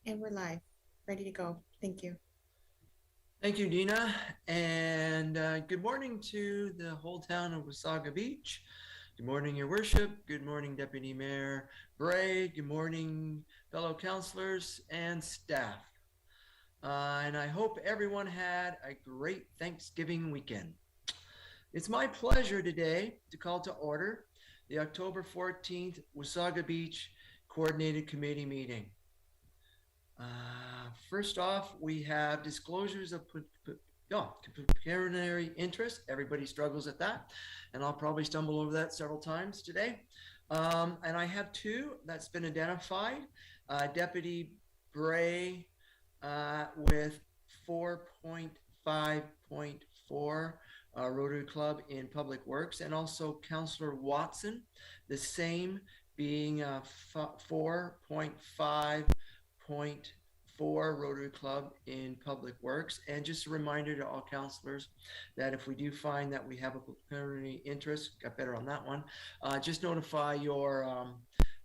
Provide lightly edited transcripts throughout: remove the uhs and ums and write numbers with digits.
And we're live, ready to go. Thank you. Thank you, Dina. And good morning to the whole town of Wasaga Beach. Good morning, Your Worship. Good morning, Deputy Mayor Bray. Good morning, fellow councilors and staff. And I hope everyone had a great Thanksgiving weekend. It's my pleasure today to call to order the October 14th Wasaga Beach Coordinated Committee meeting. First off, we have disclosures of pecuniary interest. Everybody struggles at that, and I'll probably stumble over that several times today. And I have two that's been identified. Deputy Bray with 4.5.4 Rotary Club in Public Works, and also Councillor Watson, the same being 4.5.4 Rotary Club in Public Works. And just a reminder to all councillors that if we do find that we have a pecuniary interest, got better on that one, just notify your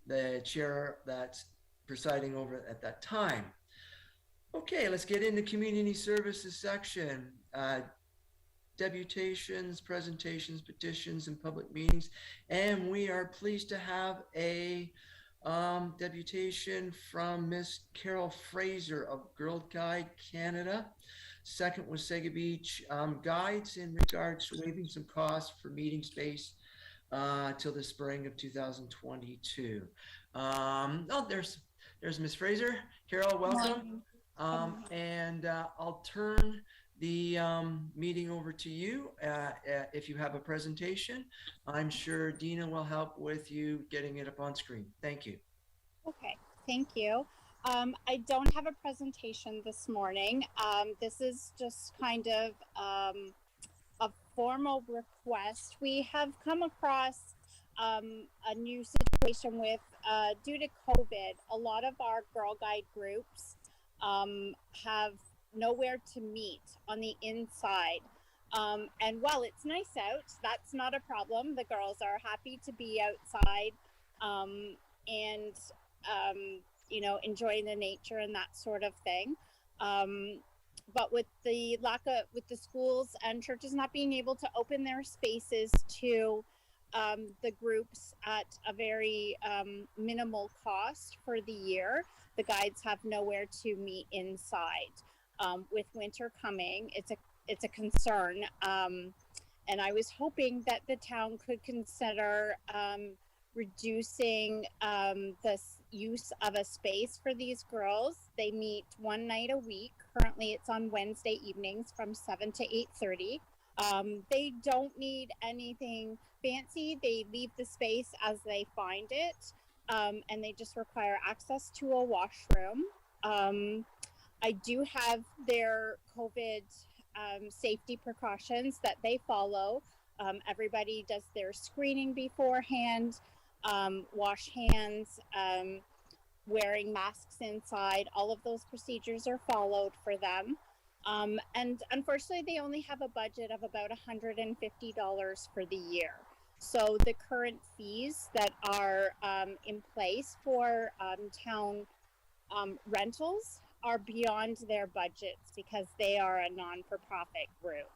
the chair that's presiding over at that time. Okay, let's get into community services section. Deputations, presentations, petitions, and public meetings. And we are pleased to have a deputation from Miss Carol Fraser of Girl Guide Canada. Second was Sega Beach Guides in regards to waiving some costs for meeting space till the spring of 2022. There's Miss Fraser. Carol, welcome. And I'll turn the meeting over to you if you have a presentation. I'm sure Dina will help with you getting it up on screen. Thank you. Okay, thank you. I don't have a presentation this morning. This is just kind of a formal request. We have come across a new situation with, due to COVID, a lot of our Girl Guide groups have nowhere to meet on the inside. And while it's nice out, that's not a problem. The girls are happy to be outside and, you know, enjoying the nature and that sort of thing. But with the with the schools and churches not being able to open their spaces to the groups at a very minimal cost for the year, the guides have nowhere to meet inside. With winter coming, it's a concern, and I was hoping that the town could consider reducing the use of a space for these girls. They meet one night a week. Currently, it's on Wednesday evenings from 7 to 8:30. They don't need anything fancy. They leave the space as they find it, and they just require access to a washroom. I do have their COVID safety precautions that they follow. Everybody does their screening beforehand, wash hands, wearing masks inside. All of those procedures are followed for them. And unfortunately, they only have a budget of about $150 for the year. So the current fees that are in place for town rentals are beyond their budgets because they are a non-for-profit group.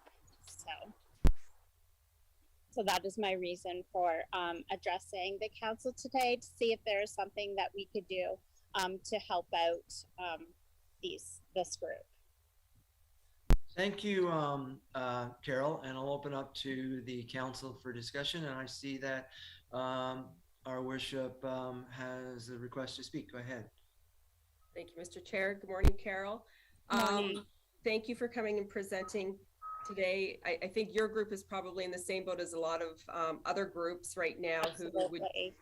So that is my reason for addressing the council today, to see if there is something that we could do to help out this group. Thank you, Carol, and I'll open up to the council for discussion. And I see that our worship has a request to speak. Go ahead. Thank you, Mr. Chair. Good morning, Carol. Good morning. Thank you for coming and presenting today. I think your group is probably in the same boat as a lot of other groups right now. Absolutely.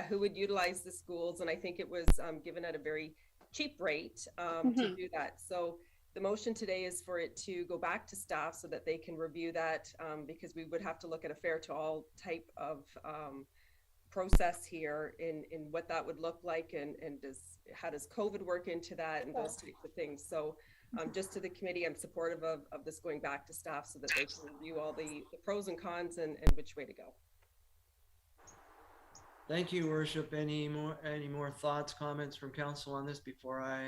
who would utilize the schools, and I think it was given at a very cheap rate to do that. So the motion today is for it to go back to staff so that they can review that, because we would have to look at a fair to all type of process here in what that would look like, and how does COVID work into that, and those types of things. So just to the committee, I'm supportive of this going back to staff so that they can review all the pros and cons and which way to go. Thank you, worship. Any more thoughts, comments from council on this before I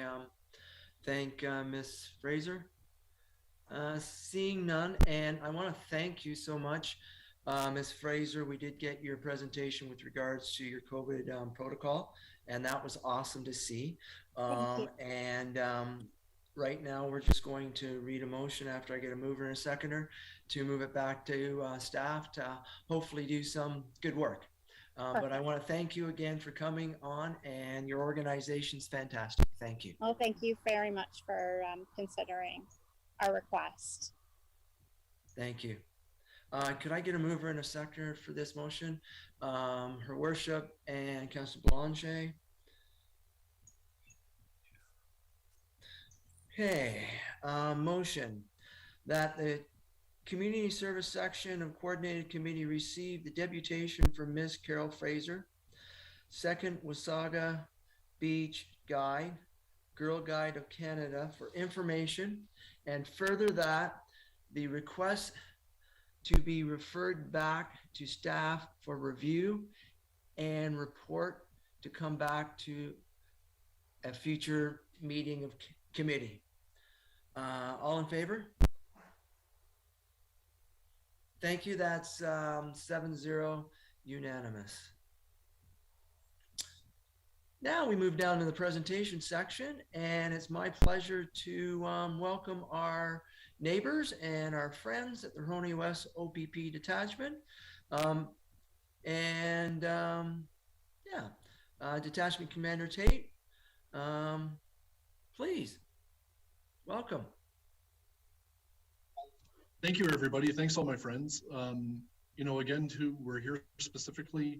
thank Ms. Fraser? Seeing none, and I want to thank you so much, Ms. Fraser. We did get your presentation with regards to your COVID protocol, and that was awesome to see. Thank you. Right now, we're just going to read a motion after I get a mover and a seconder to move it back to staff to hopefully do some good work. But I want to thank you again for coming on, and your organization's fantastic. Thank you. Well, thank you very much for considering our request. Thank you. Could I get a mover and a seconder for this motion? Her Worship and Councilor Blanchet. Okay, motion that the Community Service Section of Coordinated Committee receive the deputation from Ms. Carol Fraser, Second Wasaga Beach Guide, Girl Guide of Canada, for information, and further that the request to be referred back to staff for review and report to come back to a future meeting of committee. All in favor? Thank you. That's 7-0 unanimous. Now we move down to the presentation section, and it's my pleasure to welcome our neighbors and our friends at the Rhone West OPP detachment. Detachment Commander Tate, please, welcome. Thank you, everybody. Thanks, all my friends. Again, we're here specifically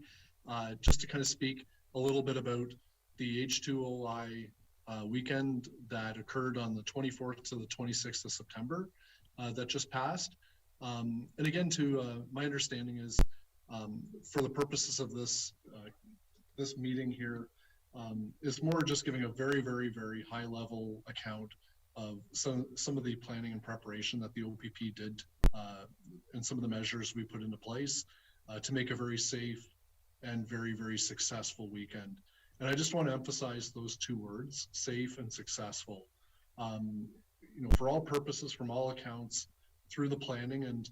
just to kind of speak a little bit about the H2OI weekend that occurred on the 24th to the 26th of September that just passed. And again, my understanding is for the purposes of this meeting here, is more just giving a very, very, very high level account of some of the planning and preparation that the OPP did and some of the measures we put into place to make a very safe and very, very successful weekend. And I just want to emphasize those two words, safe and successful. For all purposes, from all accounts, through the planning, and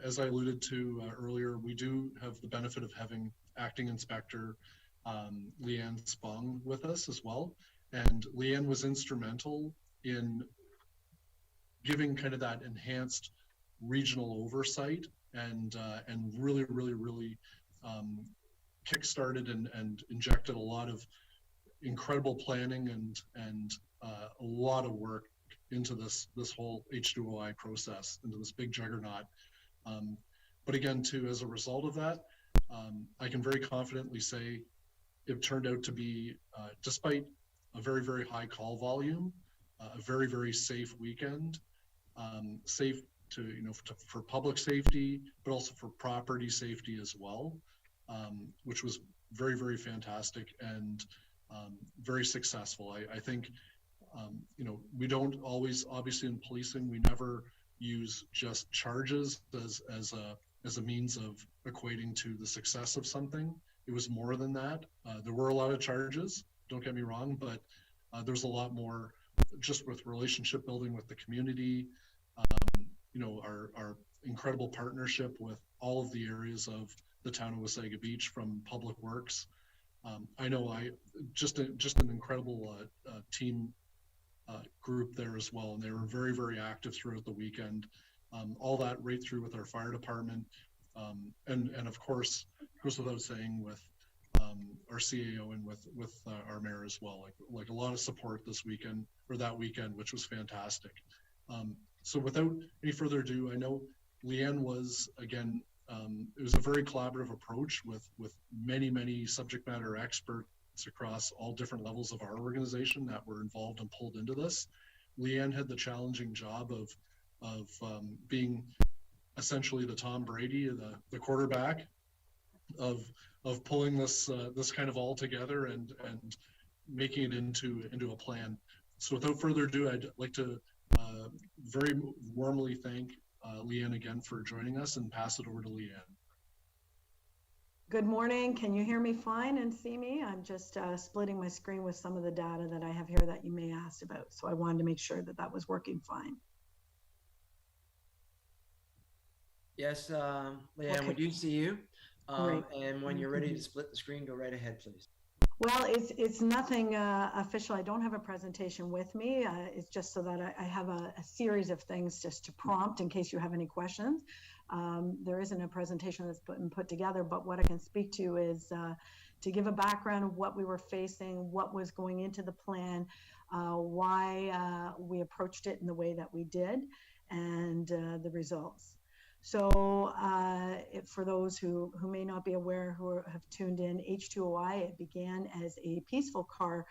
as I alluded to earlier, we do have the benefit of having Acting Inspector Leanne Spong with us as well. And Leanne was instrumental in giving kind of that enhanced regional oversight and really, really, really kickstarted and injected a lot of incredible planning and a lot of work into this whole H2OI process, into this big juggernaut. But again, too, as a result of that, I can very confidently say it turned out to be, despite a very, very high call volume, a very, very safe weekend, safe for public safety, but also for property safety as well, which was very, very fantastic and very successful. I think, we don't always, obviously in policing, we never use just charges as a means of equating to the success of something. It was more than that. There were a lot of charges, don't get me wrong, but there's a lot more just with relationship building with the community, our incredible partnership with all of the areas of the town of Wasaga Beach, from Public Works. I know just an incredible team group there as well, and they were very, very active throughout the weekend. All that right through with our fire department, and of course, goes without saying with our CAO and with our mayor as well. Like a lot of support this weekend, or that weekend, which was fantastic. So without any further ado, I know Leanne was, again, it was a very collaborative approach with many, many subject matter experts across all different levels of our organization that were involved and pulled into this. Leanne had the challenging job of being essentially the Tom Brady, the quarterback of pulling this kind of all together and making it into a plan. So without further ado, I'd like to very warmly thank Leanne again for joining us and pass it over to Leanne. Good morning. Can you hear me fine and see me? I'm just splitting my screen with some of the data that I have here that you may ask about. So I wanted to make sure that that was working fine. Yes, Leanne, Okay. we do see you. Great. And when you're ready to split the screen, go right ahead, please. Well, it's nothing official. I don't have a presentation with me. It's just so that I have a series of things just to prompt in case you have any questions. There isn't a presentation that's been put together, but what I can speak to is to give a background of what we were facing, what was going into the plan, why we approached it in the way that we did, and the results. So for those who may not be aware, who have tuned in, H2OI, it began as a peaceful car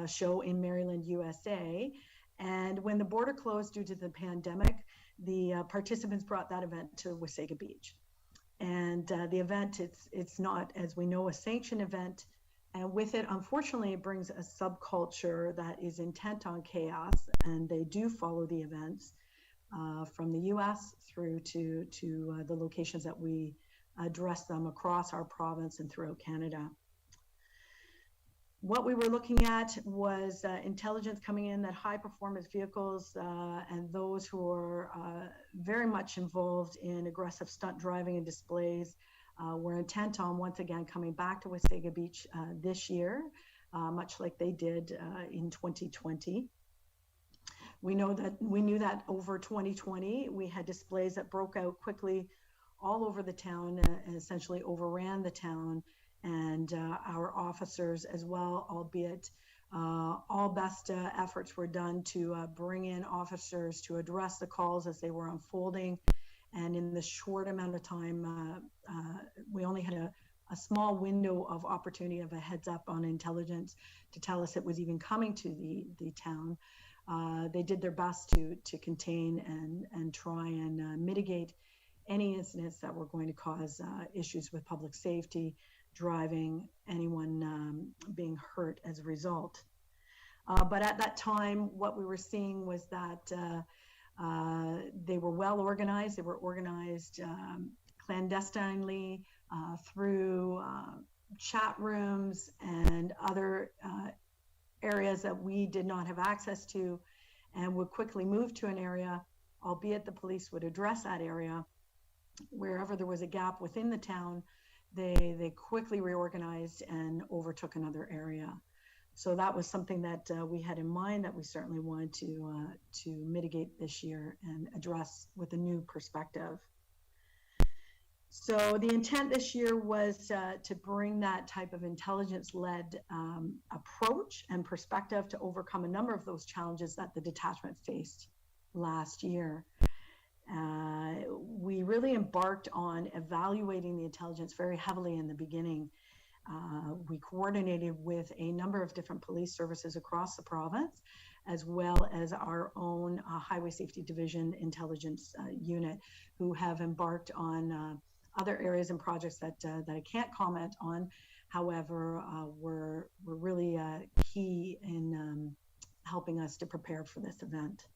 show in Maryland, USA. And when the border closed due to the pandemic, the participants brought that event to Wasaga Beach. And the event, it's not, as we know, a sanctioned event. And with it, unfortunately, it brings a subculture that is intent on chaos, and they do follow the events. From the US through to the locations that we address them across our province and throughout Canada. What we were looking at was intelligence coming in that high performance vehicles and those who are very much involved in aggressive stunt driving and displays were intent on once again coming back to Wasaga Beach this year, much like they did in 2020. We knew that over 2020, we had displays that broke out quickly all over the town and essentially overran the town, and our officers as well, albeit all best efforts were done to bring in officers to address the calls as they were unfolding. And in the short amount of time, we only had a small window of opportunity of a heads up on intelligence to tell us it was even coming to the town. They did their best to contain and try and mitigate any incidents that were going to cause issues with public safety, driving, anyone being hurt as a result. But at that time, what we were seeing was that they were well organized. They were organized clandestinely through chat rooms and other areas that we did not have access to, and would quickly move to an area, albeit the police would address that area. Wherever there was a gap within the town, they quickly reorganized and overtook another area. So that was something that we had in mind that we certainly wanted to mitigate this year and address with a new perspective. So the intent this year was to bring that type of intelligence-led approach and perspective to overcome a number of those challenges that the detachment faced last year. We really embarked on evaluating the intelligence very heavily in the beginning. We coordinated with a number of different police services across the province, as well as our own Highway Safety Division intelligence unit, who have embarked on other areas and projects that I can't comment on. However, were really key in helping us to prepare for this event.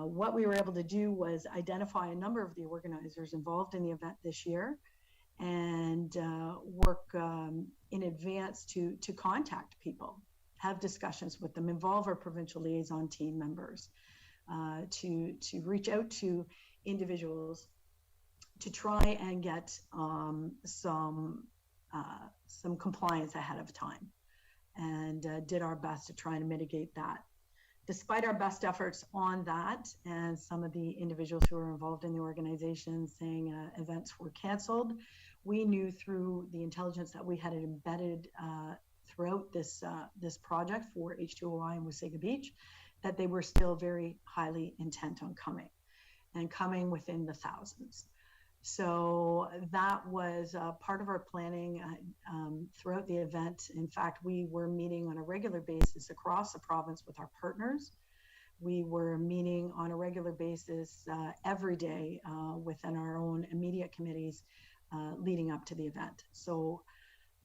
What we were able to do was identify a number of the organizers involved in the event this year and work in advance to contact people, have discussions with them, involve our provincial liaison team members, to reach out to individuals to try and get some compliance ahead of time, and did our best to try and mitigate that. Despite our best efforts on that, and some of the individuals who were involved in the organization saying events were canceled, we knew through the intelligence that we had embedded throughout this project for H2OI and Wasaga Beach, that they were still very highly intent on coming, and coming within the thousands. So that was part of our planning throughout the event. In fact, we were meeting on a regular basis across the province with our partners. We were meeting on a regular basis every day within our own immediate committees leading up to the event. So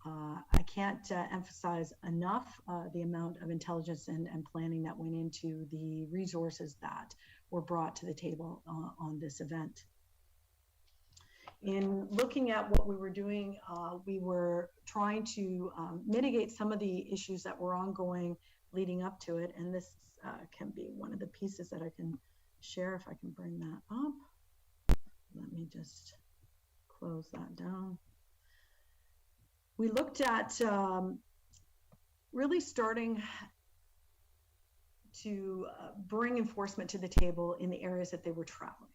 I can't emphasize enough the amount of intelligence and planning that went into the resources that were brought to the table on this event. In looking at what we were doing, we were trying to mitigate some of the issues that were ongoing leading up to it. And this can be one of the pieces that I can share if I can bring that up. Let me just close that down. We looked at really starting to bring enforcement to the table in the areas that they were traveling.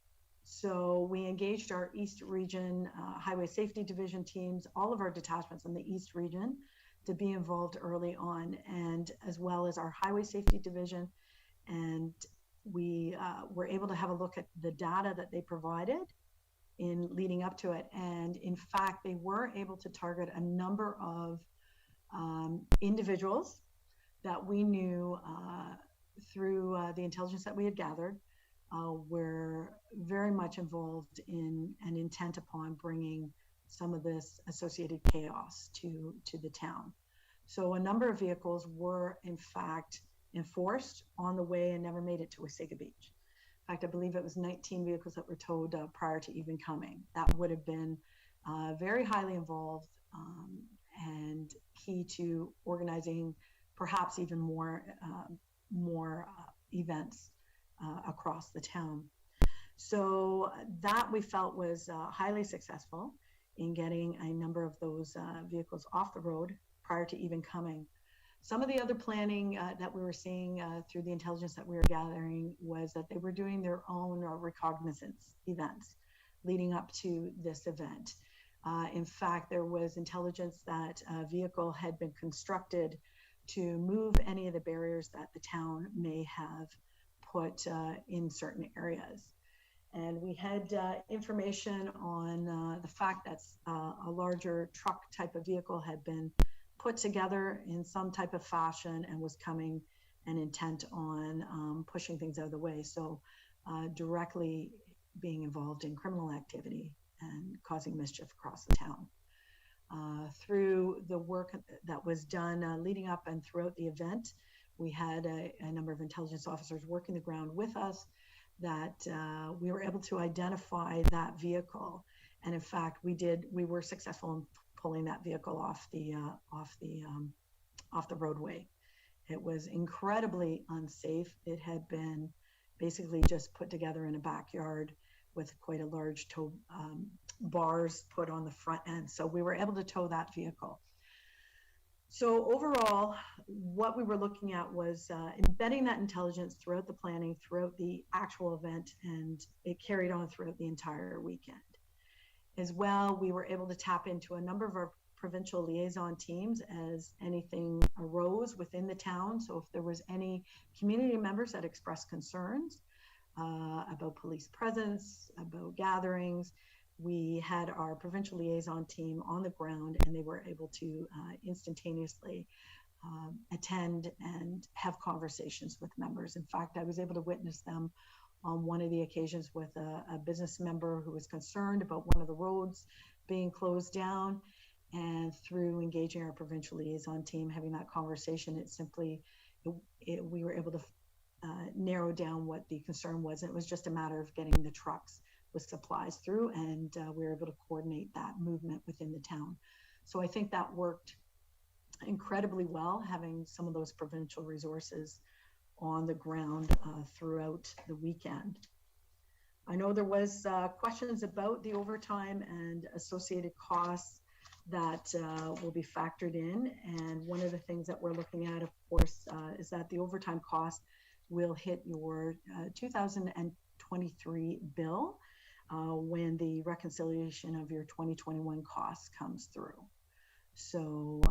So we engaged our East Region Highway Safety Division teams, all of our detachments in the East Region to be involved early on, and as well as our Highway Safety Division. And we were able to have a look at the data that they provided in leading up to it. And in fact, they were able to target a number of individuals that we knew through the intelligence that we had gathered were very much involved in and intent upon bringing some of this associated chaos to the town. So a number of vehicles were in fact enforced on the way and never made it to Wasaga Beach. In fact, I believe it was 19 vehicles that were towed prior to even coming. That would have been very highly involved and key to organizing perhaps even more events across the town. So that we felt was highly successful in getting a number of those vehicles off the road prior to even coming. Some of the other planning that we were seeing through the intelligence that we were gathering was that they were doing their own recognizance events leading up to this event. In fact, there was intelligence that a vehicle had been constructed to move any of the barriers that the town may have put in certain areas. And we had information on the fact that a larger truck type of vehicle had been put together in some type of fashion and was coming and intent on pushing things out of the way. So directly being involved in criminal activity and causing mischief across the town. Through the work that was done leading up and throughout the event, we had a number of intelligence officers working the ground with us that we were able to identify that vehicle. And in fact, we were successful in pulling that vehicle off the roadway. It was incredibly unsafe. It had been basically just put together in a backyard with quite a large tow bars put on the front end. So we were able to tow that vehicle. So overall, what we were looking at was embedding that intelligence throughout the planning, throughout the actual event, and it carried on throughout the entire weekend. As well, we were able to tap into a number of our provincial liaison teams as anything arose within the town. So if there was any community members that expressed concerns about police presence, about gatherings, we had our provincial liaison team on the ground, and they were able to instantaneously attend and have conversations with members. In fact, I was able to witness them on one of the occasions with a business member who was concerned about one of the roads being closed down. And through engaging our provincial liaison team, having that conversation, we were able to narrow down what the concern was. And it was just a matter of getting the trucks with supplies through, and we were able to coordinate that movement within the town. So I think that worked incredibly well, having some of those provincial resources on the ground throughout the weekend. I know there was questions about the overtime and associated costs that will be factored in. And one of the things that we're looking at, of course, is that the overtime cost will hit your 2023 bill when the reconciliation of your 2021 costs comes through. So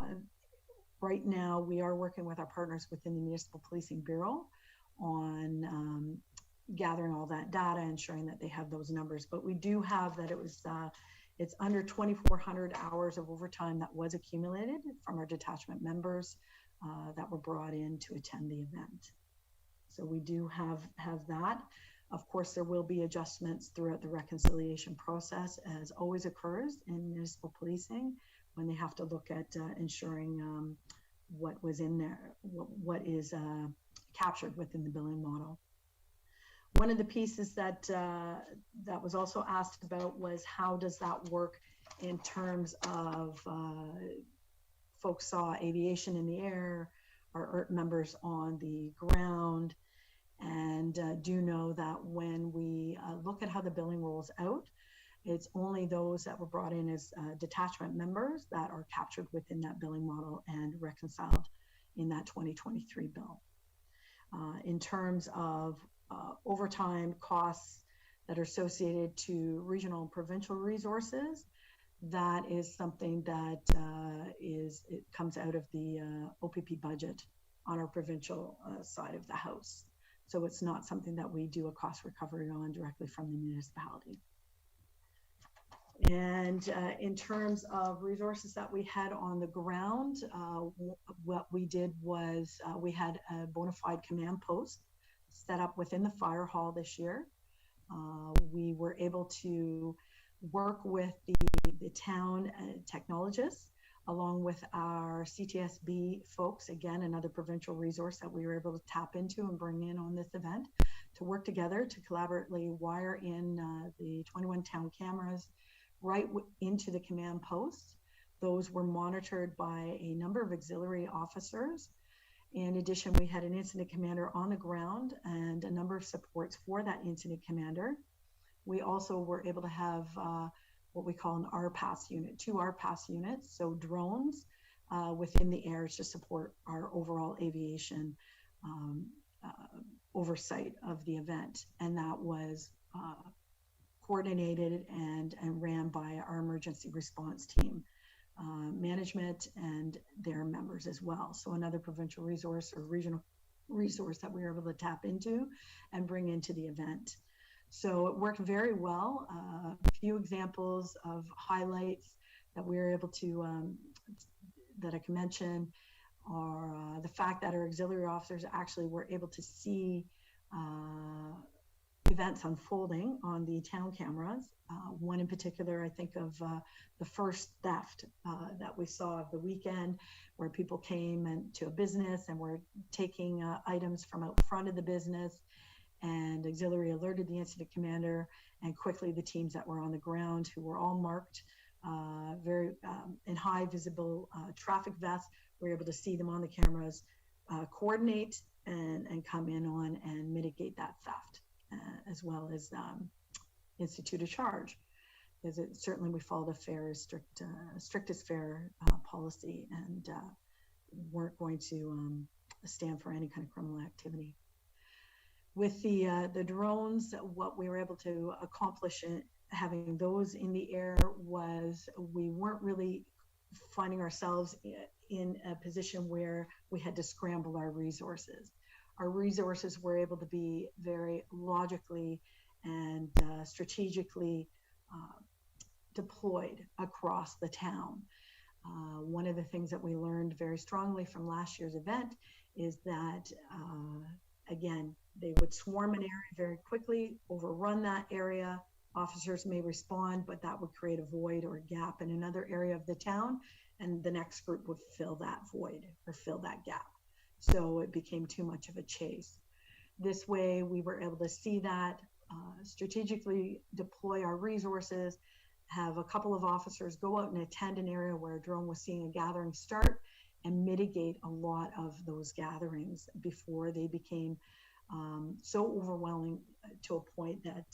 right now we are working with our partners within the Municipal Policing Bureau on gathering all that data, ensuring that they have those numbers. But we do have that it's under 2,400 hours of overtime that was accumulated from our detachment members that were brought in to attend the event. So we do have that. Of course, there will be adjustments throughout the reconciliation process, as always occurs in municipal policing, when they have to look at ensuring what was in there, what is captured within the billing model. One of the pieces that that was also asked about was how does that work in terms of folks saw aviation in the air, our ERT members on the ground, and do know that when we look at how the billing rolls out, it's only those that were brought in as detachment members that are captured within that billing model and reconciled in that 2023 bill. In terms of overtime costs that are associated to regional and provincial resources, that is something that it comes out of the OPP budget on our provincial side of the house. So it's not something that we do a cost recovery on directly from the municipality. And in terms of resources that we had on the ground, what we did was we had a bona fide command post set up within the fire hall this year. We were able to work with the town technologists along with our CTSB folks, again, another provincial resource that we were able to tap into and bring in on this event, to work together to collaboratively wire in the 21 town cameras right into the command post. Those were monitored by a number of auxiliary officers. In addition, we had an incident commander on the ground and a number of supports for that incident commander. We also were able to have what we call an RPAS unit, 2 RPAS units, so drones within the air to support our overall aviation oversight of the event. And that was coordinated and ran by our emergency response team, management and their members as well. So another provincial resource or regional resource that we were able to tap into and bring into the event. So it worked very well. A few examples of highlights that we were able to, that I can mention, are the fact that our auxiliary officers actually were able to see events unfolding on the town cameras. One in particular, I think of the first theft that we saw of the weekend, where people came to a business and were taking items from out front of the business, and auxiliary alerted the incident commander, and quickly the teams that were on the ground, who were all marked very in high visible traffic vests, were able to see them on the cameras, coordinate and come in on and mitigate that theft, as well as institute a charge, because certainly we followed a strictest fair policy, and weren't going to stand for any kind of criminal activity. With the drones, what we were able to accomplish in having those in the air was we weren't really finding ourselves in a position where we had to scramble our resources. Our resources were able to be very logically and strategically deployed across the town. One of the things that we learned very strongly from last year's event is that, again, they would swarm an area very quickly, overrun that area. Officers may respond, but that would create a void or a gap in another area of the town, and the next group would fill that void or fill that gap. So it became too much of a chase. This way, we were able to see that, strategically deploy our resources, have a couple of officers go out and attend an area where a drone was seeing a gathering start, and mitigate a lot of those gatherings before they became so overwhelming to a point that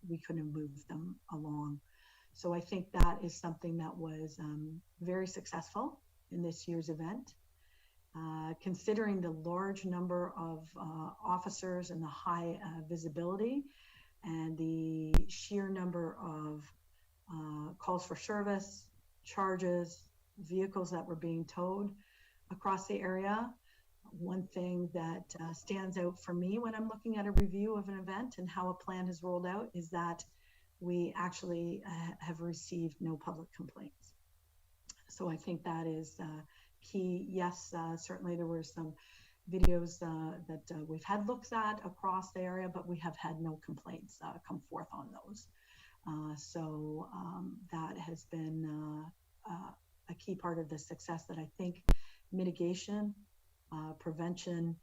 we couldn't move them along. So I think that is something that was very successful in this year's event. Considering the large number of officers and the high visibility and the sheer number of calls for service, charges, vehicles that were being towed across the area, one thing that stands out for me when I'm looking at a review of an event and how a plan has rolled out is that we actually have received no public complaints. So I think that is key. Yes, certainly there were some videos that we've had looks at across the area, but we have had no complaints come forth on those. So that has been a key part of the success that I think mitigation, prevention,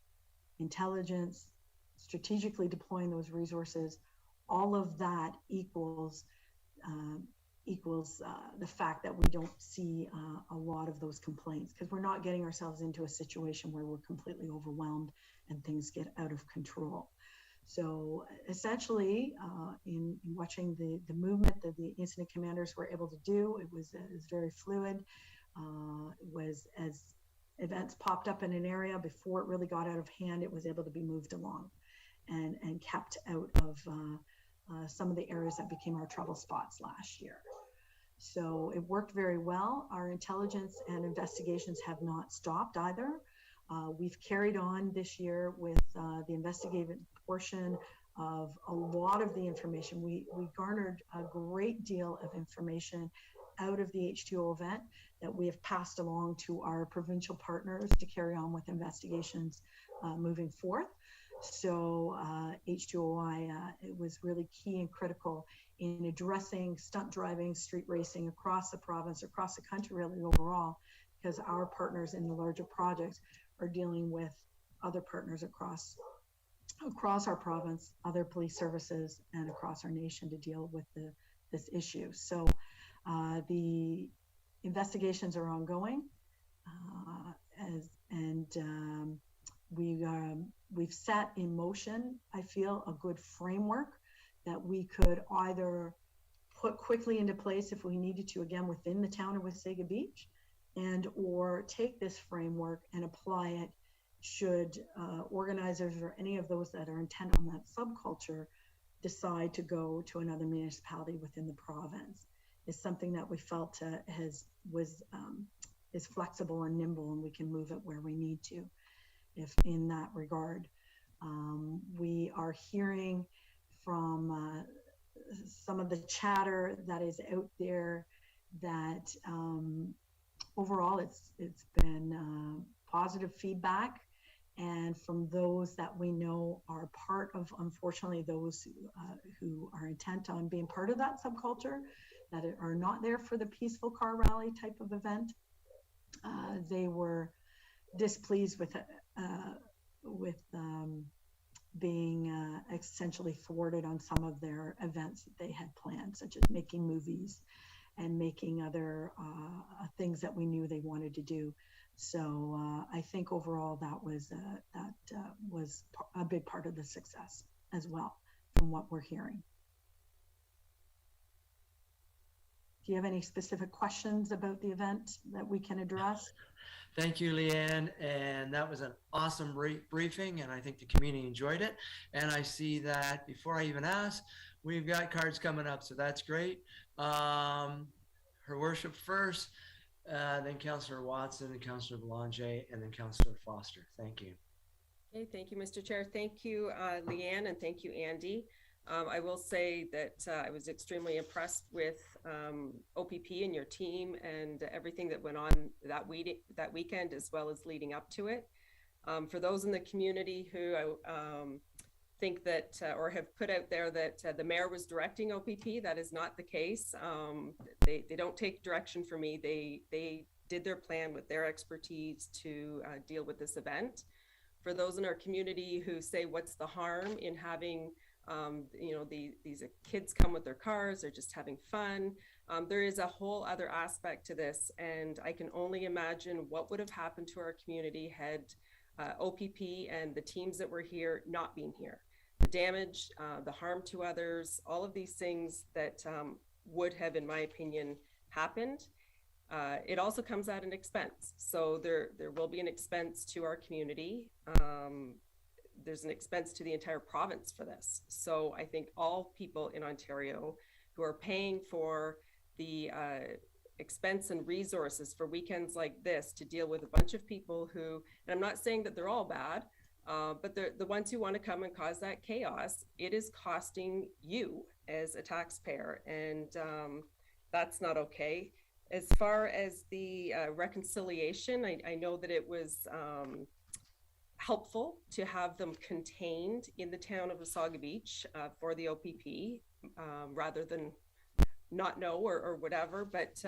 intelligence, strategically deploying those resources, all of that equals the fact that we don't see a lot of those complaints, because we're not getting ourselves into a situation where we're completely overwhelmed and things get out of control. So essentially, in watching the movement that the incident commanders were able to do, it was very fluid. It was, as events popped up in an area, before it really got out of hand, it was able to be moved along and kept out of some of the areas that became our trouble spots last year. So it worked very well. Our intelligence and investigations have not stopped either. We've carried on this year with the investigative portion of a lot of the information. We garnered a great deal of information out of the H2O event that we have passed along to our provincial partners to carry on with investigations moving forth. So H2OI, it was really key and critical in addressing stunt driving, street racing across the province, across the country, really overall, because our partners in the larger projects are dealing with other partners across our province, other police services, and across our nation to deal with this issue. So the investigations are ongoing, we've set in motion, I feel, a good framework that we could either put quickly into place if we needed to, again, within the town of Wasaga Beach, and or take this framework and apply it should organizers or any of those that are intent on that subculture decide to go to another municipality within the province. Is something that we felt is flexible and nimble, and we can move it where we need to. If in that regard, we are hearing from some of the chatter that is out there that overall it's been positive feedback, and from those that we know are part of, unfortunately, those who are intent on being part of that subculture, that are not there for the peaceful car rally type of event. They were displeased with being essentially thwarted on some of their events that they had planned, such as making movies and making other things that we knew they wanted to do. So I think overall that was a big part of the success as well, from what we're hearing. Do you have any specific questions about the event that we can address? Thank you, Leanne. And that was an awesome briefing, and I think the community enjoyed it. And I see that before I even ask, we've got cards coming up, so that's great. Her Worship first, then Councillor Watson, and Councillor Belanger, and then Councillor Foster. Thank you. Okay, thank you, Mr. Chair. Thank you, Leanne, and thank you, Andy. I will say that I was extremely impressed with OPP and your team and everything that went on that weekend, as well as leading up to it. For those in the community who think that or have put out there that the mayor was directing OPP, that is not the case. They don't take direction from me. They did their plan with their expertise to deal with this event. For those in our community who say, what's the harm in having these kids come with their cars, they're just having fun. There is a whole other aspect to this, and I can only imagine what would have happened to our community had OPP and the teams that were here not been here. The damage, the harm to others, all of these things that would have, in my opinion, happened. It also comes at an expense. So there will be an expense to our community. There's an expense to the entire province for this. So I think all people in Ontario who are paying for the expense and resources for weekends like this to deal with a bunch of people who, and I'm not saying that they're all bad, but the ones who want to come and cause that chaos, it is costing you as a taxpayer, and that's not okay. As far as the reconciliation, I know that it was helpful to have them contained in the town of Wasaga Beach for the OPP rather than not know or whatever. But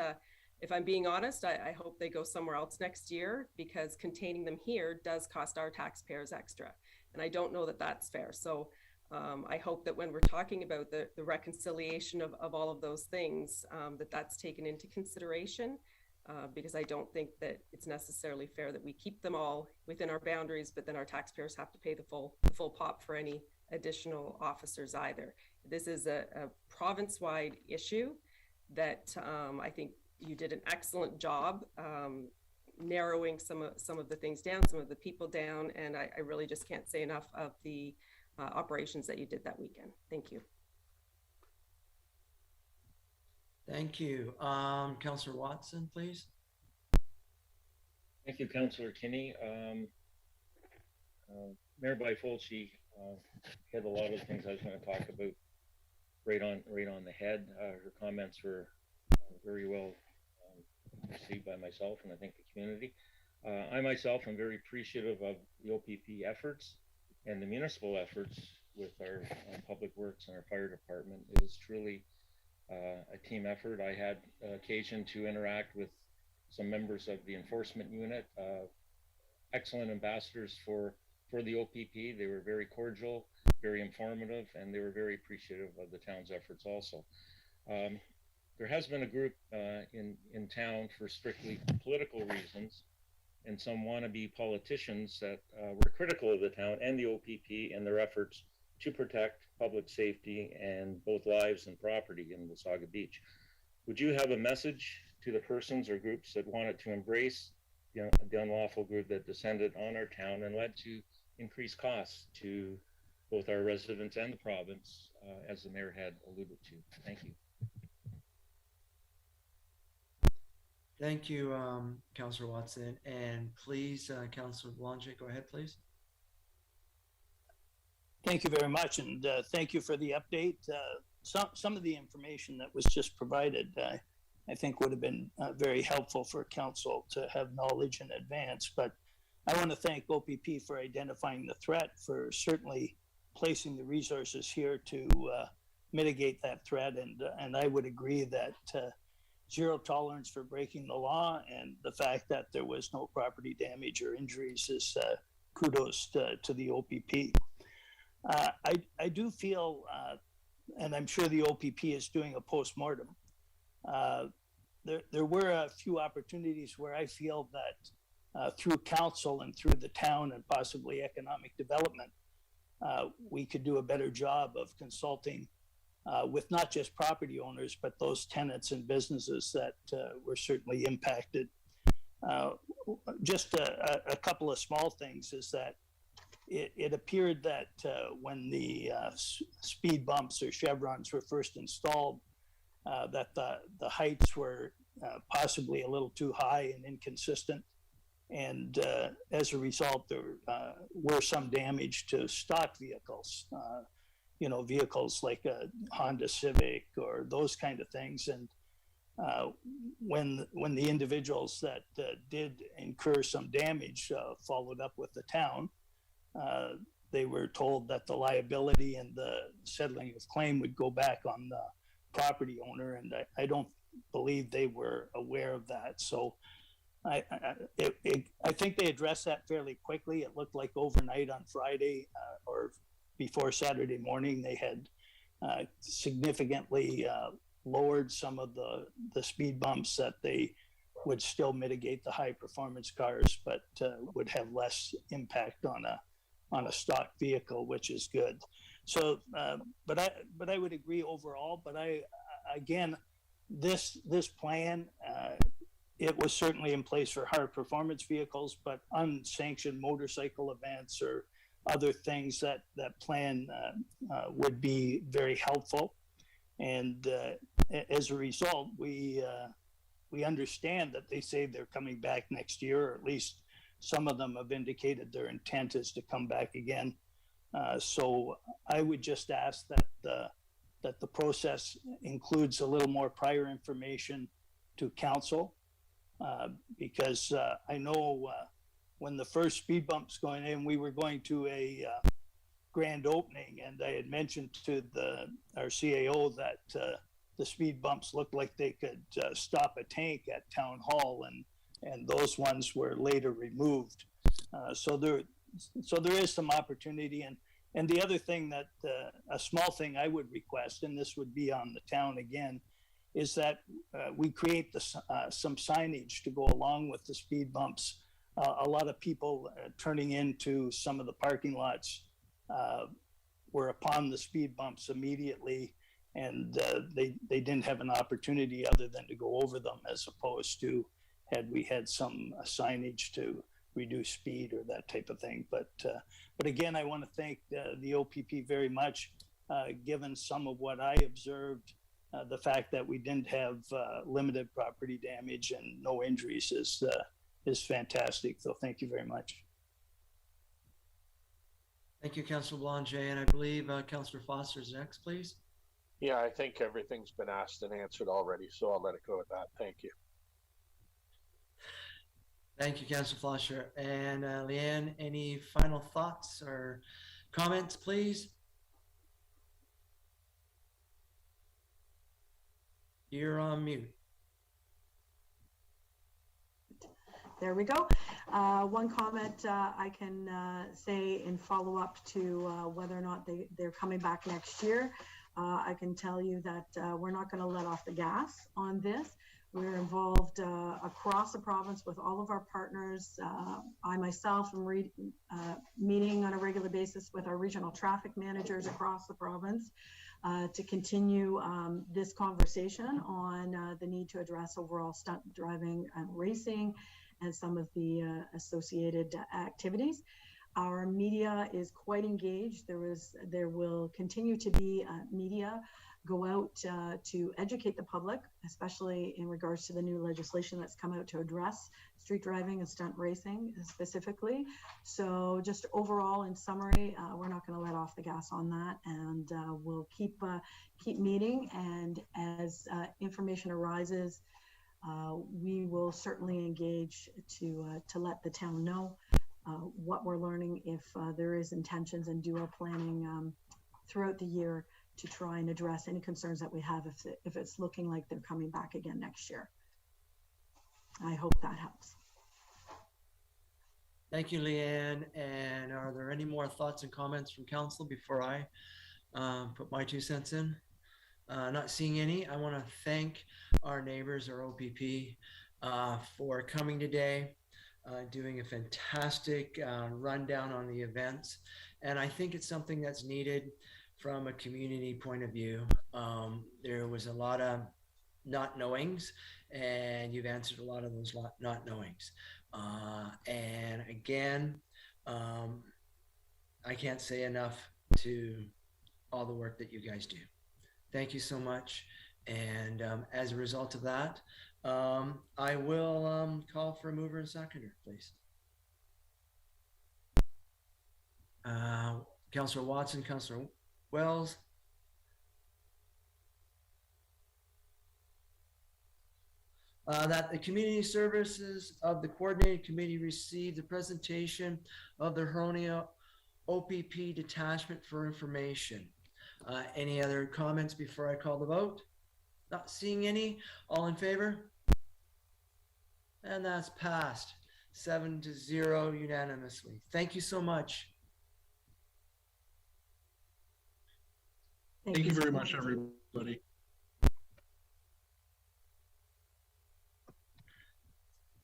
if I'm being honest, I hope they go somewhere else next year, because containing them here does cost our taxpayers extra. And I don't know that that's fair. So I hope that when we're talking about the reconciliation of all of those things, that's taken into consideration, because I don't think that it's necessarily fair that we keep them all within our boundaries, but then our taxpayers have to pay the full pop for any additional officers either. This is a province-wide issue that I think you did an excellent job narrowing some of the things down, some of the people down, and I really just can't say enough of the operations that you did that weekend. Thank you. Thank you. Councillor Watson, please. Thank you, Councillor Kinney. Mayor Byfolchi hit a lot of the things I was going to talk about right on the head. Her comments were very well received by myself and I think the community. I myself am very appreciative of the OPP efforts and the municipal efforts with our public works and our fire department. It is truly a team effort. I had occasion to interact with some members of the enforcement unit, excellent ambassadors for the OPP. They were very cordial, very informative, and they were very appreciative of the town's efforts also. There has been a group in town for strictly political reasons, and some wannabe politicians that were critical of the town and the OPP and their efforts to protect public safety and both lives and property in Wasaga Beach. Would you have a message to the persons or groups that wanted to embrace the unlawful group that descended on our town and led to increased costs to both our residents and the province, as the mayor had alluded to? Thank you. Thank you, Councillor Watson. And please, Councillor Belanger, go ahead, please. Thank you very much, and thank you for the update. Some of the information that was just provided, I think would have been very helpful for council to have knowledge in advance. But I want to thank OPP for identifying the threat, for certainly placing the resources here to mitigate that threat. And I would agree that zero tolerance for breaking the law, and the fact that there was no property damage or injuries is kudos to the OPP. I do feel, and I'm sure the OPP is doing a postmortem, there were a few opportunities where I feel that through council and through the town and possibly economic development, we could do a better job of consulting with not just property owners, but those tenants and businesses that were certainly impacted. Just a couple of small things is that it appeared that when the speed bumps or chevrons were first installed, that the heights were possibly a little too high and inconsistent. And as a result, there were some damage to stock vehicles, vehicles like a Honda Civic or those kind of things. And when the individuals that did incur some damage followed up with the town, they were told that the liability and the settling of claim would go back on the property owner, and I don't believe they were aware of that. So I think they addressed that fairly quickly. It looked like overnight on Friday or before Saturday morning, they had significantly lowered some of the speed bumps, that they would still mitigate the high performance cars, but would have less impact on a stock vehicle, which is good. So, but I would agree overall. But again, this plan, it was certainly in place for higher performance vehicles, but unsanctioned motorcycle events or other things, that plan would be very helpful. And as a result, we understand that they say they're coming back next year, or at least some of them have indicated their intent is to come back again. So I would just ask that the process includes a little more prior information to council, because I know when the first speed bumps going in, we were going to a grand opening, and I had mentioned to our CAO that the speed bumps looked like they could stop a tank at Town Hall, and those ones were later removed. So so there is some opportunity. And the other thing that a small thing I would request, and this would be on the town again, is that we create some signage to go along with the speed bumps. A lot of people turning into some of the parking lots were upon the speed bumps immediately, and they didn't have an opportunity other than to go over them, as opposed to had we had some signage to reduce speed or that type of thing. But again, I want to thank the OPP very much, given some of what I observed. The fact that we didn't have limited property damage and no injuries is fantastic. So thank you very much. Thank you, Councillor Blanchet, and I believe Councillor Foster's next, please. Yeah, I think everything's been asked and answered already, so I'll let it go at that. Thank you. Thank you, Councillor Foster. And Leanne, any final thoughts or comments, please? You're on mute. There we go. One comment I can say in follow up to whether or not they're coming back next year. I can tell you that we're not going to let off the gas on this. We're involved across the province with all of our partners. I myself am meeting on a regular basis with our regional traffic managers across the province to continue this conversation on the need to address overall stunt driving and racing and some of the associated activities. Our media is quite engaged. There will continue to be media go out to educate the public, especially in regards to the new legislation that's come out to address street driving and stunt racing specifically. So just overall, in summary, we're not going to let off the gas on that, and we'll keep meeting. And as information arises, we will certainly engage to let the town know what we're learning, if there is intentions, and do our planning throughout the year to try and address any concerns that we have if it's looking like they're coming back again next year. I hope that helps. Thank you, Leanne. And are there any more thoughts and comments from council before I put my 2 cents in? Not seeing any. I want to thank our neighbors, our OPP, for coming today, doing a fantastic rundown on the events. And I think it's something that's needed from a community point of view. There was a lot of not knowings, and you've answered a lot of those not knowings. And again, I can't say enough to all the work that you guys do. Thank you so much. And as a result of that, I will call for a mover and seconder, please. Councillor Watson, Councillor Wells. That the community services of the coordinated committee received a presentation of the Huronia OPP detachment for information. Any other comments before I call the vote? Not seeing any. All in favor? And that's passed 7-0 unanimously. Thank you so much. Thank you very much, everybody.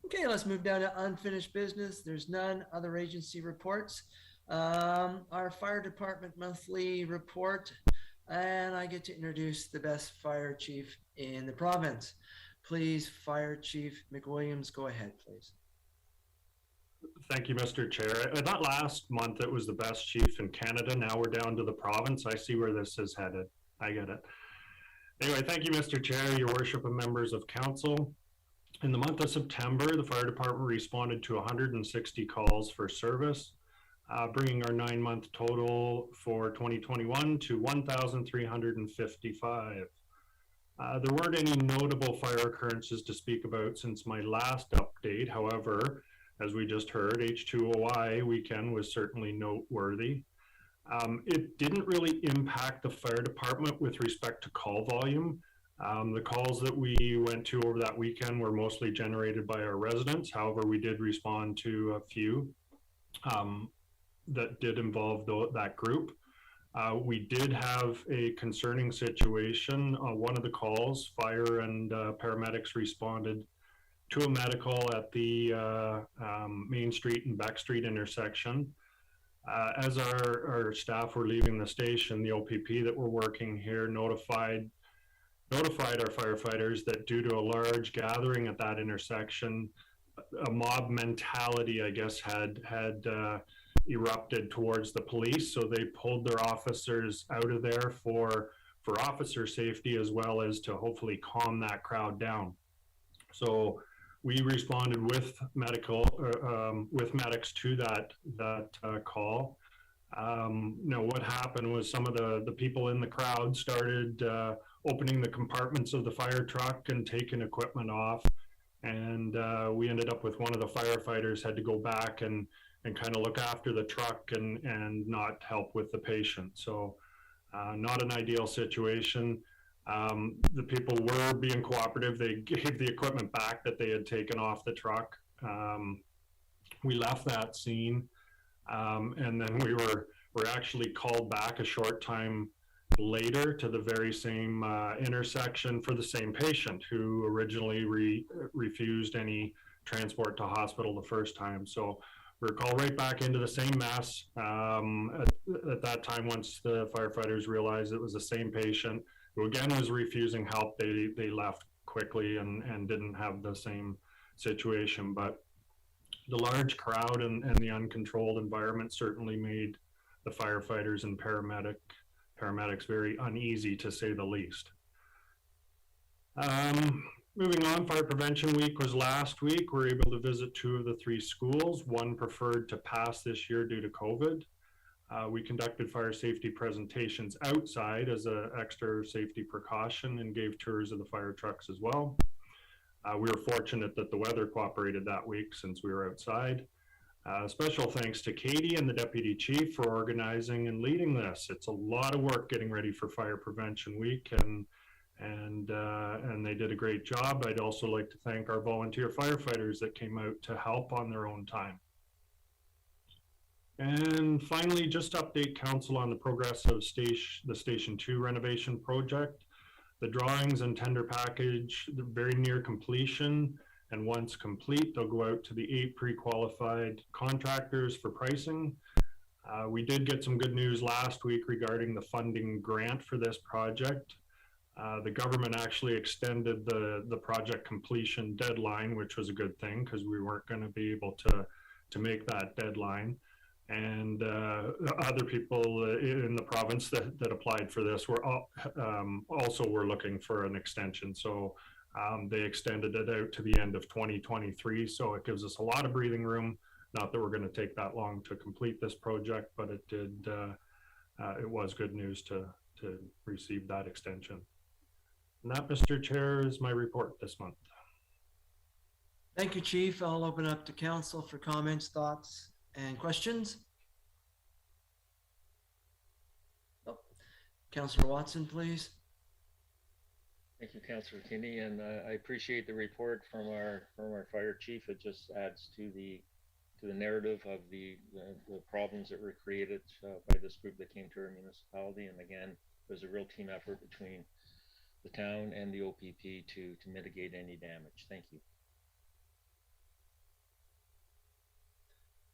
Okay, let's move down to unfinished business. There's none. Other agency reports. Our fire department monthly report, and I get to introduce the best fire chief in the province. Please, Fire Chief McWilliams, go ahead, please. Thank you, Mr. Chair. I thought last month it was the best chief in Canada. Now we're down to the province. I see where this is headed. I get it. Anyway, thank you, Mr. Chair, your worship, and members of council. In the month of September, the fire department responded to 160 calls for service, bringing our 9-month total for 2021 to 1,355. There weren't any notable fire occurrences to speak about since my last update. However, as we just heard, H2OI weekend was certainly noteworthy. It didn't really impact the fire department with respect to call volume. The calls that we went to over that weekend were mostly generated by our residents. However, we did respond to a few. that did involve that group. We did have a concerning situation. One of the calls, fire and paramedics responded to a medical at the Main Street and Beck Street intersection. As our staff were leaving the station, the OPP that were working here notified our firefighters that due to a large gathering at that intersection, a mob mentality, I guess, had erupted towards the police. So they pulled their officers out of there for officer safety, as well as to hopefully calm that crowd down. So we responded with medics to that call. What happened was some of the people in the crowd started opening the compartments of the fire truck and taking equipment off. And we ended up with one of the firefighters had to go back and kind of look after the truck and not help with the patient. So not an ideal situation. The people were being cooperative. They gave the equipment back that they had taken off the truck. We left that scene, and then we were actually called back a short time later to the very same intersection for the same patient who originally refused any transport to hospital the first time. So we were called right back into the same mess. At that time, once the firefighters realized it was the same patient who again was refusing help, they left quickly and didn't have the same situation. But the large crowd and the uncontrolled environment certainly made the firefighters and paramedics very uneasy, to say the least. Moving on, Fire Prevention Week was last week. We were able to visit 2 of the 3 schools. One preferred to pass this year due to COVID. We conducted fire safety presentations outside as an extra safety precaution and gave tours of the fire trucks as well. We were fortunate that the weather cooperated that week since we were outside. Special thanks to Katie and the Deputy Chief for organizing and leading this. It's a lot of work getting ready for Fire Prevention Week, and they did a great job. I'd also like to thank our volunteer firefighters that came out to help on their own time. And finally, just update council on the progress of the Station 2 renovation project. The drawings and tender package, they're very near completion, and once complete, they'll go out to the 8 pre-qualified contractors for pricing. We did get some good news last week regarding the funding grant for this project. The government actually extended the project completion deadline, which was a good thing because we weren't going to be able to make that deadline. And other people in the province that applied for this were also were looking for an extension. So they extended it out to the end of 2023. So it gives us a lot of breathing room. Not that we're going to take that long to complete this project, but it did. It was good news to receive that extension. And that, Mr. Chair, is my report this month. Thank you, Chief. I'll open up to council for comments, thoughts, and questions. Oh, Councillor Watson, please. Thank you, Councillor Kinney, and I appreciate the report from our fire chief. It just adds to the narrative of the problems that were created by this group that came to our municipality. And again, it was a real team effort between the town and the OPP to mitigate any damage. Thank you.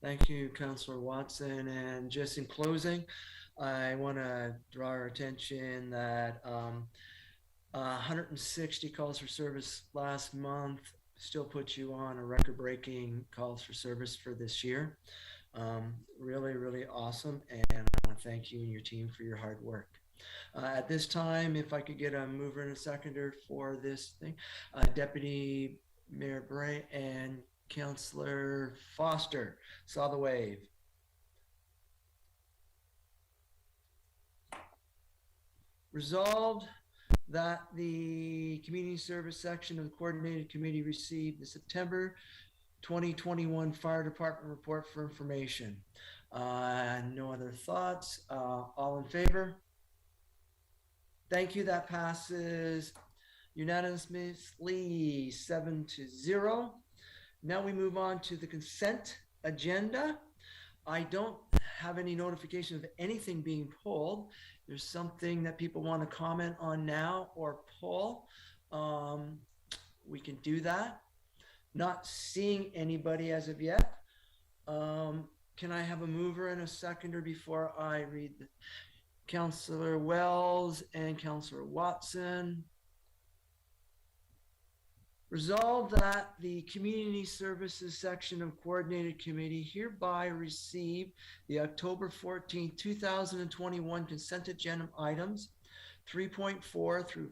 Thank you, Councillor Watson. And just in closing, I want to draw our attention that 160 calls for service last month still puts you on a record-breaking calls for service for this year. Really, really awesome. And I want to thank you and your team for your hard work. At this time, if I could get a mover and a seconder for this thing, Deputy Mayor Bray and Councillor Foster, saw the wave. Resolved that the community service section of the coordinated committee received the September 2021 fire department report for information. No other thoughts. All in favor? Thank you. That passes unanimously 7-0. Now we move on to the consent agenda. I don't have any notification of anything being pulled, there's something that people want to comment on now or pull, we can do that. Not seeing anybody as of yet. Can I have a mover and a seconder before I read the Councillor Wells and Councillor Watson? Resolved that the Community Services section of Coordinated Committee hereby receive the October 14th, 2021 consent agenda items 3.4 through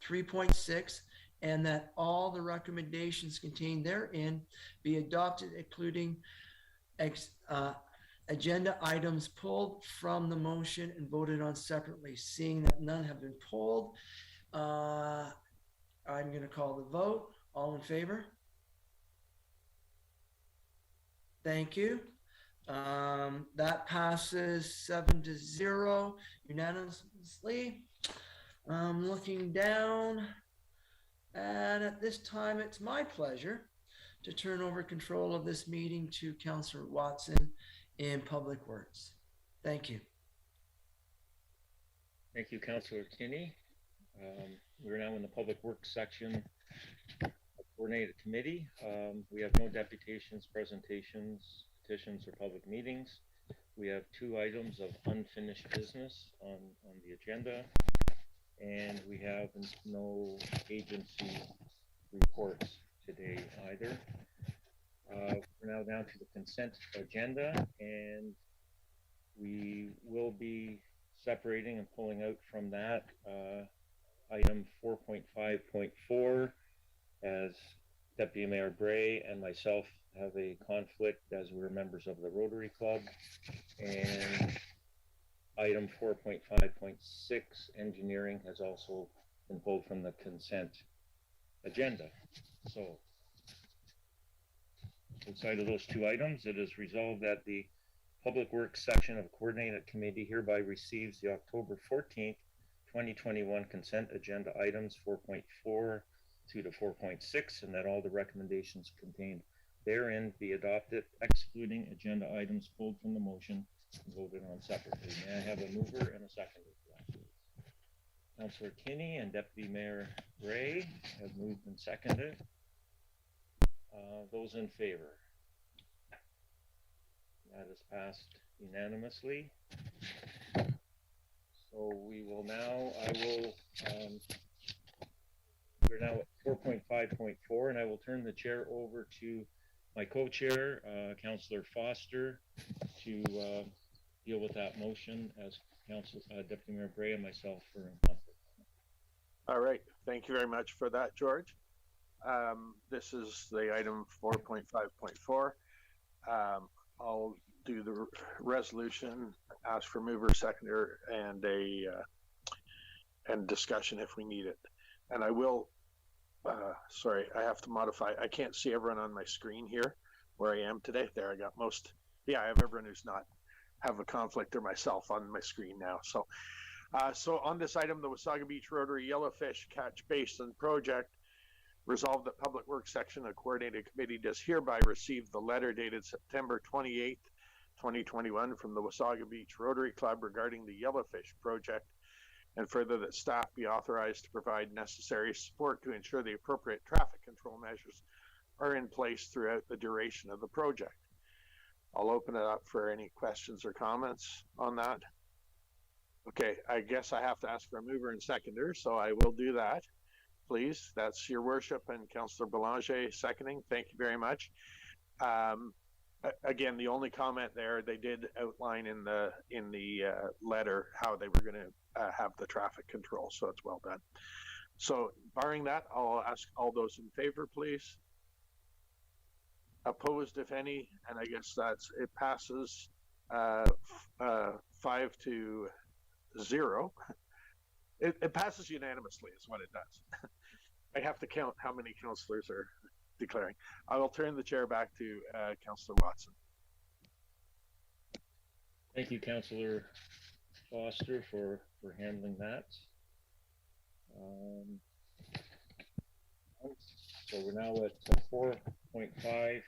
3.6, and that all the recommendations contained therein be adopted, including agenda items pulled from the motion and voted on separately. Seeing that none have been pulled, I'm going to call the vote. All in favor? Thank you. That passes 7-0 unanimously. Looking down, and at this time, it's my pleasure to turn over control of this meeting to Councillor Watson in Public Works. Thank you. Thank you, Councillor Kinney. We're now in the Public Works section of Coordinated Committee. We have no deputations, presentations, petitions, or public meetings. We have 2 items of unfinished business on the agenda, and we have no agency reports today either. We're now down to the consent agenda, and we will be separating and pulling out from that item 4.5.4, as Deputy Mayor Bray and myself have a conflict as we're members of the Rotary Club, and item 4.5.6, engineering, has also been pulled from the consent agenda. So outside of those 2 items, it is resolved that the Public Works section of Coordinated Committee hereby receives the October 14th, 2021 consent agenda items 4.4 to 4.6, and that all the recommendations contained therein be adopted, excluding agenda items pulled from the motion and voted on separately. May I have a mover and a seconder for that, please? Councillor Kinney and Deputy Mayor Bray have moved and seconded. Those in favor? That is passed unanimously. So we will now, we're now at 4.5.4, and I will turn the chair over to my co-chair, Councillor Foster, to deal with that motion as Deputy Mayor Bray and myself are in conflict. All right. Thank you very much for that, George. This is the item 4.5.4. I'll do the resolution, ask for mover, seconder, and and discussion if we need it. And I will, sorry, I have to modify. I can't see everyone on my screen here where I am today. There, I got most. Yeah, I have everyone who's not have a conflict or myself on my screen now. So, so on this item, the Wasaga Beach Rotary Yellowfish Catch Basin Project, resolved that Public Works section of Coordinated Committee does hereby receive the letter dated September 28th, 2021 from the Wasaga Beach Rotary Club regarding the Yellowfish project, and further that staff be authorized to provide necessary support to ensure the appropriate traffic control measures are in place throughout the duration of the project. I'll open it up for any questions or comments on that. Okay, I guess I have to ask for a mover and seconder, so I will do that. Please, that's your worship, and Councillor Belanger seconding. Thank you very much. Again, the only comment there, they did outline in the letter how they were going to have the traffic control, so it's well done. So barring that, I'll ask all those in favor, please. Opposed, if any, and I guess it passes 5-0. It passes unanimously is what it does. I have to count how many councillors are declaring. I will turn the chair back to Councillor Watson. Thank you, Councillor Foster, for handling that. So we're now at 4.5.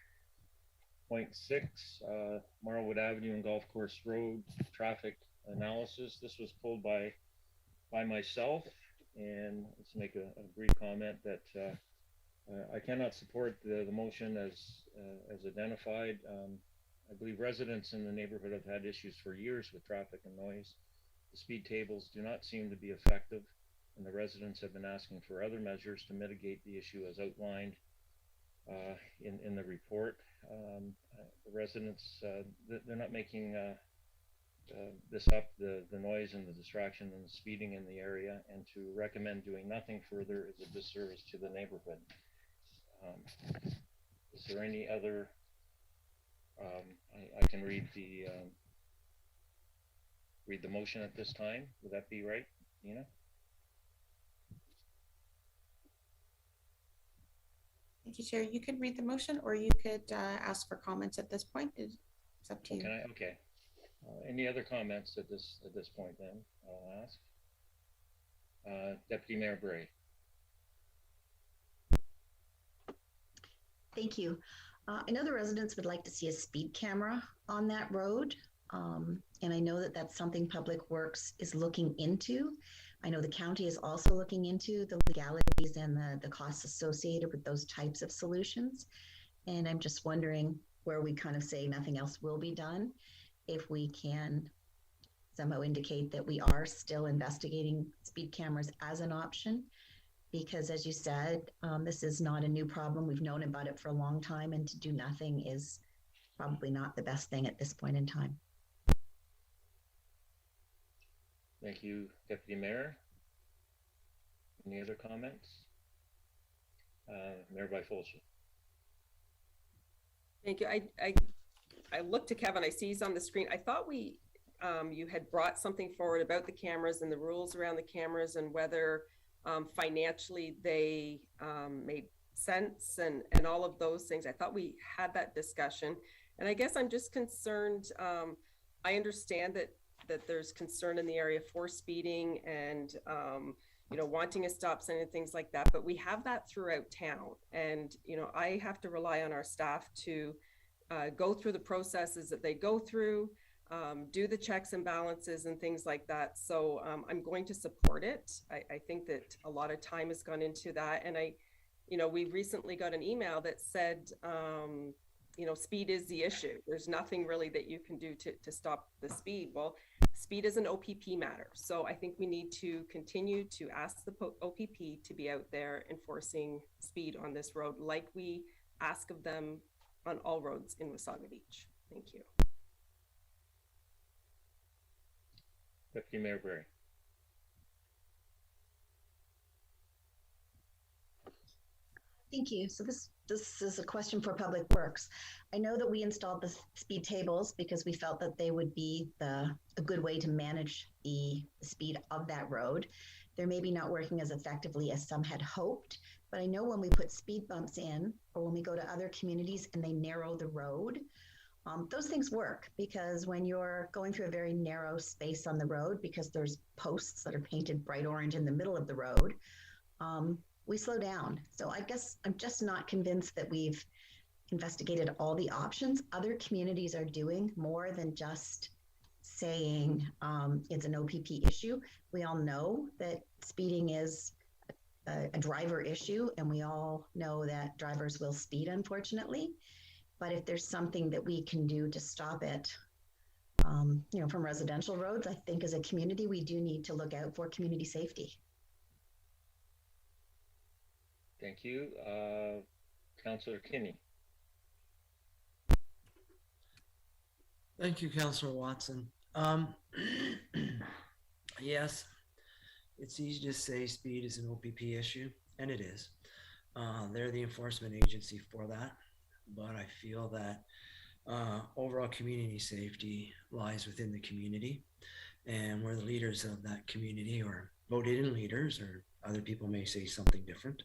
Marlwood Avenue and Golf Course Road traffic analysis. This was pulled by myself, and let's make a brief comment that I cannot support the motion as identified. I believe residents in the neighborhood have had issues for years with traffic and noise. The speed tables do not seem to be effective, and the residents have been asking for other measures to mitigate the issue as outlined in the report. The residents, they're not making this up, the noise and the distraction and the speeding in the area, and to recommend doing nothing further is a disservice to the neighborhood. Is there any other, I can read the motion at this time. Would that be right, Nina? Thank you, Chair. You could read the motion, or you could ask for comments at this point. It's up to you. Okay. Any other comments at this point? Then I'll ask. Deputy Mayor Bray. Thank you. I know the residents would like to see a speed camera on that road. And I know that that's something Public Works is looking into. I know the county is also looking into the legalities and the costs associated with those types of solutions. And I'm just wondering where we kind of say nothing else will be done, if we can somehow indicate that we are still investigating speed cameras as an option. Because as you said, this is not a new problem. We've known about it for a long time, and to do nothing is probably not the best thing at this point in time. Thank you, Deputy Mayor. Any other comments? Mayor Byfolchi. Thank you. I looked to Kevin. I see he's on the screen. I thought you had brought something forward about the cameras and the rules around the cameras and whether financially they made sense and all of those things. I thought we had that discussion, and I guess I'm just concerned. I understand that there's concern in the area for speeding and wanting a stop sign and things like that, but we have that throughout town, and I have to rely on our staff to go through the processes that they go through, do the checks and balances and things like that. So I'm going to support it. I think that a lot of time has gone into that, and we recently got an email that said speed is the issue. There's nothing really that you can do to stop the speed. Well, speed is an OPP matter. So I think we need to continue to ask the OPP to be out there enforcing speed on this road like we ask of them on all roads in Wasaga Beach. Thank you. Deputy Mayor Bray. Thank you. So this is a question for Public Works. I know that we installed the speed tables because we felt that they would be a good way to manage the speed of that road. They're maybe not working as effectively as some had hoped, but I know when we put speed bumps in, or when we go to other communities and they narrow the road, those things work, because when you're going through a very narrow space on the road, because there's posts that are painted bright orange in the middle of the road, we slow down. So I guess I'm just not convinced that we've investigated all the options. Other communities are doing more than just saying it's an OPP issue. We all know that speeding is a driver issue, and we all know that drivers will speed, unfortunately. But if there's something that we can do to stop it, from residential roads, I think as a community, we do need to look out for community safety. Thank you. Councillor Kinney. Thank you, Councillor Watson. Yes, it's easy to say speed is an OPP issue, and it is. They're the enforcement agency for that, but I feel that overall community safety lies within the community, and we're the leaders of that community, or voted-in leaders, or other people may say something different.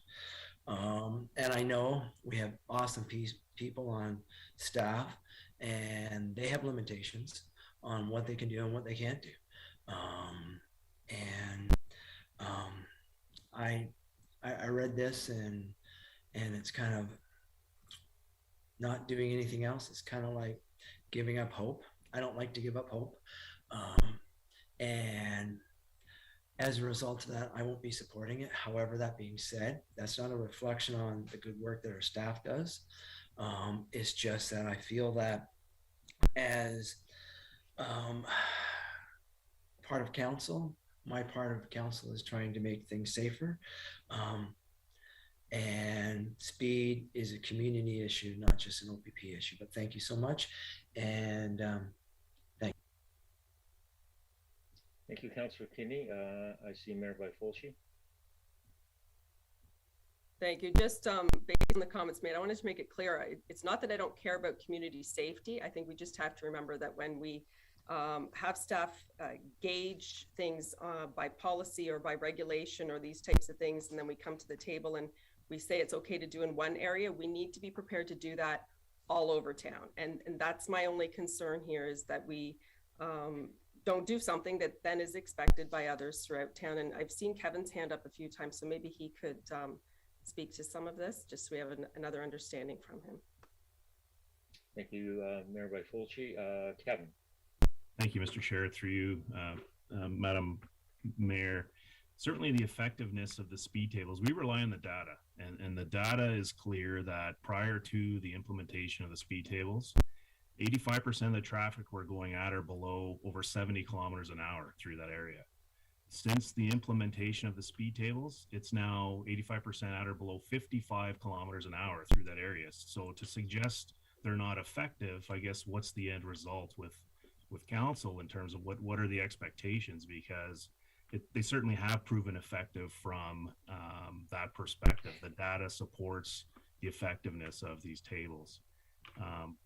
And I know we have awesome people on staff, and they have limitations on what they can do and what they can't do. I read this, and it's kind of, not doing anything else is kind of like giving up hope. I don't like to give up hope. And as a result of that, I won't be supporting it. However, that being said, that's not a reflection on the good work that our staff does. It's just that I feel that as part of council, my part of council is trying to make things safer. And speed is a community issue, not just an OPP issue. But thank you so much. And Thank you, Councillor Kinney. I see Mayor Bifulci. Thank you. Just based on the comments made, I wanted to make it clear. It's not that I don't care about community safety. I think we just have to remember that when we have staff gauge things by policy or by regulation or these types of things, and then we come to the table and we say it's okay to do in one area, we need to be prepared to do that all over town. And that's my only concern here, is that we don't do something that then is expected by others throughout town. And I've seen Kevin's hand up a few times, so maybe he could speak to some of this, just so we have another understanding from him. Thank you, Mayor Bifulci. Kevin. Thank you, Mr. Chair. Through you, Madam Mayor. Certainly the effectiveness of the speed tables, we rely on the data, and the data is clear that prior to the implementation of the speed tables, 85% of the traffic we're going at are below over 70 kilometers an hour through that area. Since the implementation of the speed tables, it's now 85% at or below 55 kilometers an hour through that area. So to suggest they're not effective, I guess what's the end result with council in terms of what are the expectations? Because they certainly have proven effective from that perspective. The data supports the effectiveness of these tables.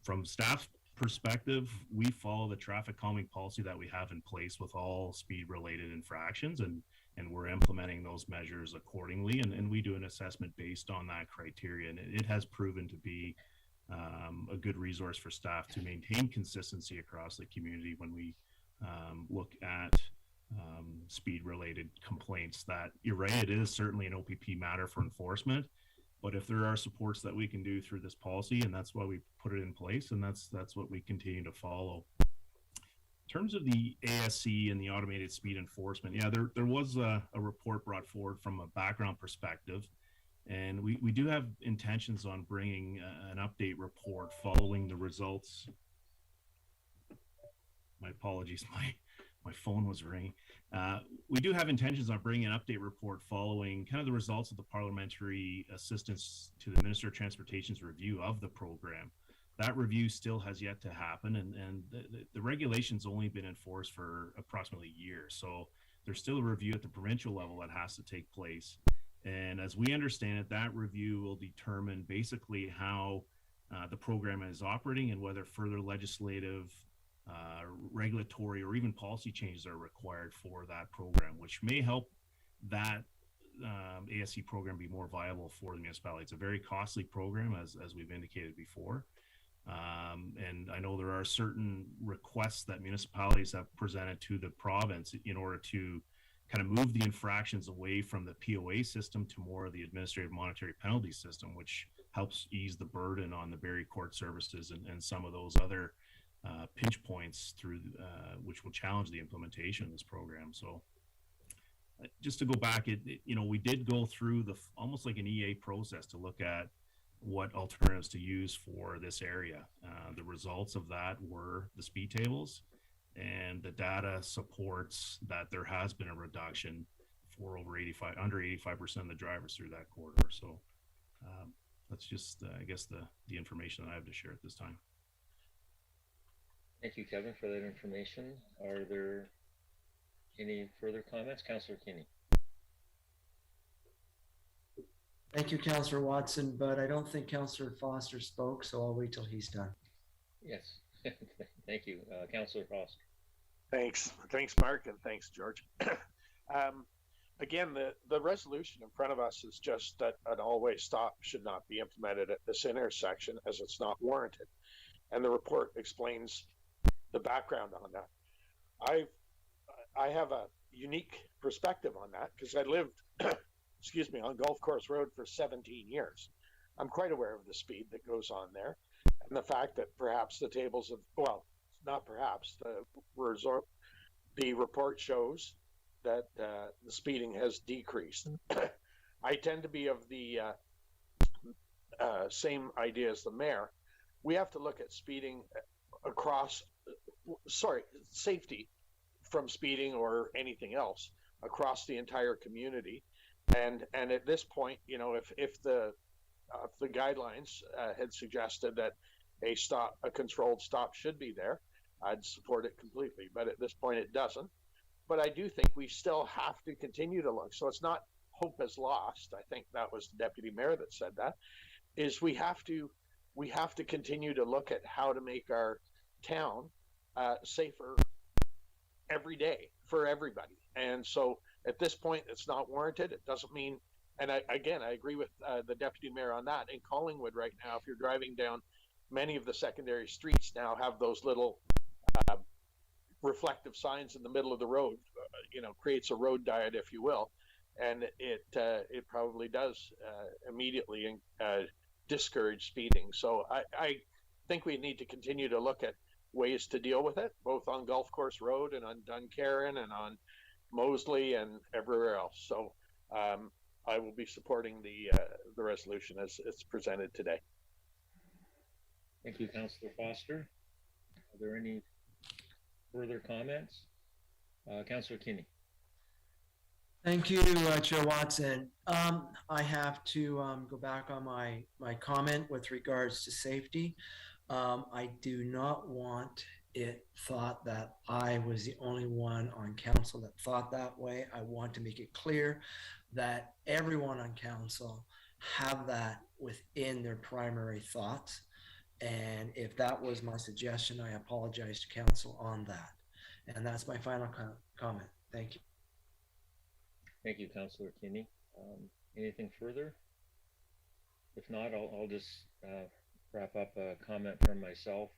From staff perspective, we follow the traffic calming policy that we have in place with all speed related infractions, and we're implementing those measures accordingly, and we do an assessment based on that criteria, and it has proven to be a good resource for staff to maintain consistency across the community when we look at speed related complaints. That you're right, it is certainly an OPP matter for enforcement. But if there are supports that we can do through this policy, and that's why we put it in place, and that's what we continue to follow. In terms of the ASC and the automated speed enforcement, yeah, there was a report brought forward from a background perspective, and we do have intentions on bringing an update report following the results. My apologies, my phone was ringing. We do have intentions on bringing an update report following kind of the results of the parliamentary assistance to the Minister of Transportation's review of the program. That review still has yet to happen, and the regulation's only been enforced for approximately a year. So there's still a review at the provincial level that has to take place. And as we understand it, that review will determine basically how the program is operating and whether further legislative, regulatory, or even policy changes are required for that program, which may help that ASC program be more viable for the municipality. It's a very costly program, as we've indicated before. And I know there are certain requests that municipalities have presented to the province in order to kind of move the infractions away from the POA system to more of the administrative monetary penalty system, which helps ease the burden on the Barrie Court Services and some of those other pinch points through which will challenge the implementation of this program. So just to go back, we did go through almost like an EA process to look at what alternatives to use for this area. The results of that were the speed tables, and the data supports that there has been a reduction for under 85% of the drivers through that corridor. So that's just, I guess, the information that I have to share at this time. Thank you, Kevin, for that information. Are there any further comments? Councillor Kinney. thank you, Councillor Watson, but I don't think Councillor Foster spoke, so I'll wait till he's done. Yes, thank you. Councillor Foster. Thanks, Mark, and thanks, George. Again, the resolution in front of us is just that an all-way stop should not be implemented at this intersection as it's not warranted. And the report explains the background on that. I have a unique perspective on that because I lived, excuse me, on Golf Course Road for 17 years. I'm quite aware of the speed that goes on there. and the fact that perhaps the tables have, well, not perhaps, the report shows that the speeding has decreased. I tend to be of the same idea as the mayor. We have to look at speeding across, safety from speeding or anything else across the entire community. And at this point, you know, if the guidelines had suggested that a controlled stop should be there, I'd support it completely. But at this point, it doesn't. But I do think we still have to continue to look. So it's not hope is lost. I think that was the deputy mayor that said that. Is we have to continue to look at how to make our town safer every day for everybody. And so at this point, it's not warranted. It doesn't mean, and I agree with the deputy mayor on that. In Collingwood right now, if you're driving down, many of the secondary streets now have those little reflective signs in the middle of the road, creates a road diet, if you will. And it probably does immediately discourage speeding. So I think we need to continue to look at ways to deal with it, both on Golf Course Road and on Duncairn and on Moseley and everywhere else. So I will be supporting the resolution as it's presented today. Thank you, Councillor Foster. Are there any further comments? Councillor Kinney. Thank you, Chair Watson. I have to go back on my comment with regards to safety. I do not want it thought that I was the only one on council that thought that way. I want to make it clear that everyone on council have that within their primary thoughts. And if that was my suggestion, I apologize to council on that. And that's my final comment. Thank you. Thank you, Councillor Kinney. Anything further? If not, I'll just wrap up a comment from myself.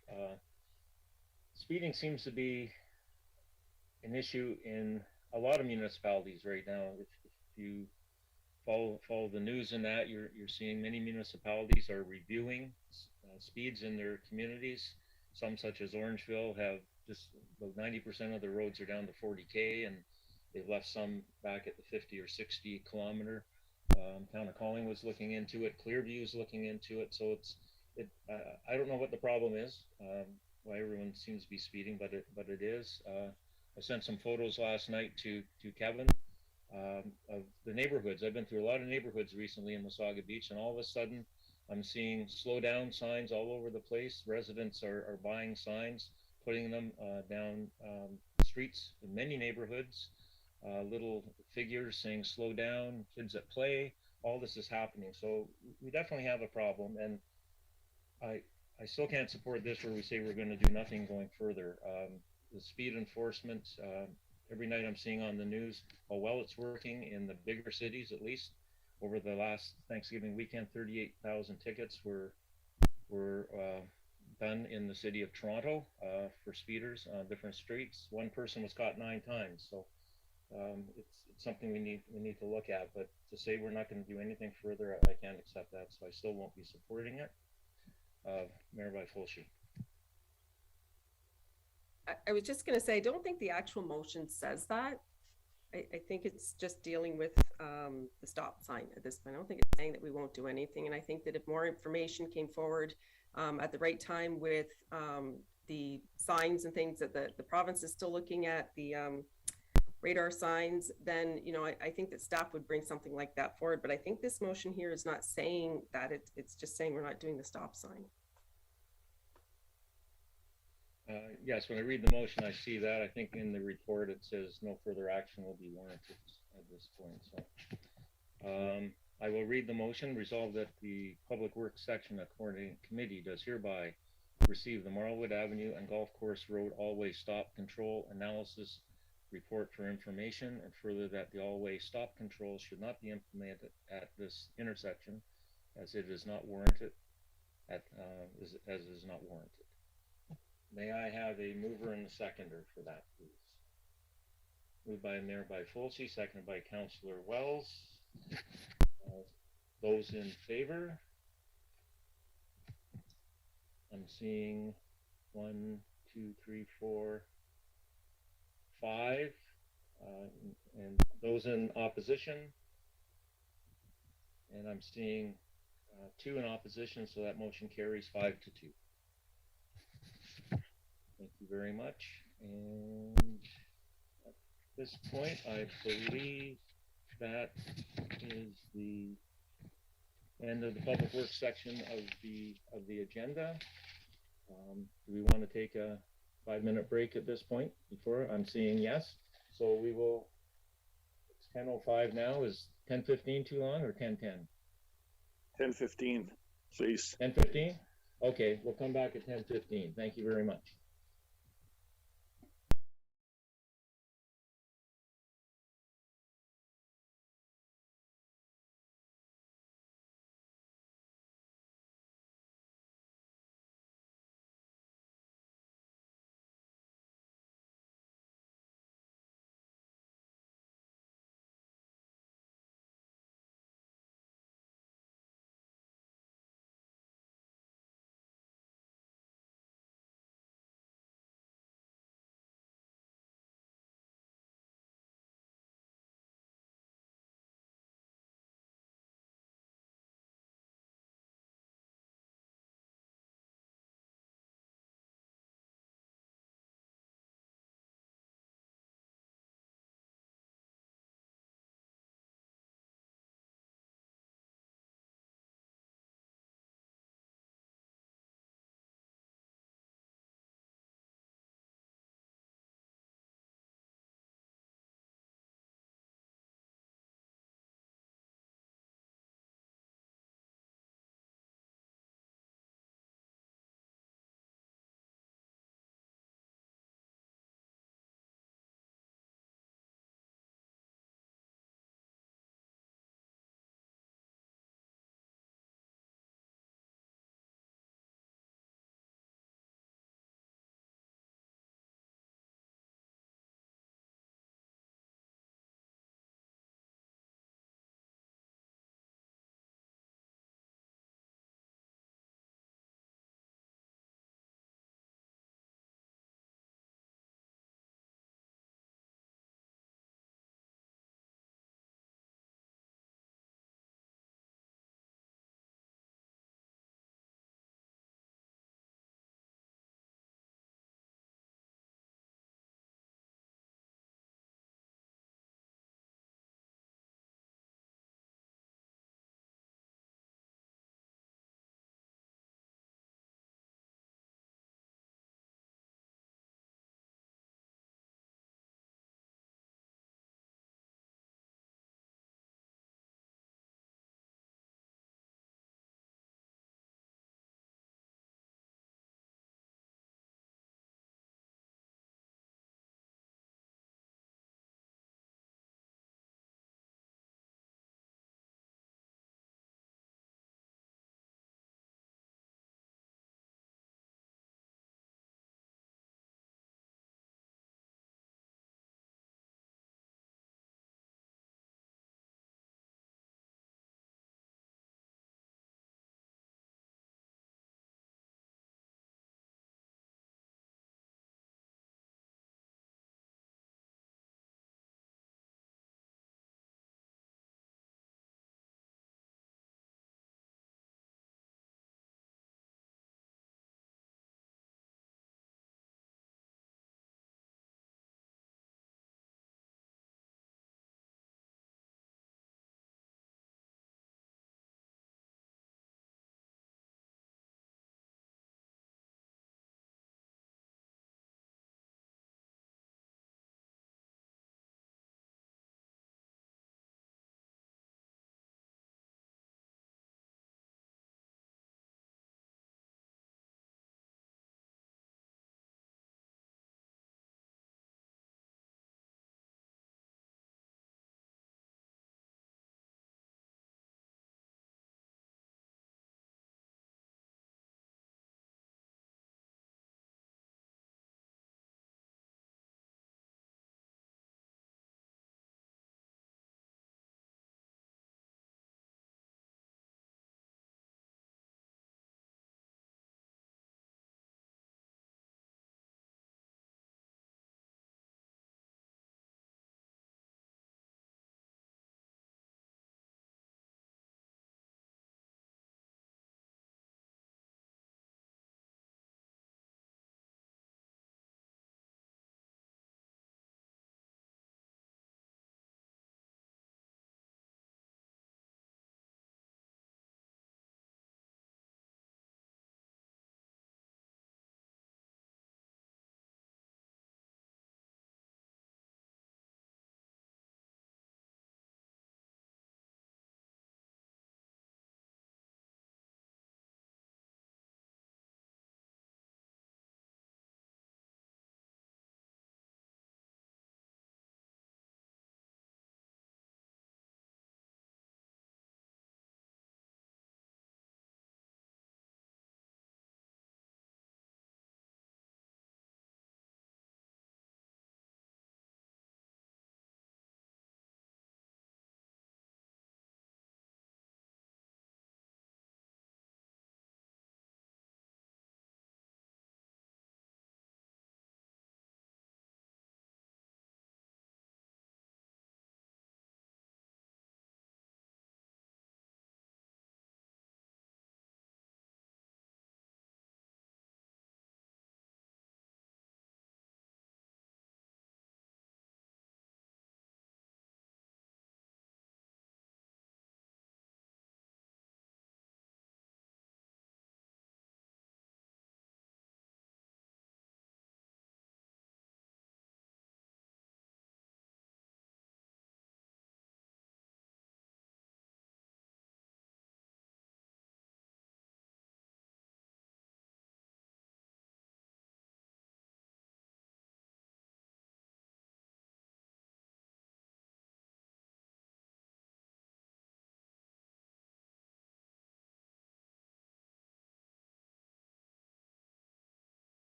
Speeding seems to be an issue in a lot of municipalities right now. If you follow the news in that, you're seeing many municipalities are reviewing speeds in their communities. Some, such as Orangeville, have just about 90% of the roads are down to 40K, and they've left some back at the 50 or 60 kilometer. Town of Collingwood's looking into it. Clearview's looking into it. So I don't know what the problem is, why everyone seems to be speeding, but it is. I sent some photos last night to Kevin of the neighborhoods. I've been through a lot of neighborhoods recently in Wasaga Beach, and all of a sudden I'm seeing slow down signs all over the place. Residents are buying signs, putting them down streets in many neighborhoods. Little figures saying slow down, kids at play. All this is happening. So we definitely have a problem, and I still can't support this where we say we're going to do nothing going further. The speed enforcement, every night I'm seeing on the news how well it's working in the bigger cities. At least over the last Thanksgiving weekend, 38,000 tickets were done in the city of Toronto for speeders on different streets. One person was caught 9 times. So it's something we need to look at. But to say we're not going to do anything further, I can't accept that. So I still won't be supporting it. Mayor Fulci. I was just going to say, I don't think the actual motion says that. I think it's just dealing with the stop sign at this point. I don't think it's saying that we won't do anything. And I think that if more information came forward at the right time with the signs and things that the province is still looking at, the radar signs, then, I think that staff would bring something like that forward. But I think this motion here is not saying that. It's just saying we're not doing the stop sign. Yes, when I read the motion, I see that. I think in the report it says no further action will be warranted at this point. So I will read the motion. Resolve that the Public Works Section Coordinating Committee does hereby receive the Marlwood Avenue and Golf Course Road all-way stop control analysis report for information, and further that the all-way stop control should not be implemented at this intersection as it is not warranted as it is not warranted. May I have a mover and a seconder for that, please? Moved by Mayor Fulci, seconded by Councillor Wells. Those in favor? I'm seeing 1, 2, 3, 4, 5, and those in opposition. And I'm seeing 2 in opposition, so that motion carries 5 to 2. Thank you very much. And at this point, I believe that is the end of the public works section of the agenda. Do we want to take a 5-minute break at this point? Before I'm seeing yes, so we will. It's 10:05 now. Is 10:15 too long or 10:10? 10:15, please. 10:15. Okay, we'll come back at 10:15. Thank you very much.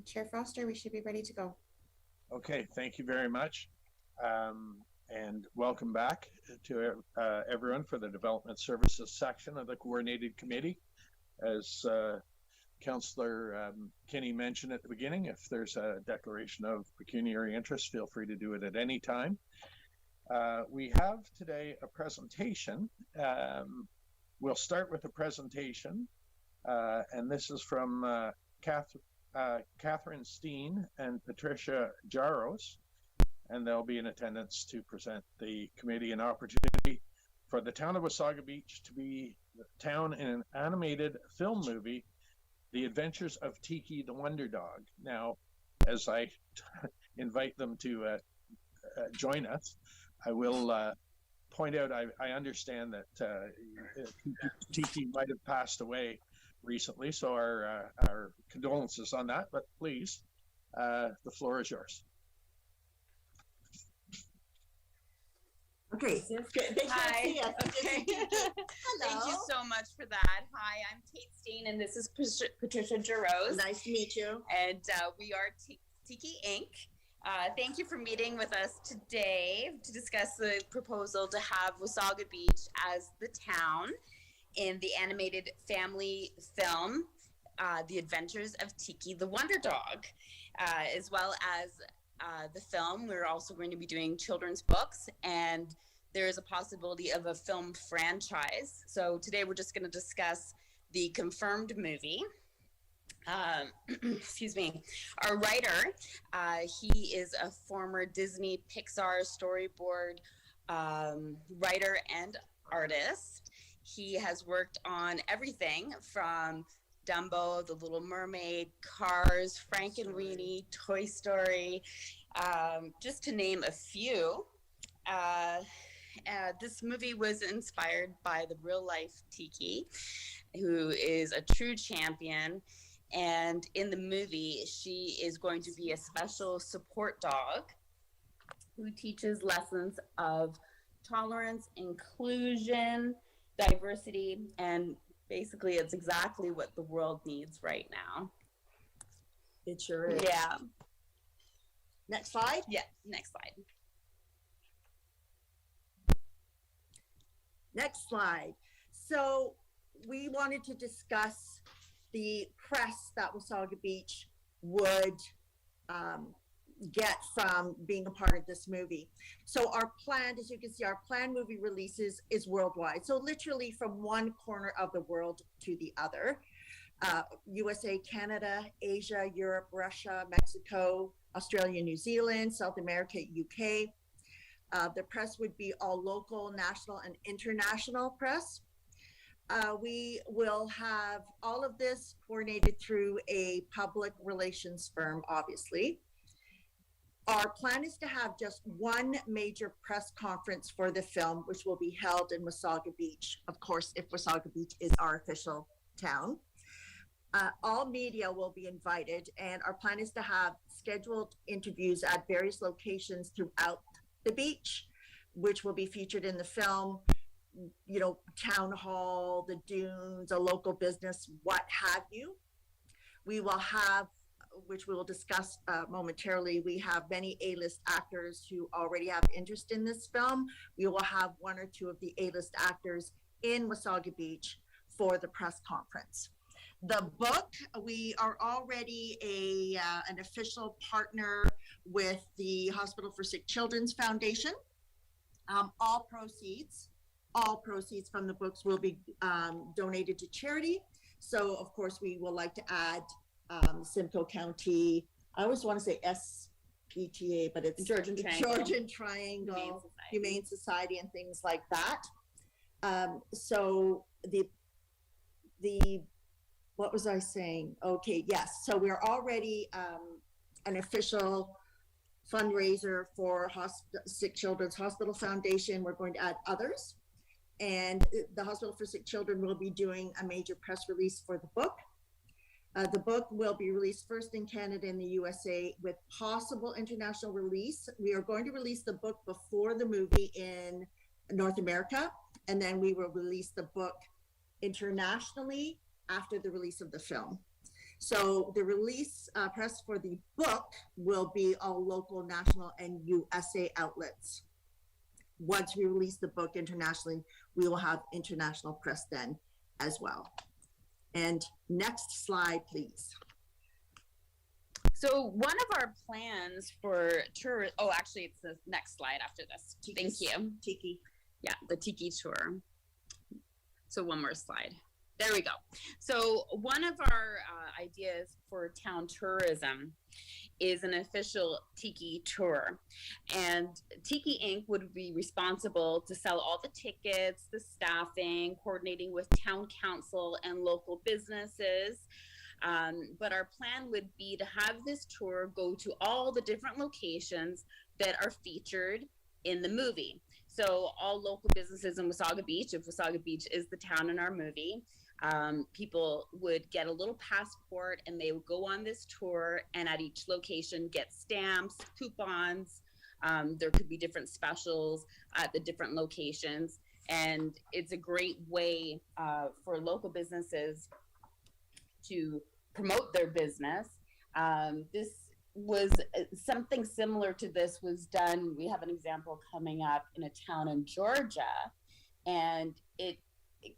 Chair Foster, we should be ready to go. Okay, thank you very much. And welcome back to everyone for the Development Services section of the Coordinated Committee. As Councillor Kinney mentioned at the beginning, if there's a declaration of pecuniary interest, feel free to do it at any time. We have today a presentation. We'll start with a presentation, and this is from Catherine Steen and Patricia Jaros, and they'll be in attendance to present the committee an opportunity for the town of Wasaga Beach to be the town in an animated film movie, The Adventures of Tiki the Wonder Dog. Now, as I invite them to join us, I will point out, I understand that Tiki might have passed away recently, so our condolences on that, but please, the floor is yours. Okay. Hi. Okay. Thank you so much for that. Hi, I'm Kate Steen, and this is Patricia Jaros. Nice to meet you. And we are Tiki Inc. Thank you for meeting with us today to discuss the proposal to have Wasaga Beach as the town in the animated family film, The Adventures of Tiki the Wonder Dog, as well as the film. We're also going to be doing children's books, and there is a possibility of a film franchise. So today we're just going to discuss the confirmed movie. Excuse me. Our writer, he is a former Disney Pixar storyboard writer and artist. He has worked on everything from Dumbo, The Little Mermaid, Cars, Frankenweenie, Toy Story, just to name a few. This movie was inspired by the real life Tiki, who is a true champion. And in the movie, she is going to be a special support dog who teaches lessons of tolerance, inclusion, diversity, and basically it's exactly what the world needs right now. It sure is. Yeah. Next slide? Yeah, next slide. Next slide. So we wanted to discuss the press that Wasaga Beach would get from being a part of this movie. So our plan, as you can see, our planned movie releases is worldwide. So literally from one corner of the world to the other. USA, Canada, Asia, Europe, Russia, Mexico, Australia, New Zealand, South America, UK. The press would be all local, national, and international press. We will have all of this coordinated through a public relations firm, obviously. Our plan is to have just one major press conference for the film, which will be held in Wasaga Beach, of course, if Wasaga Beach is our official town. All media will be invited, and our plan is to have scheduled interviews at various locations throughout the beach, which will be featured in the film. You know, town hall, the dunes, a local business, what have you. We will have, which we will discuss momentarily, we have many A-list actors who already have interest in this film. We will have one or two of the A-list actors in Wasaga Beach for the press conference. The book, we are already an official partner with the Hospital for Sick Children's Foundation. All proceeds from the books will be donated to charity. So of course we will like to add Simcoe County, I always want to say SPTA, but it's Georgian Triangle, Humane Society and things like that. So the what was I saying? Okay, yes. So we're already an official fundraiser for Sick Children's Hospital Foundation. We're going to add others. And the Hospital for Sick Children will be doing a major press release for the book. The book will be released first in Canada and the USA with possible international release. We are going to release the book before the movie in North America, and then we will release the book internationally after the release of the film. So the release press for the book will be all local, national, and USA outlets. Once we release the book internationally, we will have international press then as well. And next slide, please. So one of our plans for tour, oh, actually it's the next slide after this. Thank you. Tiki. Yeah, the Tiki Tour. So one more slide. There we go. So one of our ideas for town tourism is an official Tiki Tour. And Tiki Inc. would be responsible to sell all the tickets, the staffing, coordinating with town council and local businesses. But our plan would be to have this tour go to all the different locations that are featured in the movie. So all local businesses in Wasaga Beach, if Wasaga Beach is the town in our movie, people would get a little passport and they would go on this tour, and at each location get stamps, coupons. There could be different specials at the different locations. And it's a great way for local businesses to promote their business. This was something similar to this was done. We have an example coming up in a town in Georgia, and it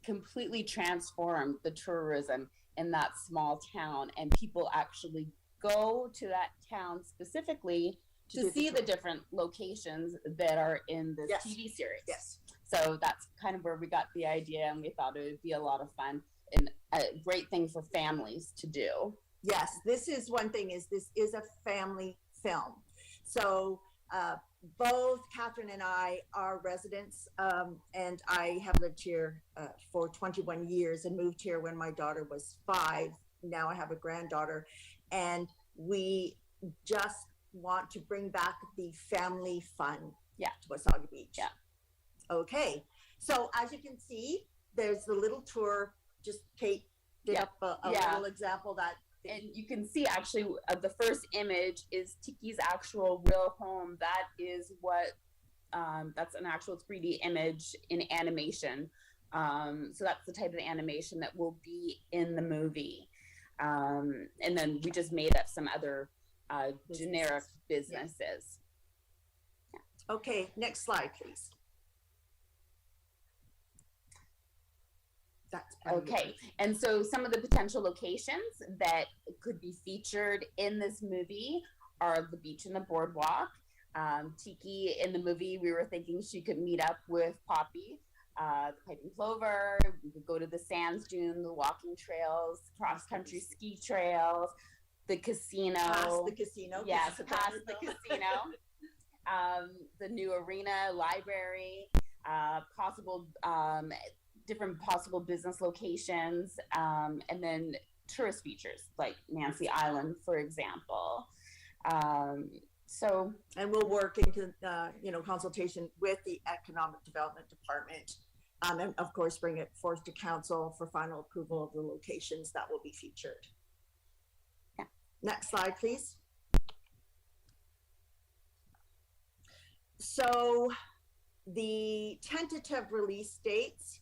completely transformed the tourism in that small town, and people actually go to that town specifically to see the different locations that are in this TV series. Yes. So that's kind of where we got the idea, and we thought it would be a lot of fun and a great thing for families to do. Yes, this is one thing, is this is a family film. So both Catherine and I are residents, and I have lived here for 21 years and moved here when my daughter was 5. Now I have a granddaughter, and we just want to bring back the family fun to Wasaga Beach. Yeah. Okay, so as you can see, there's the little tour. Just Kate did up a little example that. And you can see actually the first image is Tiki's actual real home. That is what, that's an actual 3D image in animation. So that's the type of animation that will be in the movie. And then we just made up some other generic businesses. Yeah. Okay, next slide, please. Okay, and so some of the potential locations that could be featured in this movie are the beach and the boardwalk. Tiki, in the movie, we were thinking she could meet up with Poppy, the piping plover. We could go to the sands dune, the walking trails, cross-country ski trails, the casino. Past the casino. Yeah, so past the casino. The new arena, library, different possible business locations, and then tourist features like Nancy Island, for example. And we'll work in consultation with the Economic Development Department, and of course bring it forth to council for final approval of the locations that will be featured. Yeah. Next slide, please. So the tentative release dates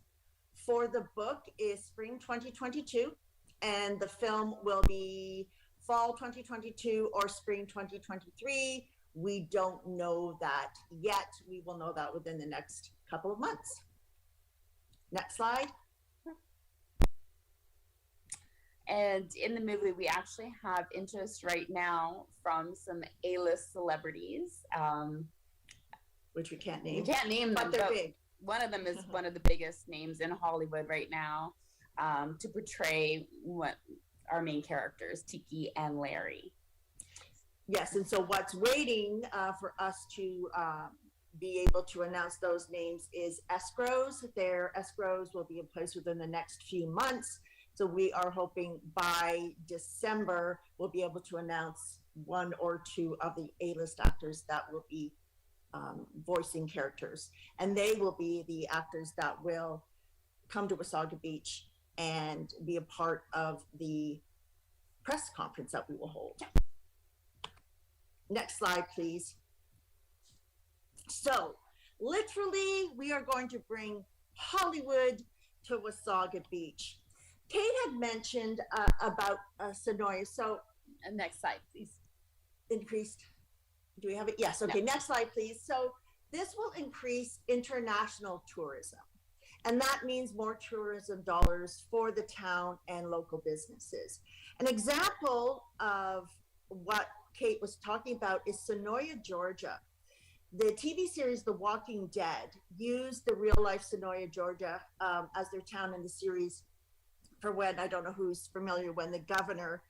for the book is spring 2022, and the film will be fall 2022 or spring 2023. We don't know that yet. We will know that within the next couple of months. Next slide. And in the movie, we actually have interest right now from some A-list celebrities. Which we can't name. We can't name them, but they're big. One of them is one of the biggest names in Hollywood right now, to portray what our main characters, Tiki and Larry. Yes, and so what's waiting for us to be able to announce those names is escrows. Their escrows will be in place within the next few months. So we are hoping by December, we'll be able to announce 1 or 2 of the A-list actors that will be voicing characters, and they will be the actors that will come to Wasaga Beach and be a part of the press conference that we will hold. Next slide, please. So literally, we are going to bring Hollywood to Wasaga Beach. Kate had mentioned about Sonoya. So Next slide, please. increased. Do we have it? Yes. Okay. Next slide, please. So this will increase international tourism. And that means more tourism dollars for the town and local businesses. An example of what Kate was talking about is Sonoya, Georgia. The TV series The Walking Dead used the real life Sonoya, Georgia as their town in the series for when, I don't know who's familiar, when the governor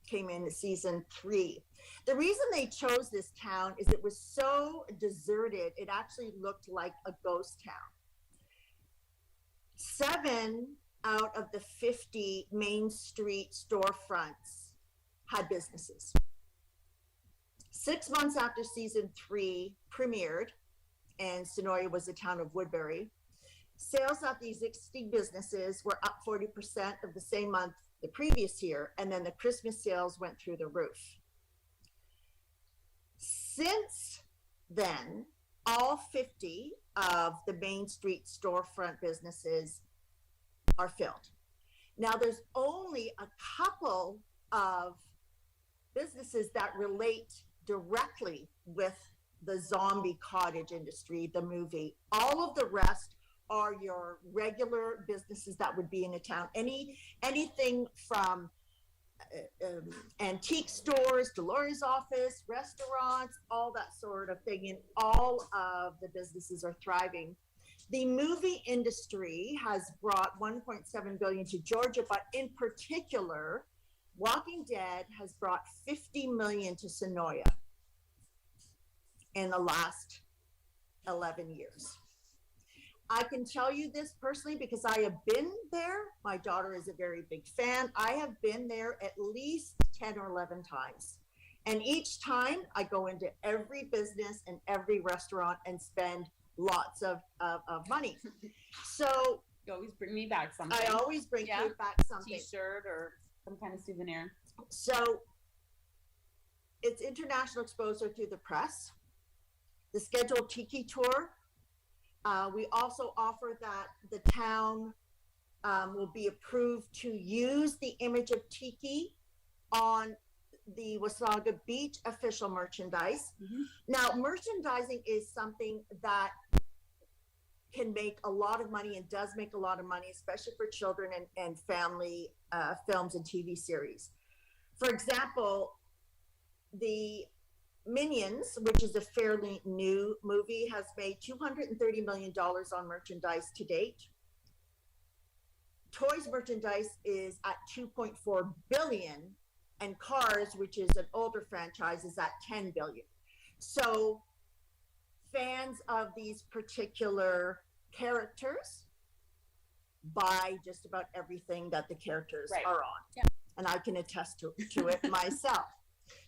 came in season 3. The reason they chose this town is it was so deserted, it actually looked like a ghost town. 7 out of the 50 Main Street storefronts had businesses. 6 months after season 3 premiered, and Sonoya was the town of Woodbury, sales at these existing businesses were up 40% of the same month the previous year, and then the Christmas sales went through the roof. Since then, all 50 of the Main Street storefront businesses are filled. Now, there's only a couple of businesses that relate directly with the zombie cottage industry, the movie. All of the rest are your regular businesses that would be in a town. Anything from antique stores, Dolores office, restaurants, all that sort of thing. And all of the businesses are thriving. The movie industry has brought 1.7 billion to Georgia, but in particular, Walking Dead has brought 50 million to Sonoya in the last 11 years. I can tell you this personally because I have been there. My daughter is a very big fan. I have been there at least 10 or 11 times. And each time I go into every business and every restaurant and spend lots of money. So You always bring me back something. I always bring you back something. T-shirt or some kind of souvenir. So it's international exposure through the press, the scheduled Tiki Tour. We also offer that the town will be approved to use the image of Tiki on the Wasaga Beach official merchandise. Mm-hmm. Now, merchandising is something that can make a lot of money and does make a lot of money, especially for children and family films and TV series. For example, the Minions, which is a fairly new movie, has made $230 million on merchandise to date. Toys merchandise is at $2.4 billion, and Cars, which is an older franchise, is at $10 billion. So fans of these particular characters buy just about everything that the characters are on. Yeah. And I can attest to it myself.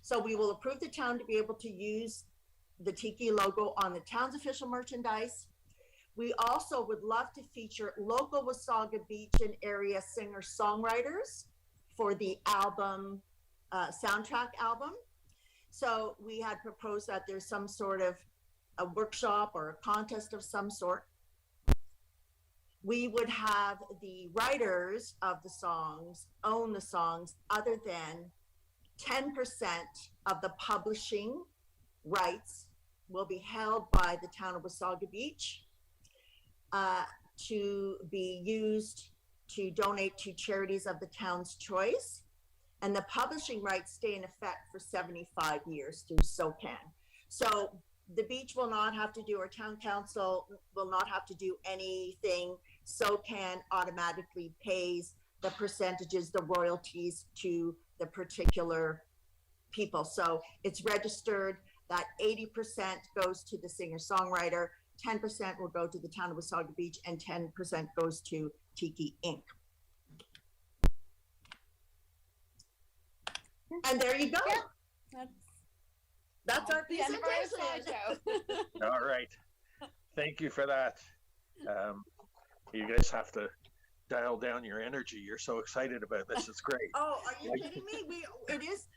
So we will approve the town to be able to use the Tiki logo on the town's official merchandise. We also would love to feature local Wasaga Beach and area singer-songwriters for the album, soundtrack album. So we had proposed that there's some sort of a workshop or a contest of some sort. We would have the writers of the songs own the songs, other than 10% of the publishing rights will be held by the town of Wasaga Beach to be used to donate to charities of the town's choice. And the publishing rights stay in effect for 75 years through SOCAN. So the beach will not have to do, or town council will not have to do anything. SOCAN automatically pays the percentages, the royalties to the particular people. So it's registered that 80% goes to the singer-songwriter, 10% will go to the town of Wasaga Beach, and 10% goes to Tiki Inc. And there you go. Yeah, that's our presentation. All right. Thank you for that. You guys have to dial down your energy. You're so excited about this. It's great. Oh, are you kidding me?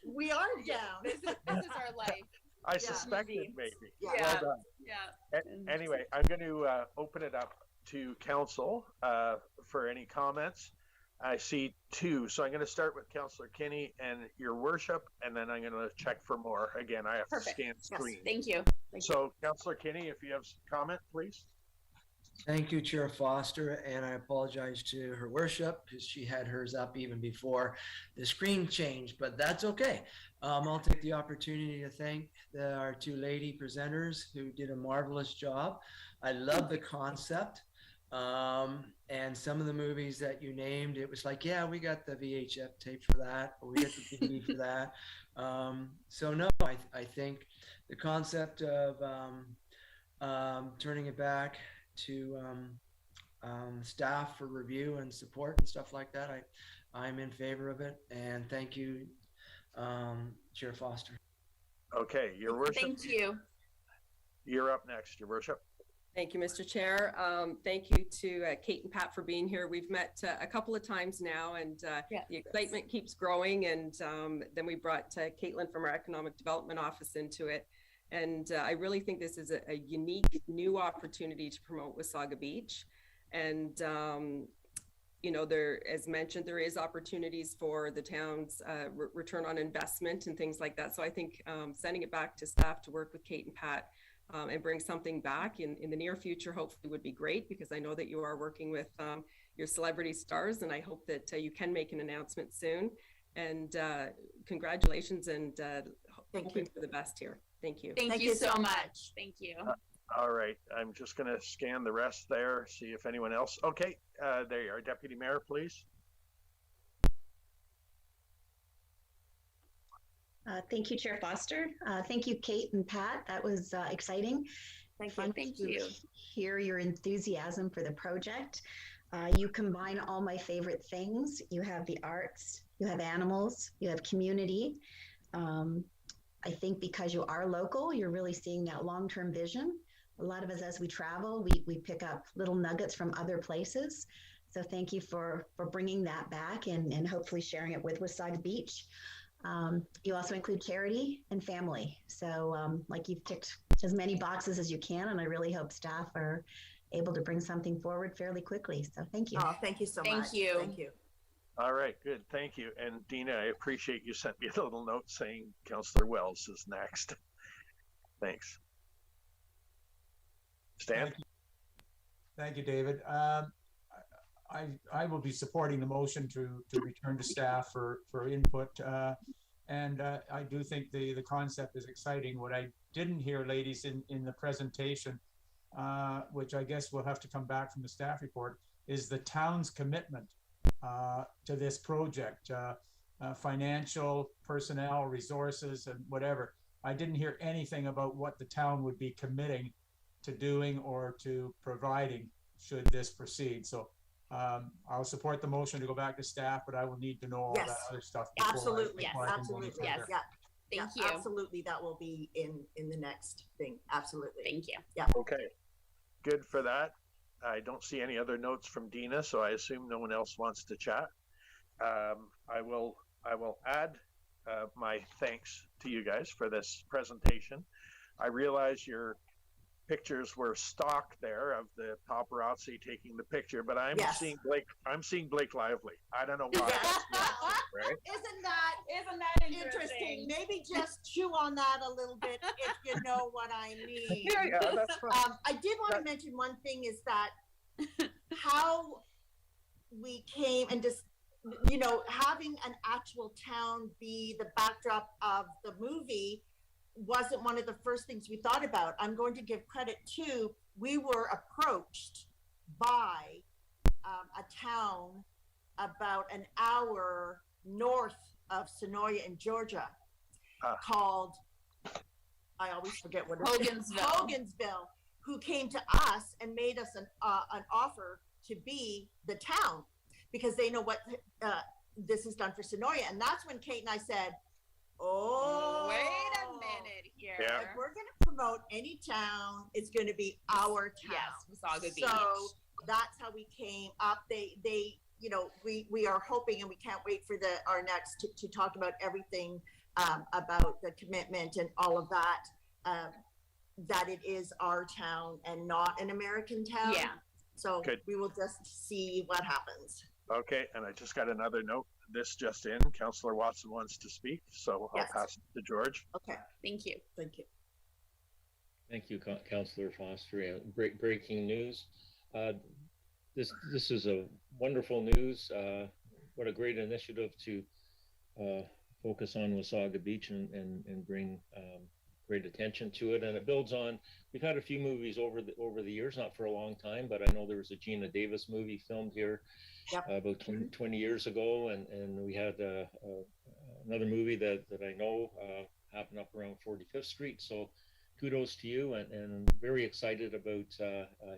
We are down. This is our life. I suspected maybe. Yeah. Well done. Yeah. Anyway, I'm going to open it up to council for any comments. I see two, so I'm going to start with Councillor Kinney and your worship, and then I'm going to check for more. Again, I have Perfect. to scan screen. Yes, thank you. So, Councillor Kinney, if you have some comment, please. Thank you, Chair Foster, and I apologize to her worship because she had hers up even before the screen changed, but that's okay. I'll take the opportunity to thank our two lady presenters who did a marvelous job. I love the concept. And some of the movies that you named, it was like, yeah, we got the VHF tape for that, or we got the DVD for that. So no, I think the concept of turning it back to staff for review and support and stuff like that, I'm in favor of it. And thank you, Chair Foster. Okay, your worship. Thank you. You're up next, your worship. Thank you, Mr. Chair. Thank you to Kate and Pat for being here. We've met a couple of times now, and the excitement keeps growing. And then we brought Caitlin from our Economic Development Office into it. And I really think this is a unique new opportunity to promote Wasaga Beach. And, you know, as mentioned, there is opportunities for the town's return on investment and things like that. So I think sending it back to staff to work with Kate and Pat and bring something back in the near future, hopefully would be great, because I know that you are working with your celebrity stars, and I hope that you can make an announcement soon. And congratulations, and hoping for the best here. Thank you. Thank you so much. Thank you. All right, I'm just going to scan the rest there, see if anyone else. Okay, there you are. Deputy Mayor, please. Thank you, Chair Foster. Thank you, Kate and Pat. That was exciting. Thank you. Hear your enthusiasm for the project. You combine all my favorite things. You have the arts, you have animals, you have community. I think because you are local, you're really seeing that long-term vision. A lot of us, as we travel, we pick up little nuggets from other places. So thank you for bringing that back and hopefully sharing it with Wasaga Beach. You also include charity and family. So like you've ticked as many boxes as you can, and I really hope staff are able to bring something forward fairly quickly. So thank you. Oh, thank you so much. Thank you. Thank you. All right, good. Thank you. And Dina, I appreciate you sent me a little note saying Councillor Wells is next. Thanks. Stan? Thank you, David. I will be supporting the motion to return to staff for input. And I do think the concept is exciting. What I didn't hear, ladies, in the presentation, which I guess will have to come back from the staff report, is the town's commitment to this project, financial, personnel, resources, and whatever. I didn't hear anything about what the town would be committing to doing or to providing should this proceed. So I'll support the motion to go back to staff, but I will need to know all that other stuff. Absolutely. Yes. Absolutely. Yes. Yeah. Thank you. Absolutely. That will be in the next thing. Absolutely. Thank you. Yeah. Okay, good for that. I don't see any other notes from Dina, so I assume no one else wants to chat. I will add my thanks to you guys for this presentation. I realize your pictures were stock there of the paparazzi taking the picture, but I'm seeing Blake Lively. I don't know why. Right? Isn't that interesting? Maybe just chew on that a little bit if you know what I mean. Yeah, that's fine. I did want to mention one thing is that how we came and just, you know, having an actual town be the backdrop of the movie wasn't one of the first things we thought about. I'm going to give credit to, we were approached by a town about an hour north of Sonoya in Georgia called, I always forget what it is. Hogansville, who came to us and made us an offer to be the town because they know what this has done for Sonoya. And that's when Kate and I said, oh, wait a minute here. If we're going to promote any town, it's going to be our town. Yes, Wasaga Beach. So that's how we came up. They, you know, we are hoping, and we can't wait for our next to talk about everything about the commitment and all of that. That it is our town and not an American town. Yeah. So Good. we will just see what happens. Okay, and I just got another note. This just in, Councillor Watson wants to speak, so Yes. I'll pass it to George. Okay. Thank you. Thank you. Thank you, Councillor Foster. Yeah, breaking news. This is a wonderful news. What a great initiative to focus on Wasaga Beach and bring great attention to it. And it builds on. We've had a few movies over the years, not for a long time, but I know there was a Gina Davis movie filmed here about 20 years ago, and we had another movie that I know happened up around 45th Street. So kudos to you, and very excited about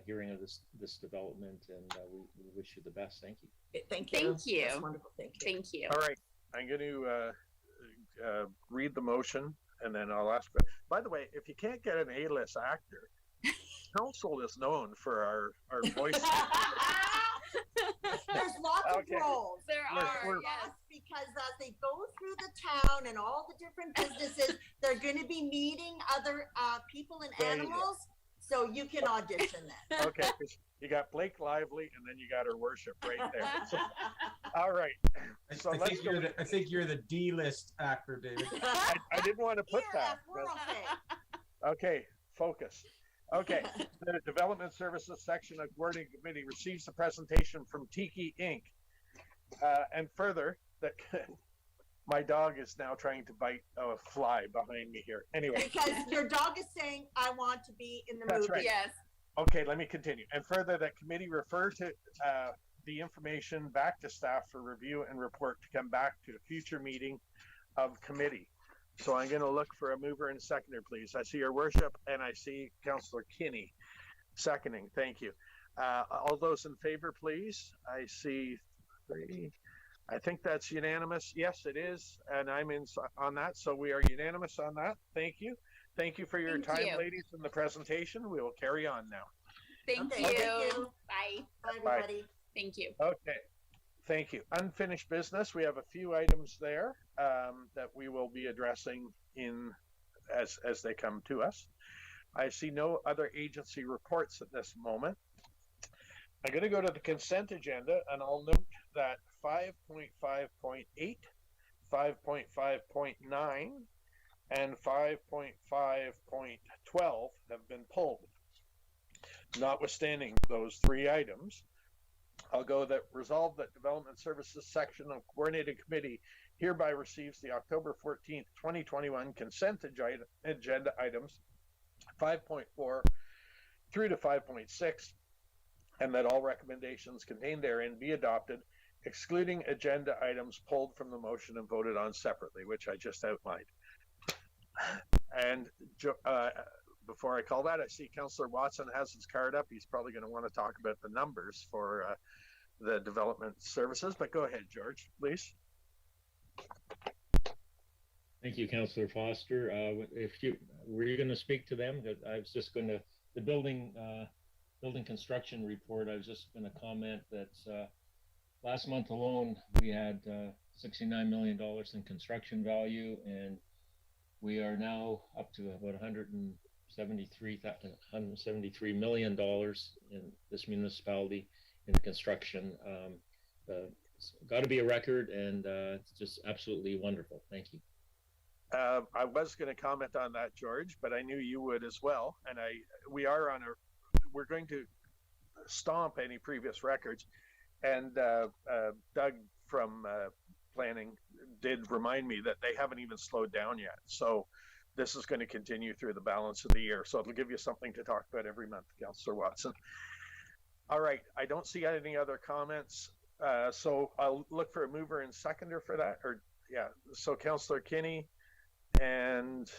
hearing of this development, and we wish you the best. Thank you. Thank you. Thank you. That's wonderful. Thank you. Thank you. All right, I'm going to read the motion, and then I'll ask. By the way, if you can't get an A-list actor, council is known for our voice. There's lots of roles. There are, yes. Because as they go through the town and all the different businesses, they're going to be meeting other people and There you go. animals. So you can audition that. Okay, 'cause you got Blake Lively, and then you got her worship right there. So, all right, so I let's think go. I think you're the D-list actor, David. I didn't want to put that. We're okay. Okay, focus. Okay, the Development Services Section of Coordinating Committee receives the presentation from Tiki Inc. And further, that my dog is now trying to bite a fly behind me here. Anyway. Because your dog is saying, I want to be in the That's movie. right. Yes. Okay, let me continue. And further, that committee refer to the information back to staff for review and report to come back to a future meeting of committee. So I'm going to look for a mover and seconder, please. I see your worship, and I see Councillor Kinney seconding. Thank you. All those in favor, please. I see 3. I think that's unanimous. Yes, it is, and I'm in on that. So we are unanimous on that. Thank you. Thank you for your Thank time, you. ladies, in the presentation. We will carry on now. Thank Okay, you. thank you. Bye. Bye, Bye. everybody. Thank you. Okay. Thank you. Unfinished business. We have a few items there that we will be addressing as they come to us. I see no other agency reports at this moment. I'm going to go to the consent agenda, and I'll note that 5.5.8, 5.5.9, and 5.5.12 have been pulled. Notwithstanding those 3 items, I'll go that resolve that Development Services Section of Coordinated Committee hereby receives the October 14th, 2021 consent agenda items 5.4 through to 5.6, and that all recommendations contained therein be adopted, excluding agenda items pulled from the motion and voted on separately, which I just outlined. And before I call that, I see Councillor Watson has his card up. He's probably going to want to talk about the numbers for the development services, but go ahead, George, please. Thank you, Councillor Foster. Were you going to speak to them? I was just going to, the building construction report, I was just going to comment that last month alone, we had $69 million in construction value, and we are now up to about $173 million in this municipality in construction. It's got to be a record, and it's just absolutely wonderful. Thank you. I was going to comment on that, George, but I knew you would as well. And we're going to stomp any previous records. And Doug from planning did remind me that they haven't even slowed down yet. So this is going to continue through the balance of the year. So it'll give you something to talk about every month, Councillor Watson. All right, I don't see any other comments. So I'll look for a mover and seconder for that. So Councillor Kinney and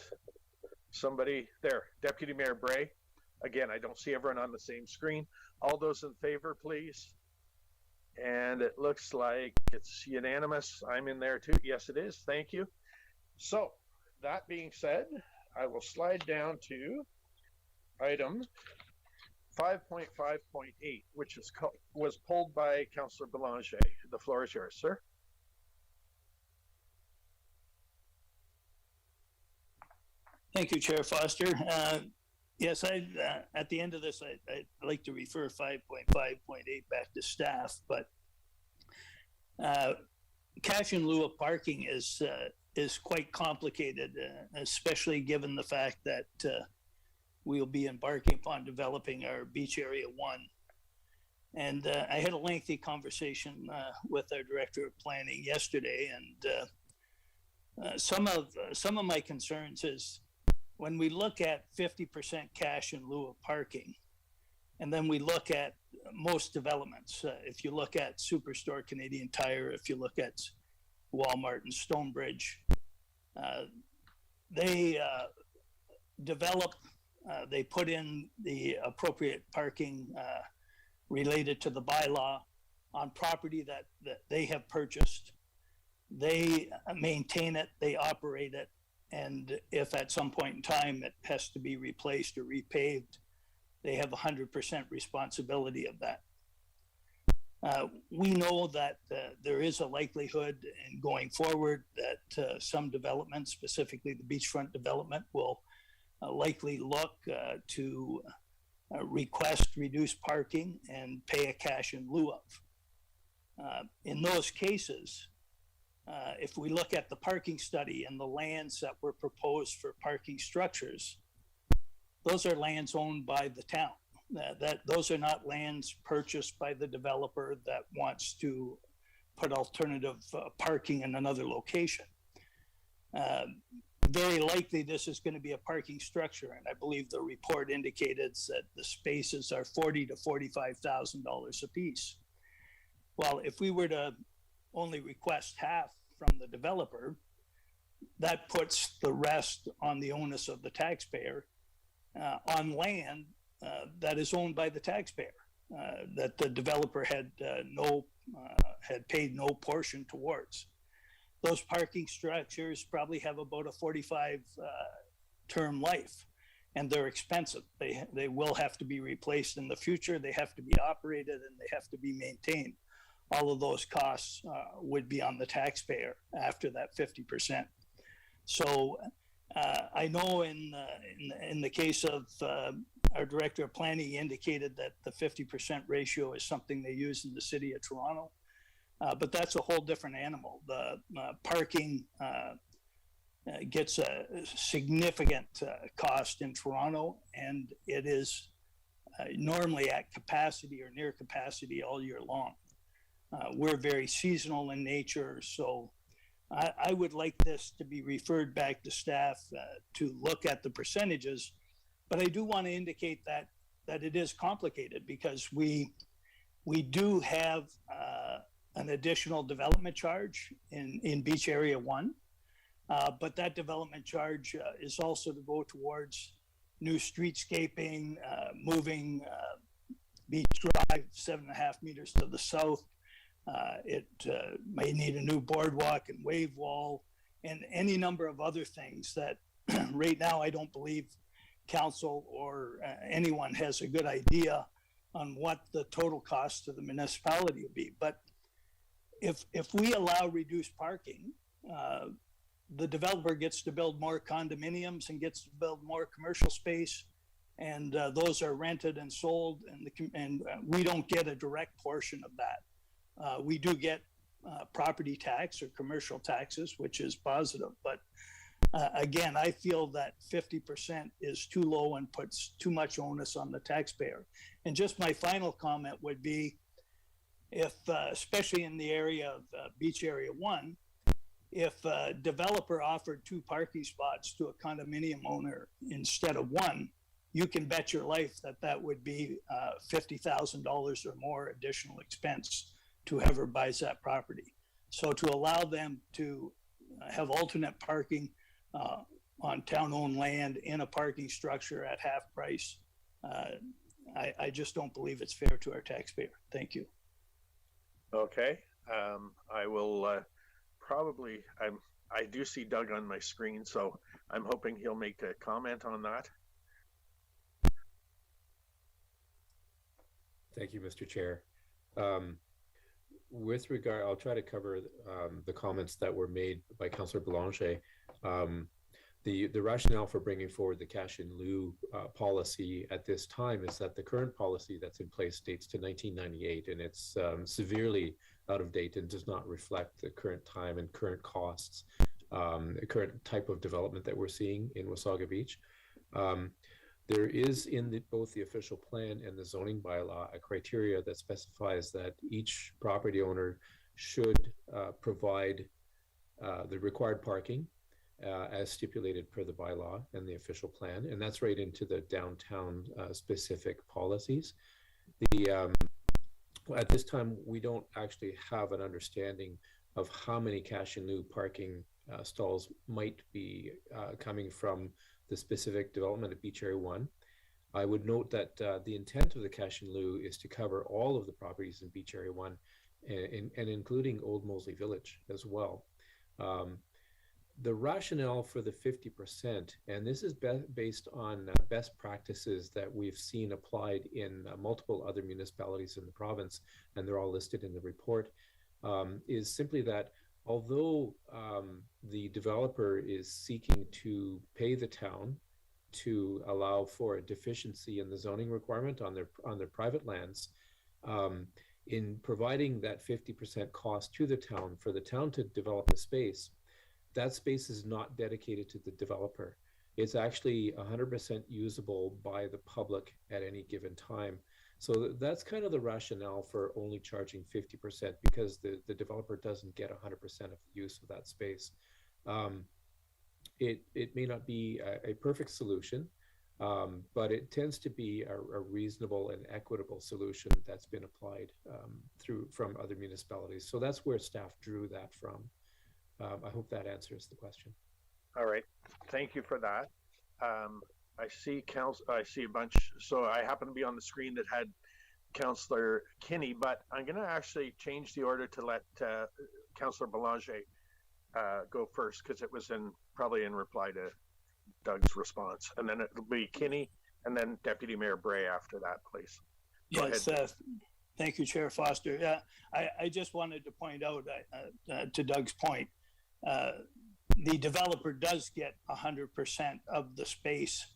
somebody there, Deputy Mayor Bray. Again, I don't see everyone on the same screen. All those in favor, please. And it looks like it's unanimous. I'm in there too. Yes, it is. Thank you. So that being said, I will slide down to item 5.5.8, which was pulled by Councillor Belanger. The floor is yours, sir. Thank you, Chair Foster. Yes, at the end of this, I'd like to refer 5.5.8 back to staff, but cash in lieu of parking is quite complicated, especially given the fact that we'll be embarking upon developing our beach area 1. And I had a lengthy conversation with our director of planning yesterday, and some of my concerns is when we look at 50% cash in lieu of parking, and then we look at most developments. If you look at Superstore, Canadian Tire, if you look at Walmart and Stonebridge, they develop, they put in the appropriate parking related to the bylaw on property that they have purchased. They maintain it, they operate it, and if at some point in time it has to be replaced or repaved, they have 100% responsibility of that. We know that there is a likelihood in going forward that some developments, specifically the beachfront development, will likely look to request reduced parking and pay a cash in lieu of. In those cases, if we look at the parking study and the lands that were proposed for parking structures, those are lands owned by the town. Those are not lands purchased by the developer that wants to put alternative parking in another location. Very likely this is going to be a parking structure, and I believe the report indicated that the spaces are $40,000 to $45,000 a piece. Well, if we were to only request half from the developer, that puts the rest on the onus of the taxpayer on land that is owned by the taxpayer, that the developer had paid no portion towards. Those parking structures probably have about a 45 term life, and they're expensive. They will have to be replaced in the future. They have to be operated and they have to be maintained. All of those costs would be on the taxpayer after that 50%. So I know in the case of our director of planning, he indicated that the 50% ratio is something they use in the city of Toronto, but that's a whole different animal. The parking gets a significant cost in Toronto, and it is normally at capacity or near capacity all year long. We're very seasonal in nature, so I would like this to be referred back to staff to look at the percentages, but I do want to indicate that it is complicated because we do have an additional development charge in Beach Area 1, but that development charge is also to go towards new streetscaping, moving Beach Drive 7.5 meters to the south. It may need a new boardwalk and wave wall and any number of other things that right now I don't believe council or anyone has a good idea on what the total cost to the municipality will be. But if we allow reduced parking, the developer gets to build more condominiums and gets to build more commercial space, and those are rented and sold, and we don't get a direct portion of that. We do get property tax or commercial taxes, which is positive. But again, I feel that 50% is too low and puts too much onus on the taxpayer. And just my final comment would be, if, especially in the area of Beach Area 1, if a developer offered 2 parking spots to a condominium owner instead of 1, you can bet your life that that would be $50,000 or more additional expense to whoever buys that property. So to allow them to have alternate parking on town-owned land in a parking structure at half price, I just don't believe it's fair to our taxpayer. Thank you. Okay, I will probably, I do see Doug on my screen, so I'm hoping he'll make a comment on that. Thank you, Mr. Chair. With regard, I'll try to cover the comments that were made by Councillor Boulanger. the rationale for bringing forward the cash in lieu policy at this time is that the current policy that's in place dates to 1998, and it's severely out of date and does not reflect the current time and current costs, the current type of development that we're seeing in Wasaga Beach. There is in both the official plan and the zoning bylaw a criteria that specifies that each property owner should provide the required parking as stipulated per the bylaw and the official plan, and that's right into the downtown specific policies. At this time, we don't actually have an understanding of how many cash in lieu parking stalls might be coming from the specific development of Beach Area 1. I would note that the intent of the cash in lieu is to cover all of the properties in Beach Area 1 and including Old Moseley Village as well. The rationale for the 50%, and this is based on best practices that we've seen applied in multiple other municipalities in the province, and they're all listed in the report, is simply that although the developer is seeking to pay the town to allow for a deficiency in the zoning requirement on their private lands, in providing that 50% cost to the town for the town to develop a space, that space is not dedicated to the developer. It's actually 100% usable by the public at any given time. So that's kind of the rationale for only charging 50%, because the developer doesn't get 100% of the use of that space. It may not be a perfect solution, but it tends to be a reasonable and equitable solution that's been applied from other municipalities. So that's where staff drew that from. I hope that answers the question. All right, thank you for that. I see a bunch. So I happen to be on the screen that had Councillor Kinney, but I'm going to actually change the order to let Councillor Belanger go first, because it was probably in reply to Doug's response, and then it'll be Kinney, and then Deputy Mayor Bray after that, please. Go yes, thank you, Chair Foster. Yeah, I just wanted to point out to Doug's point, the developer does get 100% of the space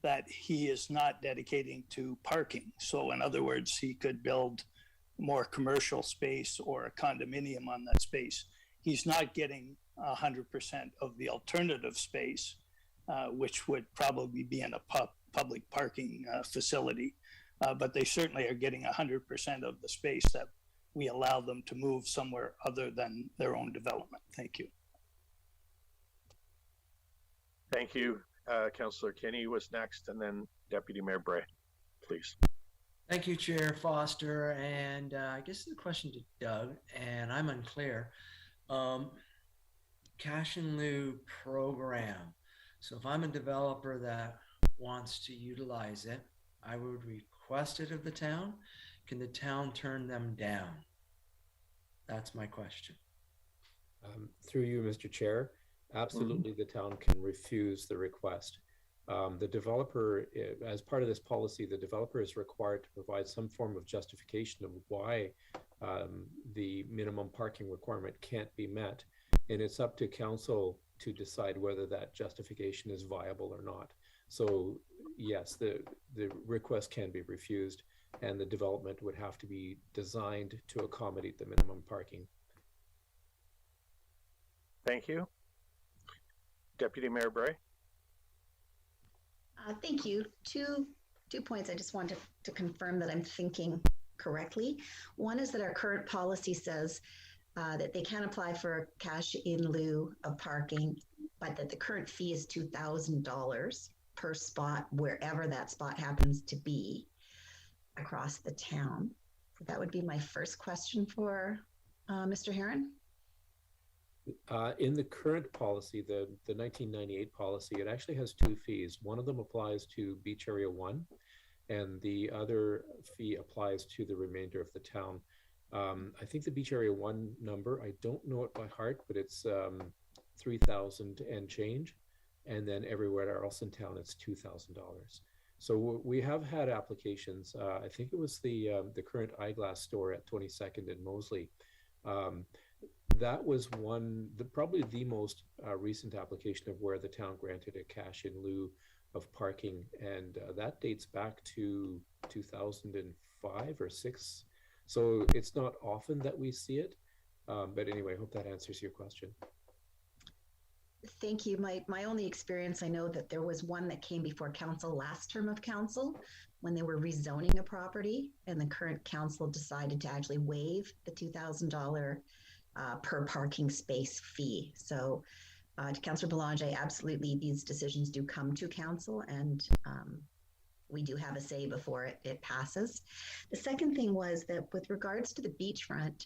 that he is not dedicating to parking. So in other words, he could build more commercial space or a condominium on that space. He's not getting 100% of the alternative space, which would probably be in a public parking facility. But they certainly are getting 100% of the space that we allow them to move somewhere other than their own development. Thank you. Thank you. Councillor Kinney was next, and then Deputy Mayor Bray, please. Thank you, Chair Foster. And I guess the question to Doug, and I'm unclear. Cash in lieu program. So if I'm a developer that wants to utilize it, I would request it of the town. Can the town turn them down? That's my question. Through you, Mr. Chair, absolutely, the town can refuse the request. The developer, as part of this policy, the developer is required to provide some form of justification of why the minimum parking requirement can't be met. And it's up to council to decide whether that justification is viable or not. So yes, the request can be refused, and the development would have to be designed to accommodate the minimum parking. Thank you. Deputy Mayor Bray. Thank you. Two points I just wanted to confirm that I'm thinking correctly. One is that our current policy says that they can apply for cash in lieu of parking, but that the current fee is $2,000 per spot, wherever that spot happens to be across the town. That would be my first question for Mr. Heron. In the current policy, the 1998 policy, it actually has two fees. One of them applies to Beach Area 1, and the other fee applies to the remainder of the town. I think the Beach Area 1 number, I don't know it by heart, but it's 3,000 and change. And then everywhere else in town, it's $2,000. So we have had applications. I think it was the current eyeglass store at 22nd and Moseley. that was probably the most recent application of where the town granted a cash in lieu of parking, and that dates back to 2005 or 6. So it's not often that we see it, but anyway, I hope that answers your question. Thank you. My only experience, I know that there was one that came before council last term of council when they were rezoning a property, and the current council decided to actually waive the $2,000 per parking space fee. So to Councillor Belanger, absolutely, these decisions do come to council, and we do have a say before it passes. The second thing was that with regards to the beachfront,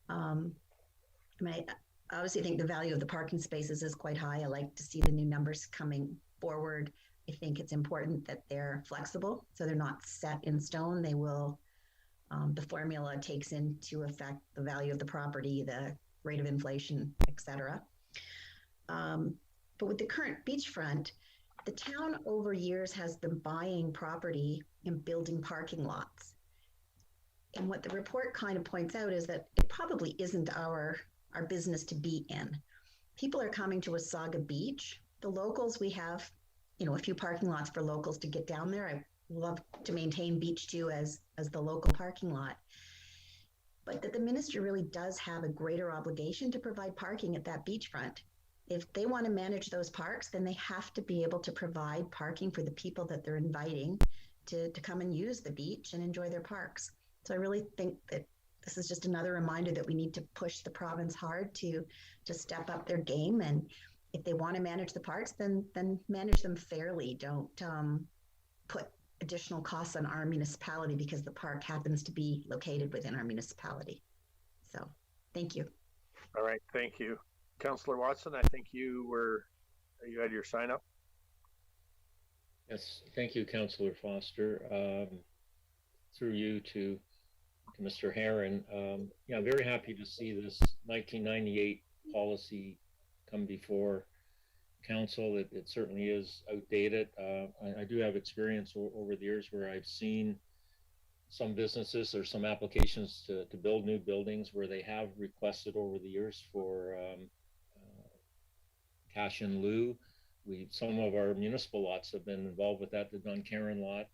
I obviously think the value of the parking spaces is quite high. I like to see the new numbers coming forward. I think it's important that they're flexible, so they're not set in stone. They will, the formula takes into effect the value of the property, the rate of inflation, etc. But with the current beachfront, the town over years has been buying property and building parking lots. And what the report kind of points out is that it probably isn't our business to be in. People are coming to Wasaga Beach. The locals, we have, a few parking lots for locals to get down there. I love to maintain Beach 2 as the local parking lot. But that the ministry really does have a greater obligation to provide parking at that beachfront. If they want to manage those parks, then they have to be able to provide parking for the people that they're inviting to come and use the beach and enjoy their parks. So I really think that this is just another reminder that we need to push the province hard to step up their game. And if they want to manage the parks, then manage them fairly. Don't put additional costs on our municipality because the park happens to be located within our municipality. So thank you. All right, thank you. Councillor Watson, I think you had your sign up. Yes, thank you, Councillor Foster. Through you to Mr. Herron. I'm very happy to see this 1998 policy come before council. It certainly is outdated. I do have experience over the years where I've seen some businesses or some applications to build new buildings where they have requested over the years for cash in lieu. Some of our municipal lots have been involved with that. The Duncarron lot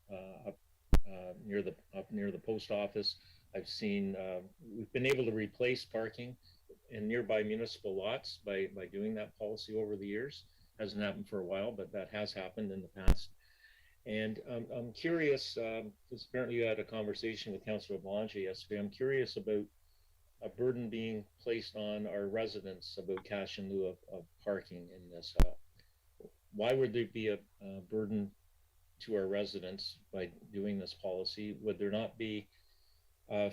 up near the post office. I've seen we've been able to replace parking in nearby municipal lots by doing that policy over the years. Hasn't happened for a while, but that has happened in the past. And I'm curious, because apparently you had a conversation with Councillor Belanger yesterday. I'm curious about a burden being placed on our residents about cash in lieu of parking in this. Why would there be a burden to our residents by doing this policy? Would there not be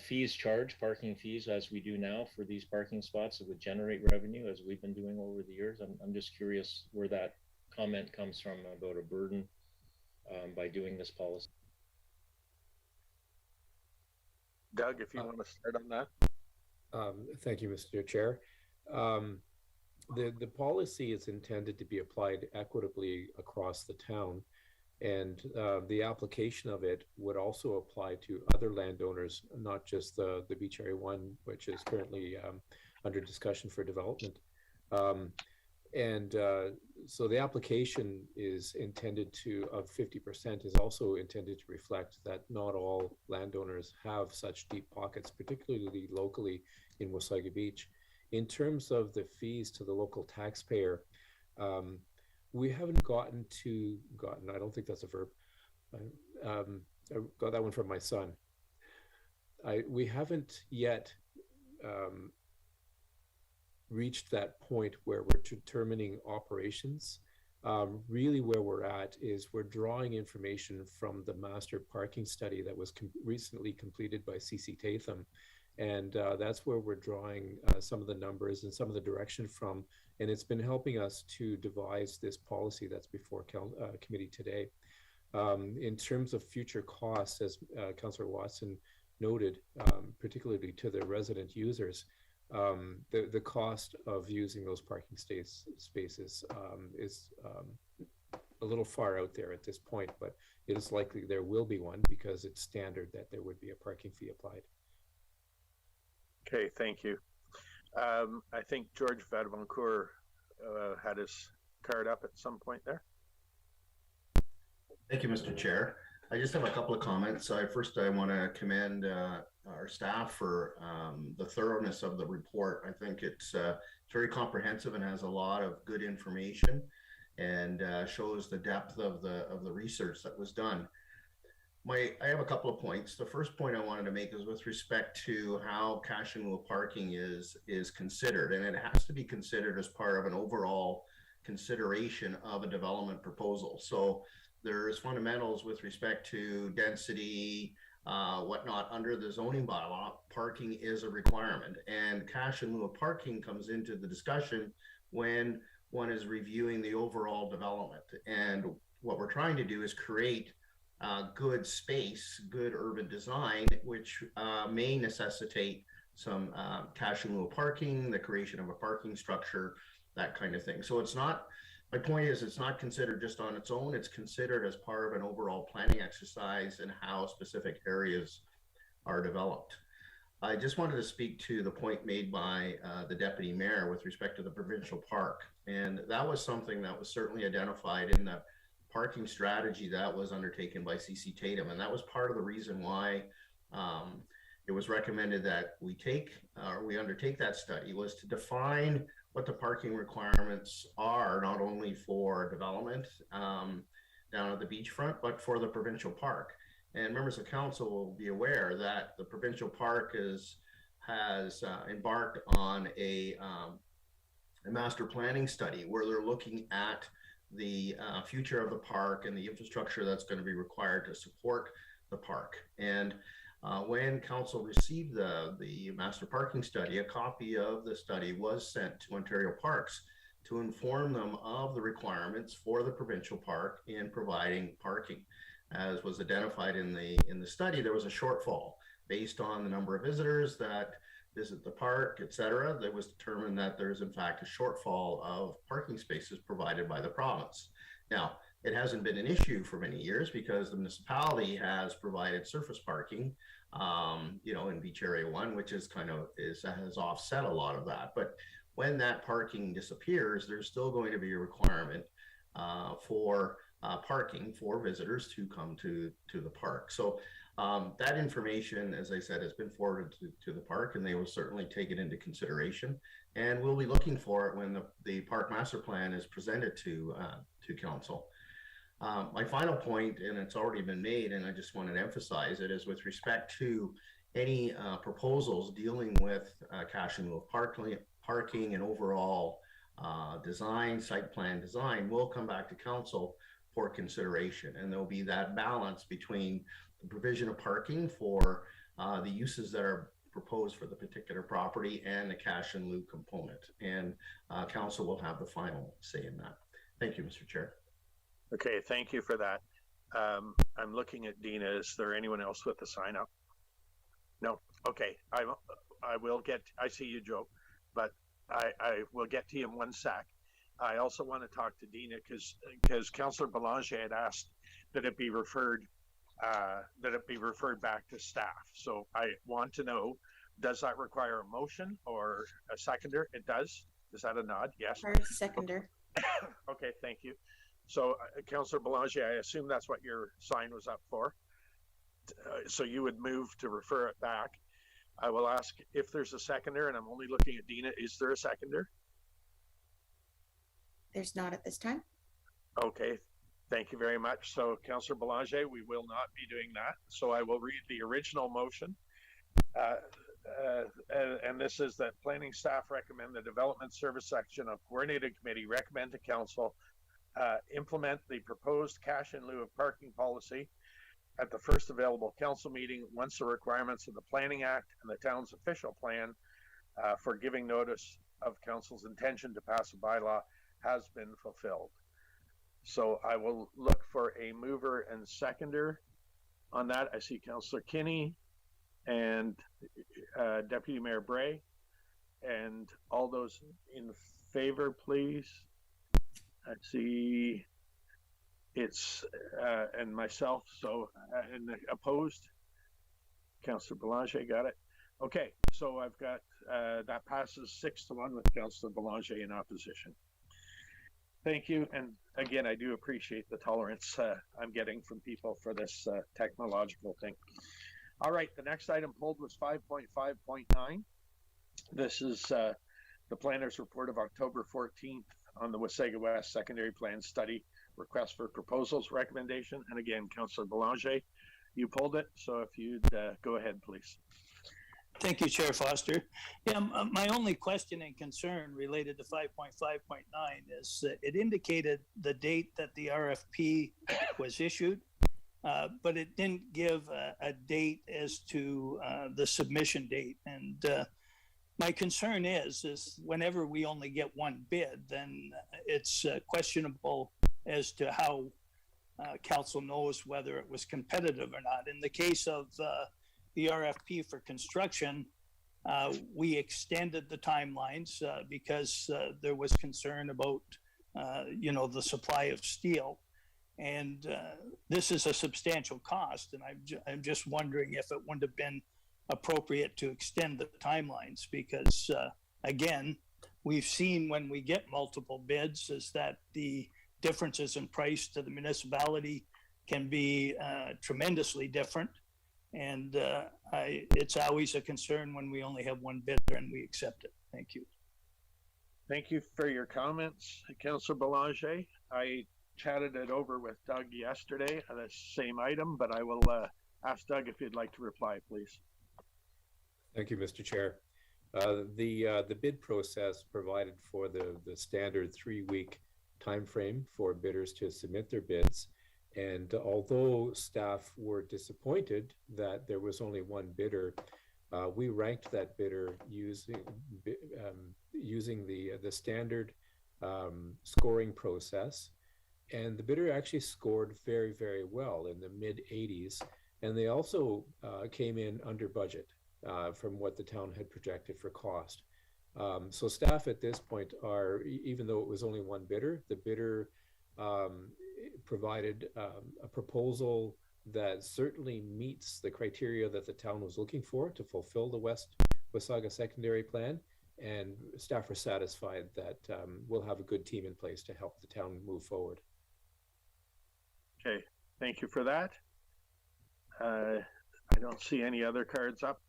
fees charged, parking fees, as we do now for these parking spots that would generate revenue as we've been doing over the years? I'm just curious where that comment comes from about a burden by doing this policy. Doug, if you want to start on that. Thank you, Mr. Chair. The policy is intended to be applied equitably across the town, and the application of it would also apply to other landowners, not just the Beach Area 1, which is currently under discussion for development. So the application is intended of 50% is also intended to reflect that not all landowners have such deep pockets, particularly locally in Wasaga Beach. In terms of the fees to the local taxpayer, we haven't gotten, I don't think that's a verb. I got that one from my son. We haven't yet reached that point where we're determining operations. Really where we're at is we're drawing information from the master parking study that was recently completed by CC Tatham. And that's where we're drawing some of the numbers and some of the direction from. And it's been helping us to devise this policy that's before committee today. In terms of future costs, as Councillor Watson noted, particularly to the resident users, the cost of using those parking spaces is a little far out there at this point, but it is likely there will be one because it's standard that there would be a parking fee applied. Okay, thank you. I think George Vadvancourt had his card up at some point there. Thank you, Mr. Chair. I just have a couple of comments. First, I want to commend our staff for the thoroughness of the report. I think it's very comprehensive and has a lot of good information, and shows the depth of the research that was done. I have a couple of points. The first point I wanted to make is with respect to how cash in lieu of parking is considered, and it has to be considered as part of an overall consideration of a development proposal. So there's fundamentals with respect to density, whatnot. Under the zoning bylaw, parking is a requirement, and cash in lieu of parking comes into the discussion when one is reviewing the overall development. And what we're trying to do is create good space, good urban design, which may necessitate some cash in lieu of parking, the creation of a parking structure, that kind of thing. So it's not, my point is, it's not considered just on its own, it's considered as part of an overall planning exercise and how specific areas are developed. I just wanted to speak to the point made by the deputy mayor with respect to the provincial park. And that was something that was certainly identified in the parking strategy that was undertaken by CC Tatum. And that was part of the reason why it was recommended that we undertake that study, was to define what the parking requirements are, not only for development down at the beachfront, but for the provincial park. And members of council will be aware that the provincial park has embarked on a master planning study where they're looking at the future of the park and the infrastructure that's going to be required to support the park. And when council received the master parking study, a copy of the study was sent to Ontario Parks to inform them of the requirements for the provincial park in providing parking. As was identified in the study, there was a shortfall based on the number of visitors that visit the park, etc. It was determined that there is in fact a shortfall of parking spaces provided by the province. Now, it hasn't been an issue for many years because the municipality has provided surface parking, in Beach Area 1, which has offset a lot of that. But when that parking disappears, there's still going to be a requirement for parking for visitors to come to the park. So that information, as I said, has been forwarded to the park, and they will certainly take it into consideration. And we'll be looking for it when the park master plan is presented to council. My final point, and it's already been made, and I just wanted to emphasize it, is with respect to any proposals dealing with cash in lieu of parking and overall design, site plan design, will come back to council for consideration. And there'll be that balance between the provision of parking for the uses that are proposed for the particular property and the cash in lieu component. And council will have the final say in that. Thank you, Mr. Chair. Okay, thank you for that. I'm looking at Dina. Is there anyone else with the sign up? No. Okay, I will get. I see you, Joe, but I will get to you in one sec. I also want to talk to Dina because Councillor Belanger had asked that it be referred back to staff. So I want to know, does that require a motion or a seconder? It does. Is that a nod? Yes. Or a seconder. Okay, thank you. So Councillor Belanger, I assume that's what your sign was up for. So you would move to refer it back. I will ask if there's a seconder, and I'm only looking at Dina. Is there a seconder? There's not at this time. Okay, thank you very much. So Councillor Belanger, we will not be doing that. So I will read the original motion. And this is that planning staff recommend the development service section of coordinated committee recommend to council implement the proposed cash in lieu of parking policy at the first available council meeting once the requirements of the Planning Act and the town's official plan for giving notice of council's intention to pass a bylaw has been fulfilled. So I will look for a mover and seconder on that. I see Councillor Kinney and Deputy Mayor Bray, and all those in favor, please. I see it's and myself, so and opposed. Councillor Belanger, got it. Okay, so I've got That passes 6-1 with Councillor Belanger in opposition. Thank you. And again, I do appreciate the tolerance I'm getting from people for this technological thing. All right, the next item pulled was 5.5.9. This is the planner's report of October 14th on the Wasaga West Secondary Plan Study Request for Proposals recommendation. And again, Councillor Belanger, you pulled it. So if you'd go ahead, please. Thank you, Chair Foster. Yeah, my only question and concern related to 5.5.9 is that it indicated the date that the RFP was issued, but it didn't give a date as to the submission date. And my concern is whenever we only get one bid, then it's questionable as to how council knows whether it was competitive or not. In the case of the RFP for construction, we extended the timelines because there was concern about, the supply of steel. And this is a substantial cost. And I'm just wondering if it wouldn't have been appropriate to extend the timelines because, again, we've seen when we get multiple bids is that the differences in price to the municipality can be tremendously different. And it's always a concern when we only have one bidder and we accept it. Thank you. Thank you for your comments, Councillor Belanger. I chatted it over with Doug yesterday on the same item, but I will ask Doug if you'd like to reply, please. Thank you, Mr. Chair. The bid process provided for the standard 3-week time frame for bidders to submit their bids. And although staff were disappointed that there was only one bidder, we ranked that bidder using the standard scoring process. And the bidder actually scored very, very well in the mid-80s. And they also came in under budget from what the town had projected for cost. So staff at this point are, even though it was only one bidder, the bidder provided a proposal that certainly meets the criteria that the town was looking for to fulfill the West Wasaga Secondary Plan, and staff are satisfied that we'll have a good team in place to help the town move forward. Okay, thank you for that. I don't see any other cards up,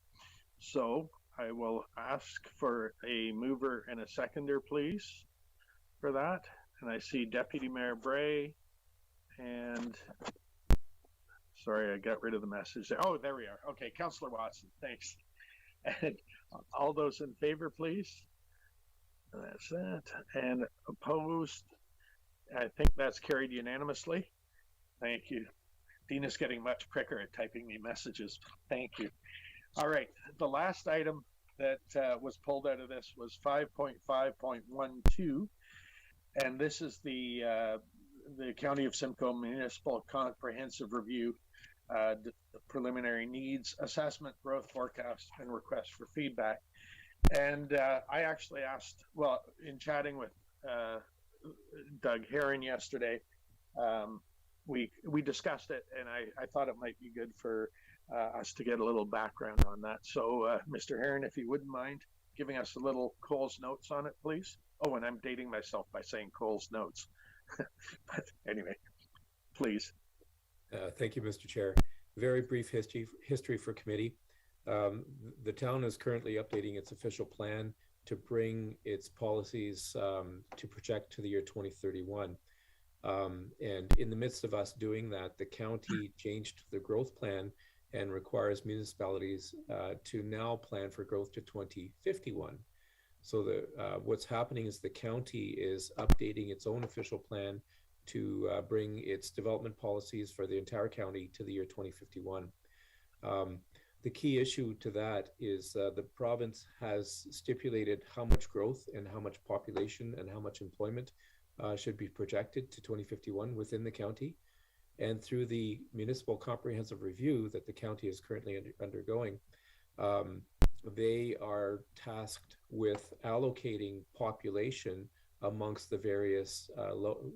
so I will ask for a mover and a seconder, please, for that. And I see Deputy Mayor Bray and, sorry, I got rid of the message there. Oh, there we are. Okay, Councillor Watson, thanks. And all those in favor, please. That's that. And opposed, I think that's carried unanimously. Thank you. Dina's getting much quicker at typing me messages. Thank you. All right, the last item that was pulled out of this was 5.5.12. And this is the County of Simcoe Municipal Comprehensive Review, preliminary needs assessment, growth forecast, and request for feedback. And I actually asked, well, in chatting with Doug Heron yesterday, we discussed it, and I thought it might be good for us to get a little background on that. So, Mr. Heron, if you wouldn't mind giving us a little Cole's notes on it, please. Oh, and I'm dating myself by saying Cole's notes. But anyway, please. Thank you, Mr. Chair. Very brief history for committee. The town is currently updating its official plan to bring its policies to project to the year 2031. And in the midst of us doing that, the county changed the growth plan and requires municipalities to now plan for growth to 2051. So what's happening is the county is updating its own official plan to bring its development policies for the entire county to the year 2051. The key issue to that is the province has stipulated how much growth and how much population and how much employment should be projected to 2051 within the county. And through the municipal comprehensive review that the county is currently undergoing, they are tasked with allocating population amongst the various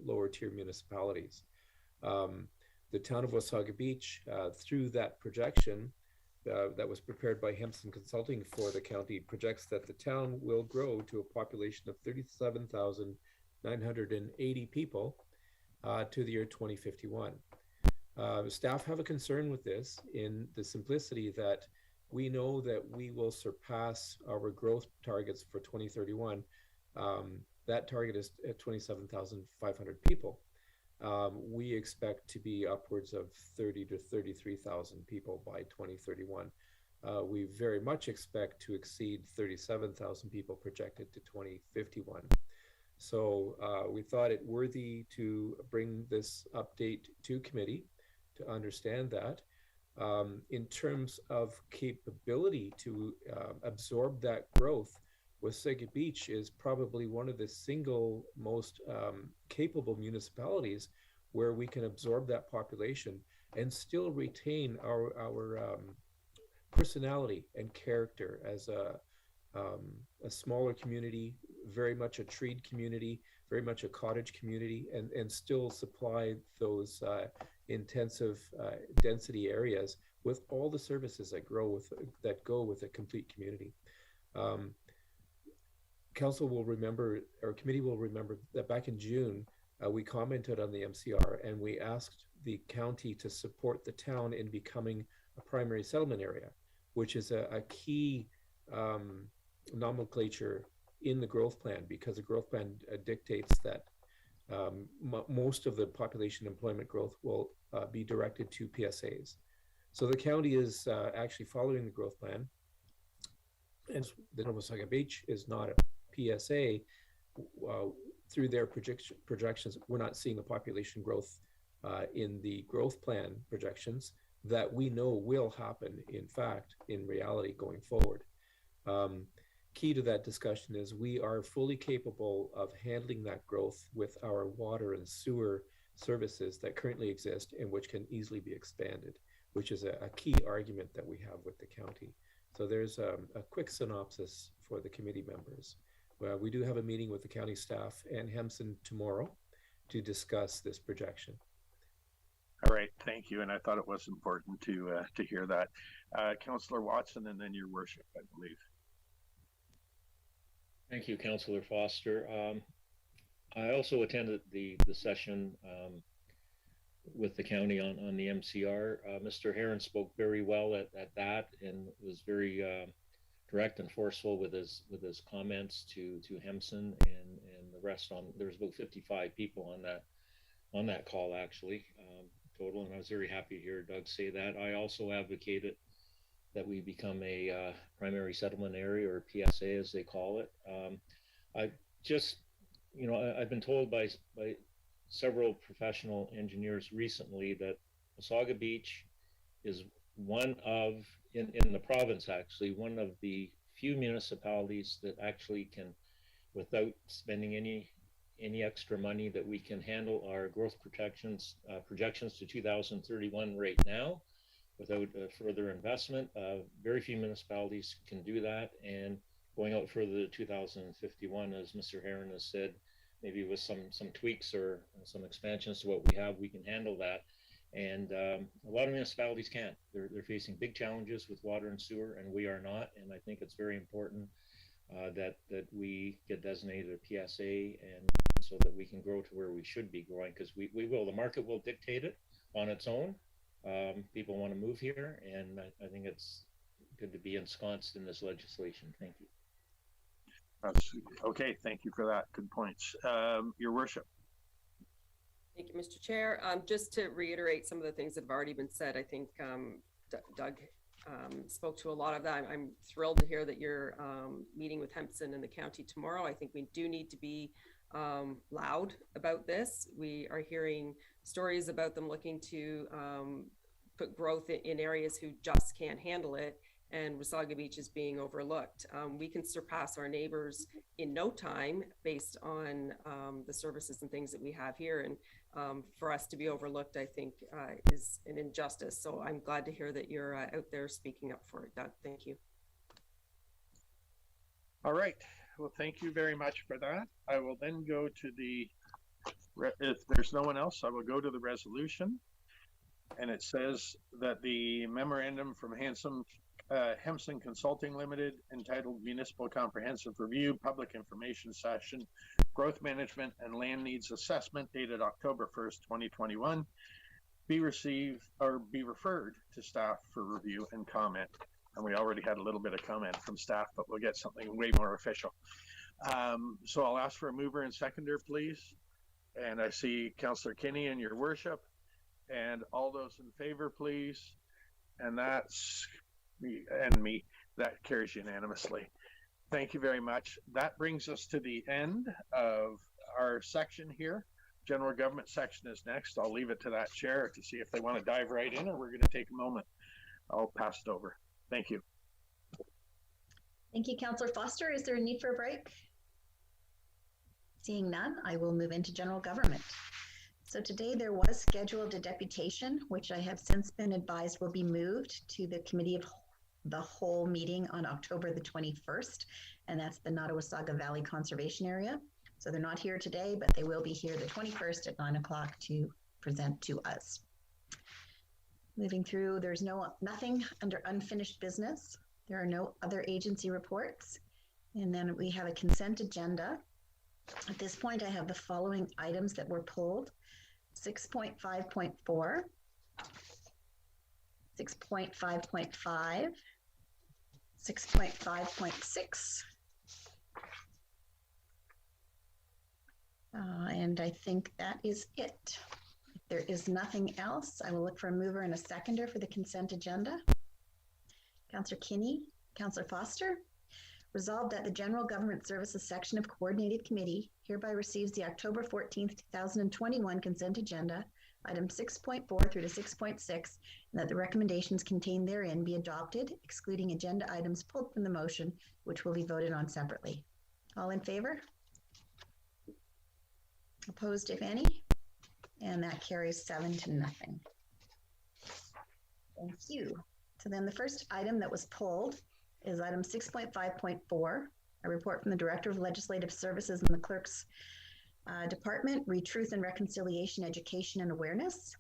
lower tier municipalities. The town of Wasaga Beach, through that projection, that was prepared by Hempson Consulting for the county projects that the town will grow to a population of 37,980 people to the year 2051. Staff have a concern with this in the simplicity that we know that we will surpass our growth targets for 2031. That target is at 27,500 people. We expect to be upwards of 30 to 33,000 people by 2031. We very much expect to exceed 37,000 people projected to 2051. So we thought it worthy to bring this update to committee to understand that. In terms of capability to absorb that growth, Wasaga Beach is probably one of the single most capable municipalities where we can absorb that population and still retain our personality and character as a smaller community, very much a treed community, very much a cottage community, and still supply those intensive density areas with all the services that go with a complete community. Council will remember, or committee will remember, that back in June, we commented on the MCR and we asked the county to support the town in becoming a primary settlement area, which is a key nomenclature in the growth plan, because the growth plan dictates that most of the population employment growth will be directed to PSAs. So the county is actually following the growth plan, and the Wasaga Beach is not a PSA. Through their projections, we're not seeing the population growth in the growth plan projections that we know will happen, in fact, in reality going forward. Key to that discussion is we are fully capable of handling that growth with our water and sewer services that currently exist and which can easily be expanded, which is a key argument that we have with the county. So there's a quick synopsis for the committee members. We do have a meeting with the county staff and Hempson tomorrow to discuss this projection. All right, thank you. And I thought it was important to hear that. Councillor Watson, and then your worship, I believe. Thank you, Councillor Foster. I also attended the session with the county on the MCR. Mr. Heron spoke very well at that and was very direct and forceful with his comments to Hempson and the rest. There was about 55 people on that call actually total, and I was very happy to hear Doug say that. I also advocated that we become a primary settlement area, or PSA as they call it. I just, I've been told by several professional engineers recently that Wasaga Beach is one of, in the province actually, one of the few municipalities that actually can, without spending any extra money, that we can handle our growth projections to 2031 right now without further investment. Very few municipalities can do that, and going out further to 2051, as Mr. Heron has said, maybe with some tweaks or some expansions to what we have, we can handle that. And a lot of municipalities can't. They're facing big challenges with water and sewer, and we are not. And I think it's very important that we get designated a PSA, and so that we can grow to where we should be growing, because we will. The market will dictate it on its own. People want to move here, and I think it's good to be ensconced in this legislation. Thank you. Okay, thank you for that. Good points. Your worship. Thank you, Mr. Chair. Just to reiterate some of the things that have already been said, I think Doug spoke to a lot of that. I'm thrilled to hear that you're meeting with Hempson and the county tomorrow. I think we do need to be loud about this. We are hearing stories about them looking to put growth in areas who just can't handle it, and Wasaga Beach is being overlooked. We can surpass our neighbors in no time based on the services and things that we have here, and for us to be overlooked, I think, is an injustice. So I'm glad to hear that you're out there speaking up for it, Doug. Thank you. All right. Well, thank you very much for that. I will then go to if there's no one else, I will go to the resolution. And it says that the memorandum from Hemson Consulting Limited, entitled Municipal Comprehensive Review, Public Information Session, Growth Management and Land Needs Assessment, dated October 1st, 2021, be received or be referred to staff for review and comment. And we already had a little bit of comment from staff, but we'll get something way more official. So I'll ask for a mover and seconder, please. And I see Councillor Kinney and your worship. And all those in favor, please. And that's me and me. That carries unanimously. Thank you very much. That brings us to the end of our section here. General government section is next. I'll leave it to that chair to see if they want to dive right in, or we're going to take a moment. I'll pass it over. Thank you. Thank you, Councillor Foster. Is there a need for a break? Seeing none, I will move into general government. So today there was scheduled a deputation, which I have since been advised will be moved to the Committee of the Whole meeting on October the 21st, and that's the Nottawasaga Valley Conservation Area. So they're not here today, but they will be here the 21st at 9 o'clock to present to us. Moving through, there's nothing under unfinished business. There are no other agency reports. And then we have a consent agenda. At this point, I have the following items that were pulled: 6.5.4, 6.5.5, 6.5.6, and I think that is it. If there is nothing else, I will look for a mover and a seconder for the consent agenda. Councillor Kinney, Councillor Foster. Resolved that the General Government Services section of Coordinated Committee hereby receives the October 14th, 2021 consent agenda, items 6.4 through to 6.6, and that the recommendations contained therein be adopted, excluding agenda items pulled from the motion, which will be voted on separately. All in favor? Opposed, if any? And that carries 7-0. Thank you. So then the first item that was pulled is item 6.5.4, a report from the Director of Legislative Services in the Clerk's Department, Truth and Reconciliation, Education and Awareness.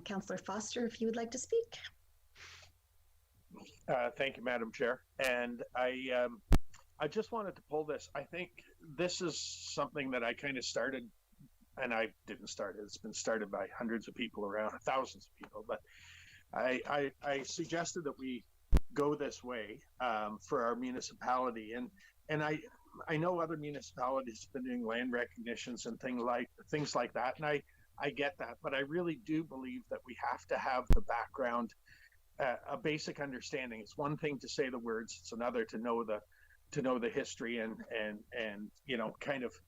Councillor Foster, if you would like to speak. Thank you, Madam Chair. And I just wanted to pull this. I think this is something that I kind of started, and I didn't start it. It's been started by hundreds of people around, thousands of people. But I suggested that we go this way for our municipality, and I know other municipalities have been doing land recognitions and things like that, and I get that, but I really do believe that we have to have the background, a basic understanding. It's one thing to say the words; it's another to know the history and you know, kind of,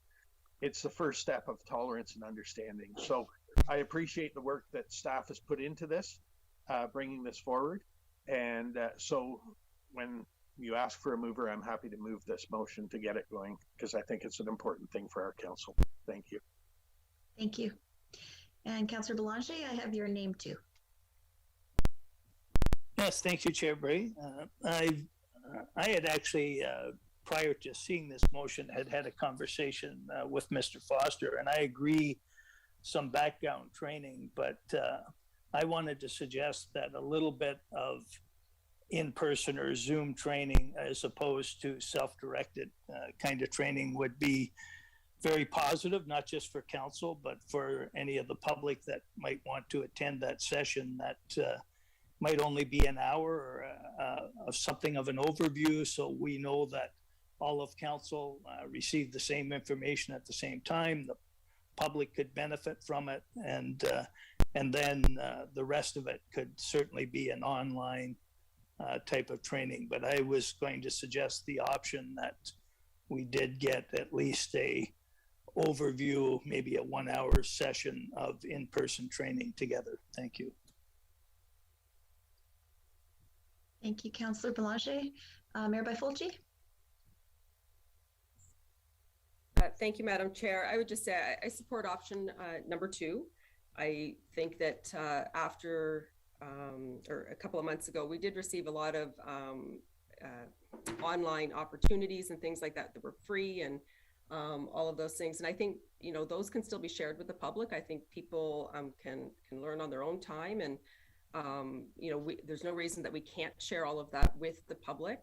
it's the first step of tolerance and understanding. So I appreciate the work that staff has put into this, bringing this forward. And so when you ask for a mover, I'm happy to move this motion to get it going, because I think it's an important thing for our council. Thank you. Thank you. And Councillor Belanger, I have your name too. Yes, thank you, Chair Bray. I had actually, prior to seeing this motion, had a conversation with Mr. Foster, and I agree, some background training, but I wanted to suggest that a little bit of in-person or Zoom training, as opposed to self-directed kind of training, would be very positive, not just for council, but for any of the public that might want to attend that session. That might only be an hour or of something of an overview, so we know that all of council received the same information at the same time. The public could benefit from it, and then the rest of it could certainly be an online type of training. But I was going to suggest the option that we did get at least a overview, maybe a 1-hour session of in-person training together. Thank you. Thank you, Councillor Belanger. Mayor Byfolchi? Thank you, Madam Chair. I would just say I support option number 2. I think that after or a couple of months ago, we did receive a lot of online opportunities and things like that that were free, and all of those things. And I think, you know, those can still be shared with the public. I think people can learn on their own time. And, you know, there's no reason that we can't share all of that with the public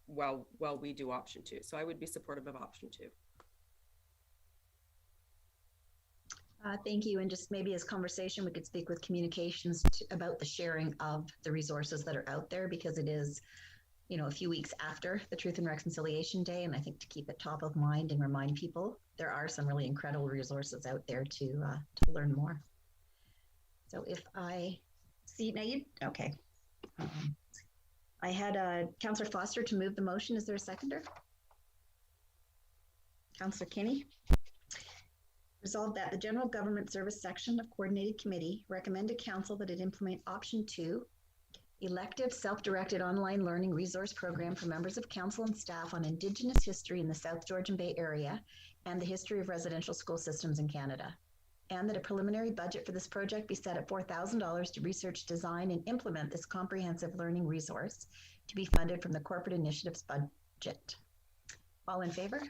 while we do option 2. So I would be supportive of option 2. Thank you. And just maybe as conversation, we could speak with communications about the sharing of the resources that are out there, because it is, you know, a few weeks after the Truth and Reconciliation Day. And I think to keep it top of mind and remind people, there are some really incredible resources out there to learn more. So if I see, now you, okay. I had Councillor Foster to move the motion. Is there a seconder? Councillor Kinney. Resolved that the General Government Service Section of Coordinated Committee recommend to Council that it implement option 2, elective self-directed online learning resource program for members of Council and staff on Indigenous history in the South Georgian Bay area and the history of residential school systems in Canada. And that a preliminary budget for this project be set at $4,000 to research, design, and implement this comprehensive learning resource to be funded from the Corporate Initiatives budget. All in favor?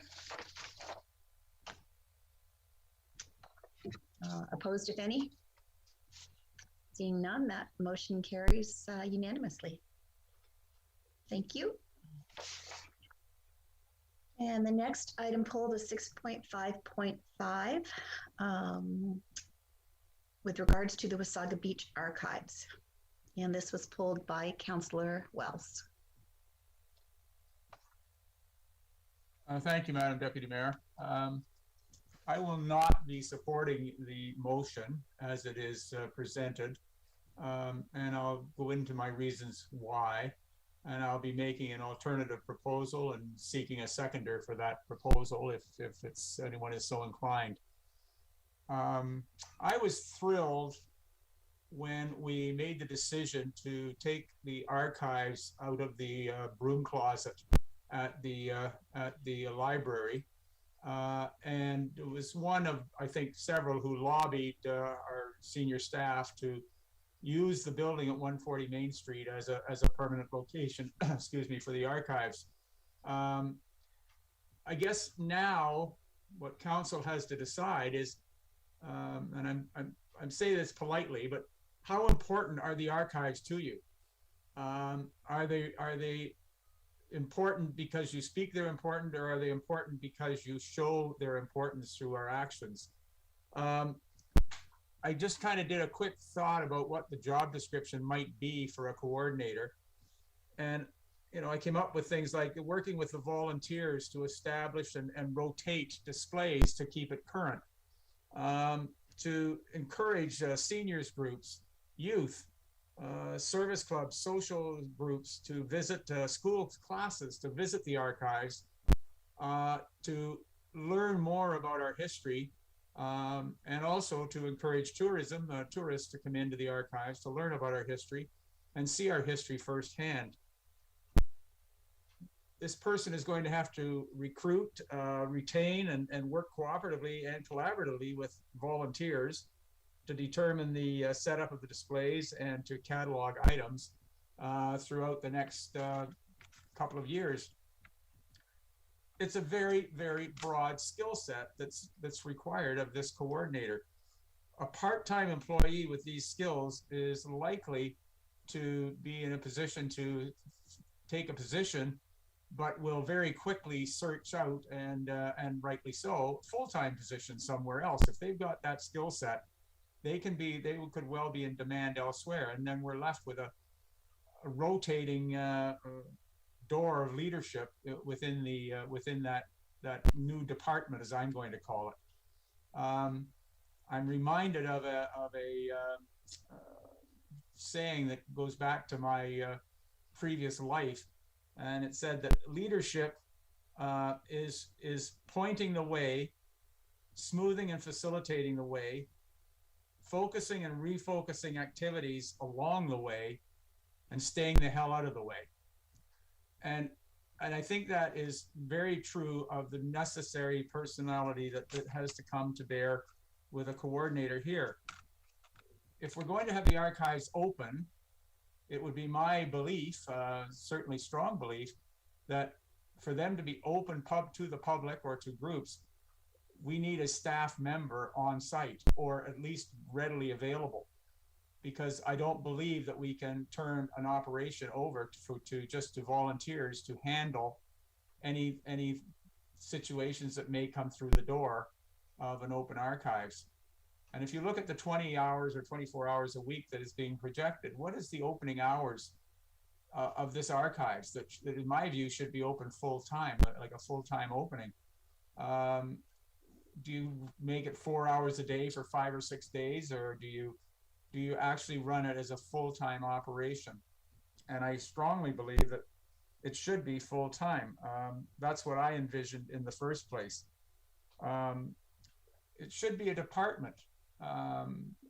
Opposed, if any? Seeing none, that motion carries unanimously. Thank you. And the next item pulled is 6.5.5 with regards to the Wasaga Beach archives. And this was pulled by Councillor Wells. Thank you, Madam Deputy Mayor. I will not be supporting the motion as it is presented, and I'll go into my reasons why, and I'll be making an alternative proposal and seeking a seconder for that proposal if anyone is so inclined. I was thrilled when we made the decision to take the archives out of the broom closet at the library. And it was one of, I think, several who lobbied our senior staff to use the building at 140 Main Street as a permanent location, excuse me, for the archives. I guess now what council has to decide is, and I'm saying this politely, but how important are the archives to you? Are they important because you speak they're important, or are they important because you show their importance through our actions? I just kind of did a quick thought about what the job description might be for a coordinator. And, you know, I came up with things like working with the volunteers to establish and rotate displays to keep it current, to encourage seniors groups, youth, service clubs, social groups to visit school classes, to visit the archives, to learn more about our history, and also to encourage tourism, tourists to come into the archives to learn about our history and see our history firsthand. This person is going to have to recruit, retain, and work cooperatively and collaboratively with volunteers to determine the setup of the displays and to catalog items throughout the next couple of years. It's a very, very broad skill set that's required of this coordinator. A part-time employee with these skills is likely to be in a position to take a position, but will very quickly search out, and rightly so, full-time position somewhere else. If they've got that skill set, they could well be in demand elsewhere, and then we're left with a rotating door of leadership within that new department, as I'm going to call it. I'm reminded of a saying that goes back to my previous life, and it said that leadership is pointing the way, smoothing and facilitating the way, focusing and refocusing activities along the way, and staying the hell out of the way. And I think that is very true of the necessary personality that has to come to bear with a coordinator here. If we're going to have the archives open, it would be my belief, certainly strong belief, that for them to be open to the public or to groups, we need a staff member on site or at least readily available, because I don't believe that we can turn an operation over to volunteers to handle any situations that may come through the door of an open archives. And if you look at the 20 hours or 24 hours a week that is being projected, what is the opening hours of this archives that in my view should be open full time, like a full-time opening? Do you make it 4 hours a day for 5 or 6 days, or do you actually run it as a full-time operation? And I strongly believe that it should be full-time. That's what I envisioned in the first place. It should be a department,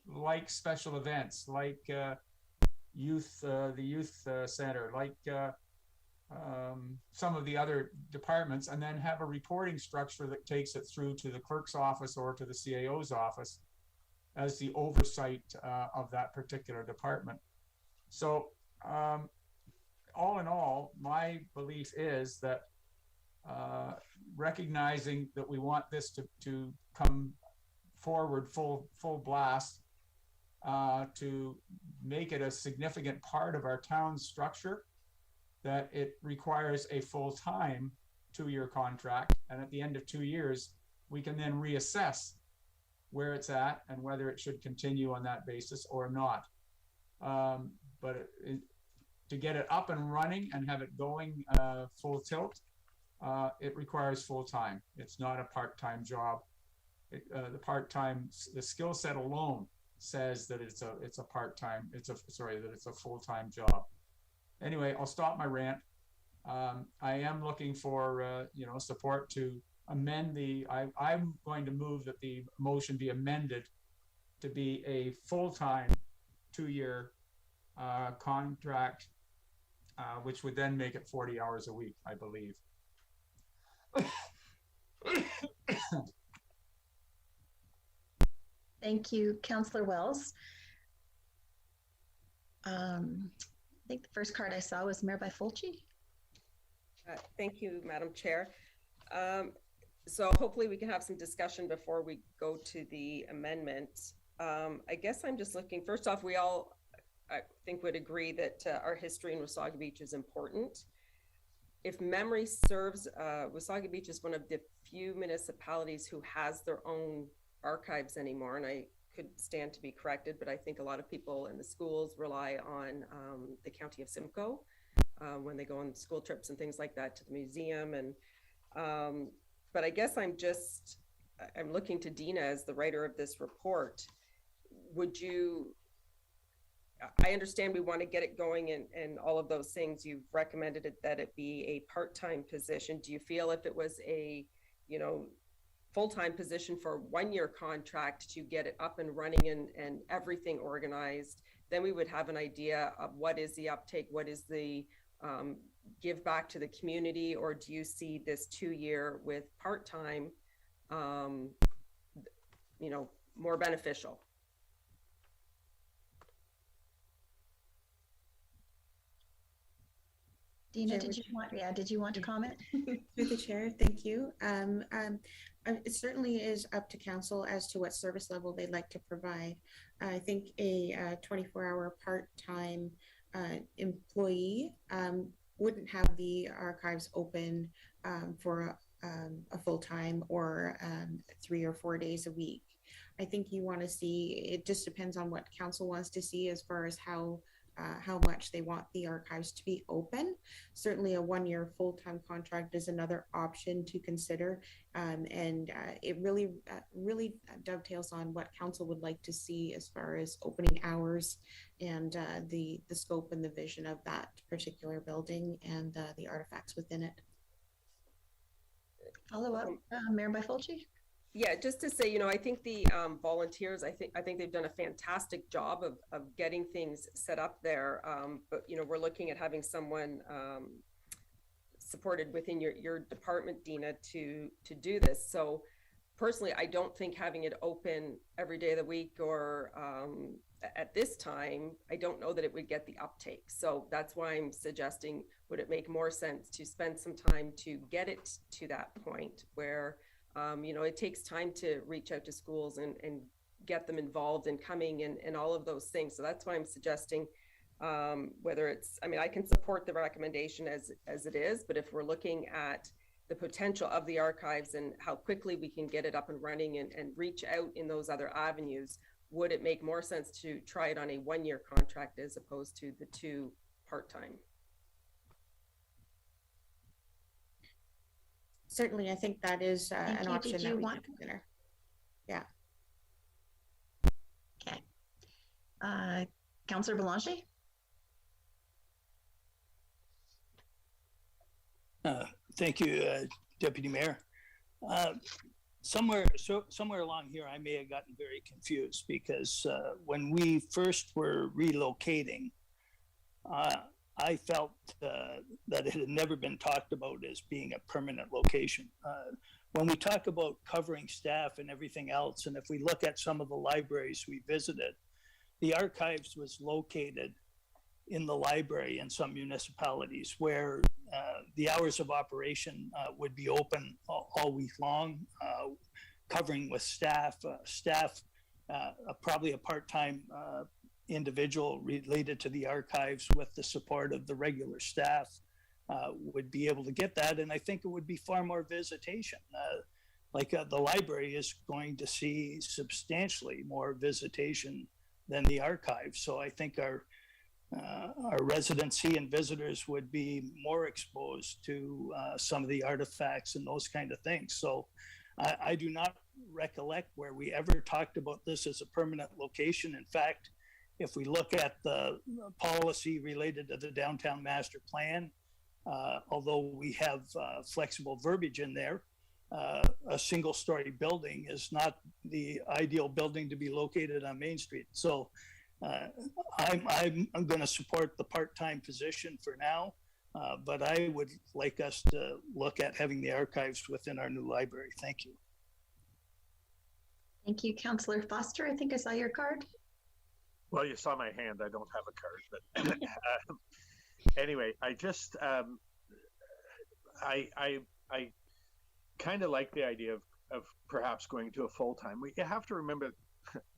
like special events, like the youth center, like some of the other departments, and then have a reporting structure that takes it through to the clerk's office or to the CAO's office as the oversight of that particular department. So all in all, my belief is that recognizing that we want this to come forward full blast, to make it a significant part of our town's structure, that it requires a full-time 2-year contract, and at the end of 2 years we can then reassess where it's at and whether it should continue on that basis or not. But to get it up and running and have it going full tilt, it requires full-time. It's not a part-time job. The skill set alone says that it's a part-time, that it's a full-time job. Anyway, I'll stop my rant. I am looking for support to amend I'm going to move that the motion be amended to be a full-time 2-year contract, which would then make it 40 hours a week, I believe. Thank you, Councillor Wells. I think the first card I saw was Mayor Fulci. Thank you, Madam Chair. So hopefully we can have some discussion before we go to the amendment. I guess I'm just looking, first off, we all, I think, would agree that our history in Wasaga Beach is important. If memory serves, Wasaga Beach is one of the few municipalities who has their own archives anymore, and I could stand to be corrected, but I think a lot of people in the schools rely on the County of Simcoe when they go on school trips and things like that to the museum. And but I guess I'm looking to Dina as the writer of this report. I understand we want to get it going and all of those things. You've recommended that it be a part-time position. Do you feel if it was a, full-time position for a 1-year contract to get it up and running and everything organized, then we would have an idea of what is the uptake, what is the give back to the community, or do you see this 2-year with part-time, more beneficial? Dina, did you want to comment? Through the chair, thank you. It certainly is up to council as to what service level they'd like to provide. I think a 24-hour part-time employee wouldn't have the archives open for a full-time or 3 or 4 days a week. I think you want to see, it just depends on what council wants to see as far as how much they want the archives to be open. Certainly a 1-year full-time contract is another option to consider. It really dovetails on what council would like to see as far as opening hours and the scope and the vision of that particular building and the artifacts within it. Follow up, Mayor Fulci. Yeah, just to say, I think the volunteers, I think they've done a fantastic job of getting things set up there. But we're looking at having someone supported within your department, Dina, to do this. So personally, I don't think having it open every day of the week or at this time, I don't know that it would get the uptake. So that's why I'm suggesting, would it make more sense to spend some time to get it to that point where, it takes time to reach out to schools and get them involved in coming and all of those things. So that's why I'm suggesting whether it's, I can support the recommendation as it is, but if we're looking at the potential of the archives and how quickly we can get it up and running and reach out in those other avenues, would it make more sense to try it on a 1-year contract as opposed to the 2 part-time? Certainly, I think that is an option Did that you we want? can consider. Yeah. Okay. Councillor Belanger? Thank you, Deputy Mayor. Somewhere along here, I may have gotten very confused because when we first were relocating, I felt that it had never been talked about as being a permanent location. When we talk about covering staff and everything else, and if we look at some of the libraries we visited, the archives was located in the library in some municipalities where the hours of operation would be open all week long, covering with staff, probably a part-time individual related to the archives with the support of the regular staff would be able to get that. And I think it would be far more visitation. The library is going to see substantially more visitation than the archives. So I think our residency and visitors would be more exposed to some of the artifacts and those kind of things. So I do not recollect where we ever talked about this as a permanent location. In fact, if we look at the policy related to the downtown master plan, although we have flexible verbiage in there, a single-story building is not the ideal building to be located on Main Street. So I'm going to support the part-time position for now, but I would like us to look at having the archives within our new library. Thank you. Thank you, Councillor Foster. I think I saw your card. Well, you saw my hand. I don't have a card, but anyway, I just I kind of like the idea of perhaps going to a full-time. You have to remember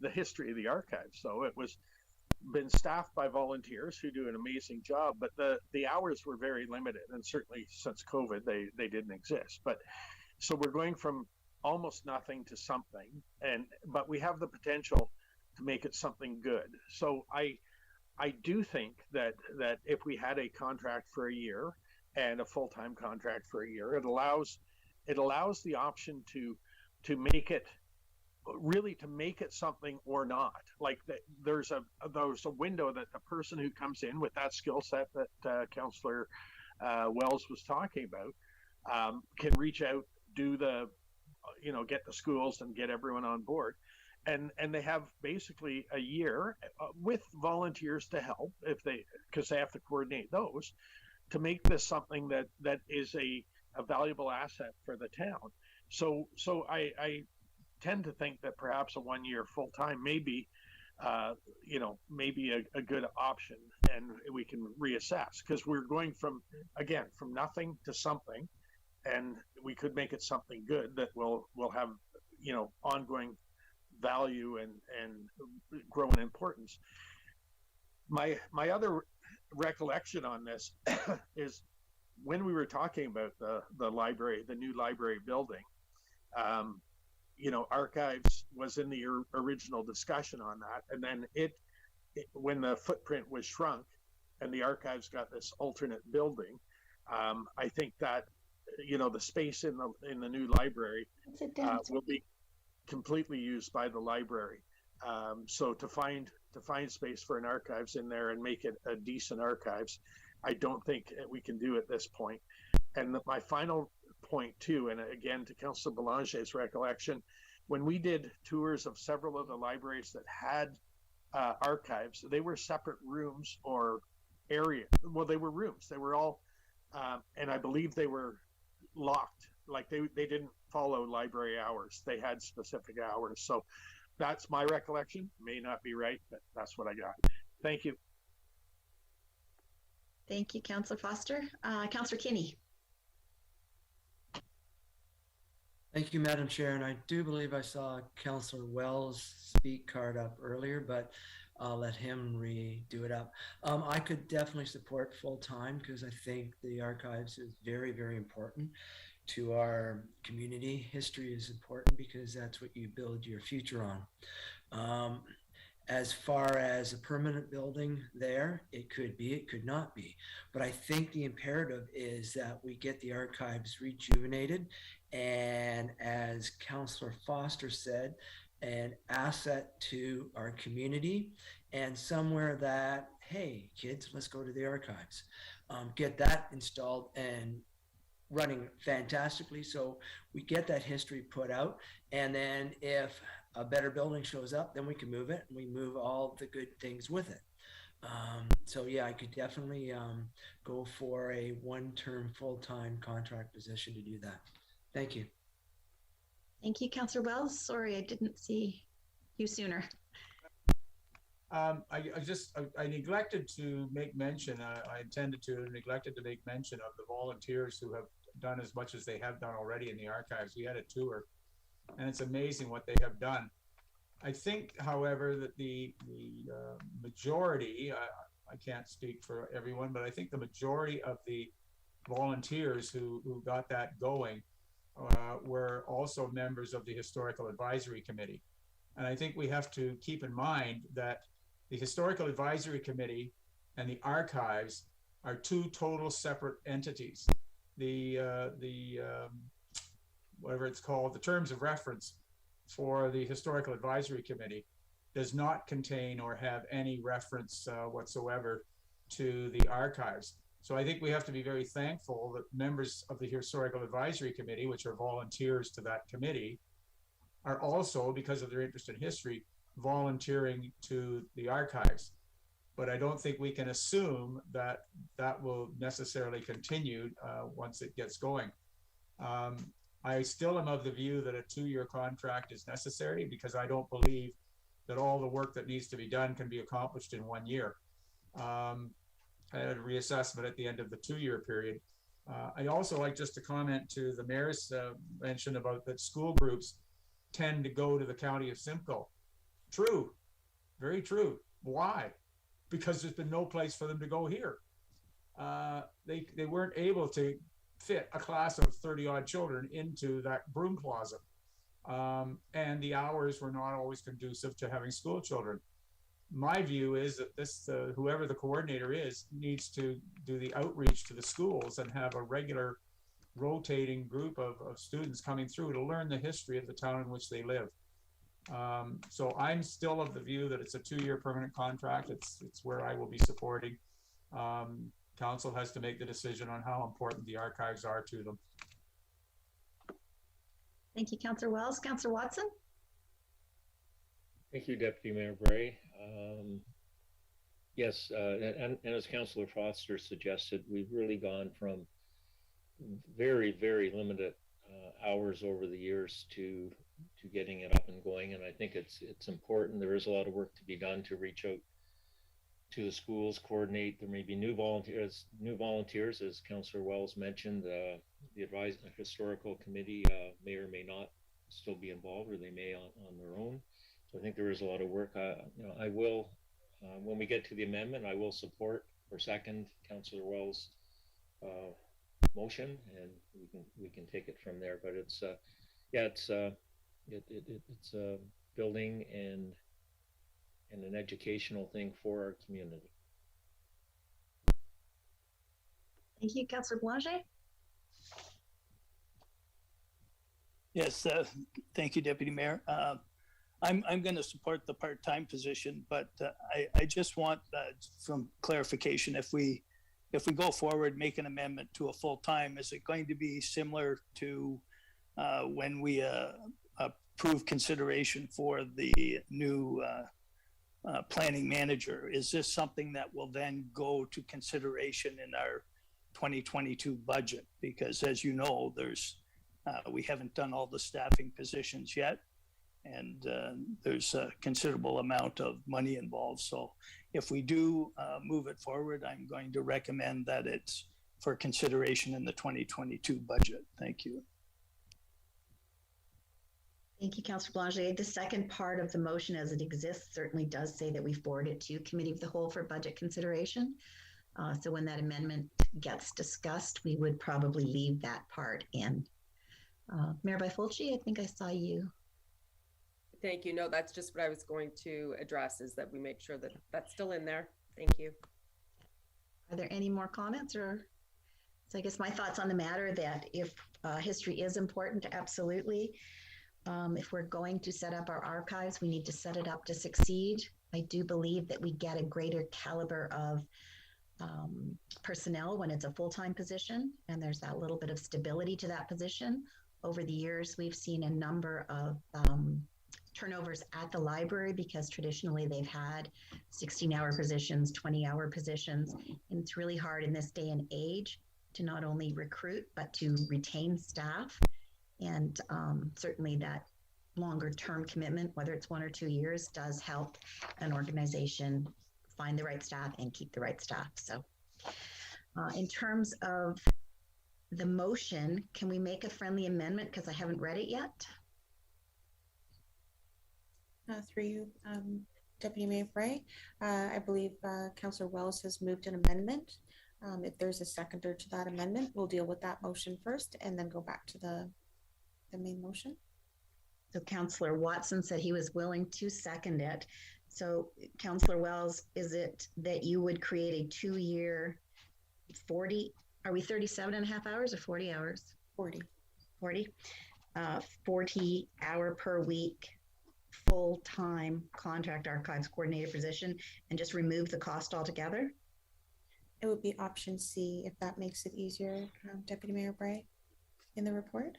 the history of the archives. So it was been staffed by volunteers who do an amazing job, but the hours were very limited, and certainly since COVID they didn't exist. But so we're going from almost nothing to something, but we have the potential to make it something good. So I do think that if we had a contract for a year and a full-time contract for a year, it allows the option to make it something or not. Like there's a window that the person who comes in with that skill set that Councillor Wells was talking about can reach out, do the get the schools and get everyone on board, and they have basically a year with volunteers to help because they have to coordinate those to make this something that is a valuable asset for the town. So I tend to think that perhaps a 1-year full-time may be a good option, and we can reassess, because we're going from nothing to something, and we could make it something good that will have ongoing value and grow in importance. My other recollection on this is when we were talking about the library, the new library building, archives was in the original discussion on that, and then when the footprint was shrunk and the archives got this alternate building, I think that the space in the new library will be completely used by the library. So to find space for an archives in there and make it a decent archives, I don't think we can do at this point. And my final point too, and again to Councillor Belanger's recollection, when we did tours of several of the libraries that had archives, they were separate rooms or area. Well, they were rooms. They were all, and I believe they were locked like they didn't follow library hours. They had specific hours. So that's my recollection. May not be right, but that's what I got. Thank you. Thank you, Councillor Foster. Councillor Kinney. Thank you, Madam Chair. And I do believe I saw Councillor Wells' speak card up earlier, but I'll let him redo it up. I could definitely support full-time because I think the archives is very, very important to our community. History is important because that's what you build your future on. As far as a permanent building there, it could be, it could not be. But I think the imperative is that we get the archives rejuvenated. And as Councillor Foster said, an asset to our community and somewhere that, hey, kids, let's go to the archives. Get that installed and running fantastically so we get that history put out. And then if a better building shows up, then we can move it and we move all the good things with it. So yeah, I could definitely go for a one-term full-time contract position to do that. Thank you. Thank you, Councillor Wells. Sorry, I didn't see you sooner. I neglected to make mention, I intended to, neglected to make mention of the volunteers who have done as much as they have done already in the archives. We had a tour and it's amazing what they have done. I think, however, that the majority, I can't speak for everyone, but I think the majority of the volunteers who got that going were also members of the Historical Advisory Committee. And I think we have to keep in mind that the Historical Advisory Committee and the archives are two total separate entities. Whatever it's called, the terms of reference for the Historical Advisory Committee does not contain or have any reference whatsoever to the archives. So I think we have to be very thankful that members of the Historical Advisory Committee, which are volunteers to that committee, are also, because of their interest in history, volunteering to the archives. But I don't think we can assume that that will necessarily continue once it gets going. I still am of the view that a 2-year contract is necessary because I don't believe that all the work that needs to be done can be accomplished in 1 year. I had a reassessment at the end of the 2-year period. I also like just to comment to the mayor's mention about that school groups tend to go to the county of Simcoe. True, very true. Why? Because there's been no place for them to go here. They weren't able to fit a class of 30 odd children into that broom closet. And the hours were not always conducive to having school children. My view is that this, whoever the coordinator is, needs to do the outreach to the schools and have a regular rotating group of students coming through to learn the history of the town in which they live. So I'm still of the view that it's a 2-year permanent contract. It's where I will be supporting. Council has to make the decision on how important the archives are to them. Thank you, Councillor Wells. Councillor Watson? Thank you, Deputy Mayor Bray. Yes, and as Councillor Foster suggested, we've really gone from very, very limited hours over the years to getting it up and going. And I think it's important. There is a lot of work to be done to reach out to the schools, coordinate. There may be new volunteers, as Councillor Wells mentioned. The historical committee may or may not still be involved, or they may on their own. So I think there is a lot of work. I will, when we get to the amendment, I will support or second Councillor Wells' motion, and we can take it from there. But it's it's a building and an educational thing for our community. Thank you, Councillor Blanchet. Yes, thank you, Deputy Mayor. I'm going to support the part-time position, but I just want some clarification. If we go forward, make an amendment to a full-time, is it going to be similar to when we approve consideration for the new planning manager? Is this something that will then go to consideration in our 2022 budget? Because as you know, there's We haven't done all the staffing positions yet, and there's a considerable amount of money involved. So if we do move it forward, I'm going to recommend that it's for consideration in the 2022 budget. Thank you. Thank you, Councillor Blanger. The second part of the motion as it exists certainly does say that we forward it to Committee of the Whole for budget consideration. So when that amendment gets discussed, we would probably leave that part in. Mayor Bifulci, I think I saw you. Thank you. No, that's just what I was going to address, is that we make sure that that's still in there. Thank you. Are there any more comments? Or so I guess my thoughts on the matter that if history is important, absolutely. If we're going to set up our archives, we need to set it up to succeed. I do believe that we get a greater caliber of personnel when it's a full-time position, and there's that little bit of stability to that position. Over the years, we've seen a number of turnovers at the library because traditionally they've had 16-hour positions, 20-hour positions, and it's really hard in this day and age to not only recruit but to retain staff. And certainly that longer term commitment, whether it's 1 or 2 years, does help an organization find the right staff and keep the right staff. So in terms of the motion, can we make a friendly amendment? Because I haven't read it yet. Through you, Deputy Mayor Bray. I believe Councillor Wells has moved an amendment. If there's a seconder to that amendment, we'll deal with that motion first and then go back to the main motion. So Councillor Watson said he was willing to second it. So Councillor Wells, is it that you would create a 2-year 40, are we 37 and a half hours or 40 hours? 40 hour per week full-time contract archives coordinator position and just remove the cost altogether? It would be option C, if that makes it easier, Deputy Mayor Bray, in the report.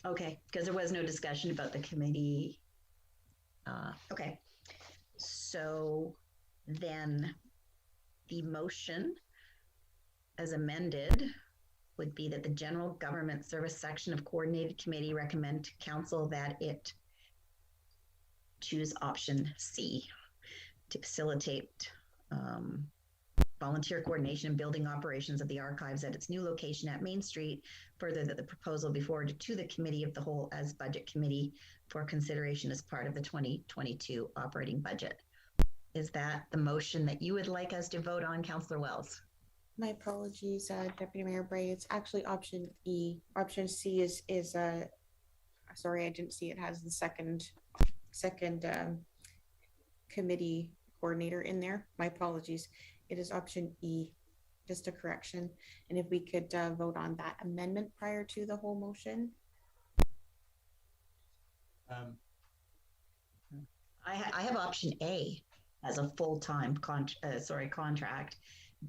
Okay, because there was no discussion about the committee. Okay, so then the motion as amended would be that the General Government Service section of Coordinated Committee recommend to Council that it choose option C to facilitate volunteer coordination and building operations of the archives at its new location at Main Street. Further, that the proposal be forwarded to the Committee of the Whole as Budget Committee for consideration as part of the 2022 operating budget. Is that the motion that you would like us to vote on, Councillor Wells? My apologies, Deputy Mayor Bray. It's actually option E. Option C is sorry, I didn't see it has the second committee coordinator in there. My apologies. It is option E, just a correction. And if we could vote on that amendment prior to the whole motion. I have option A as a full-time contract,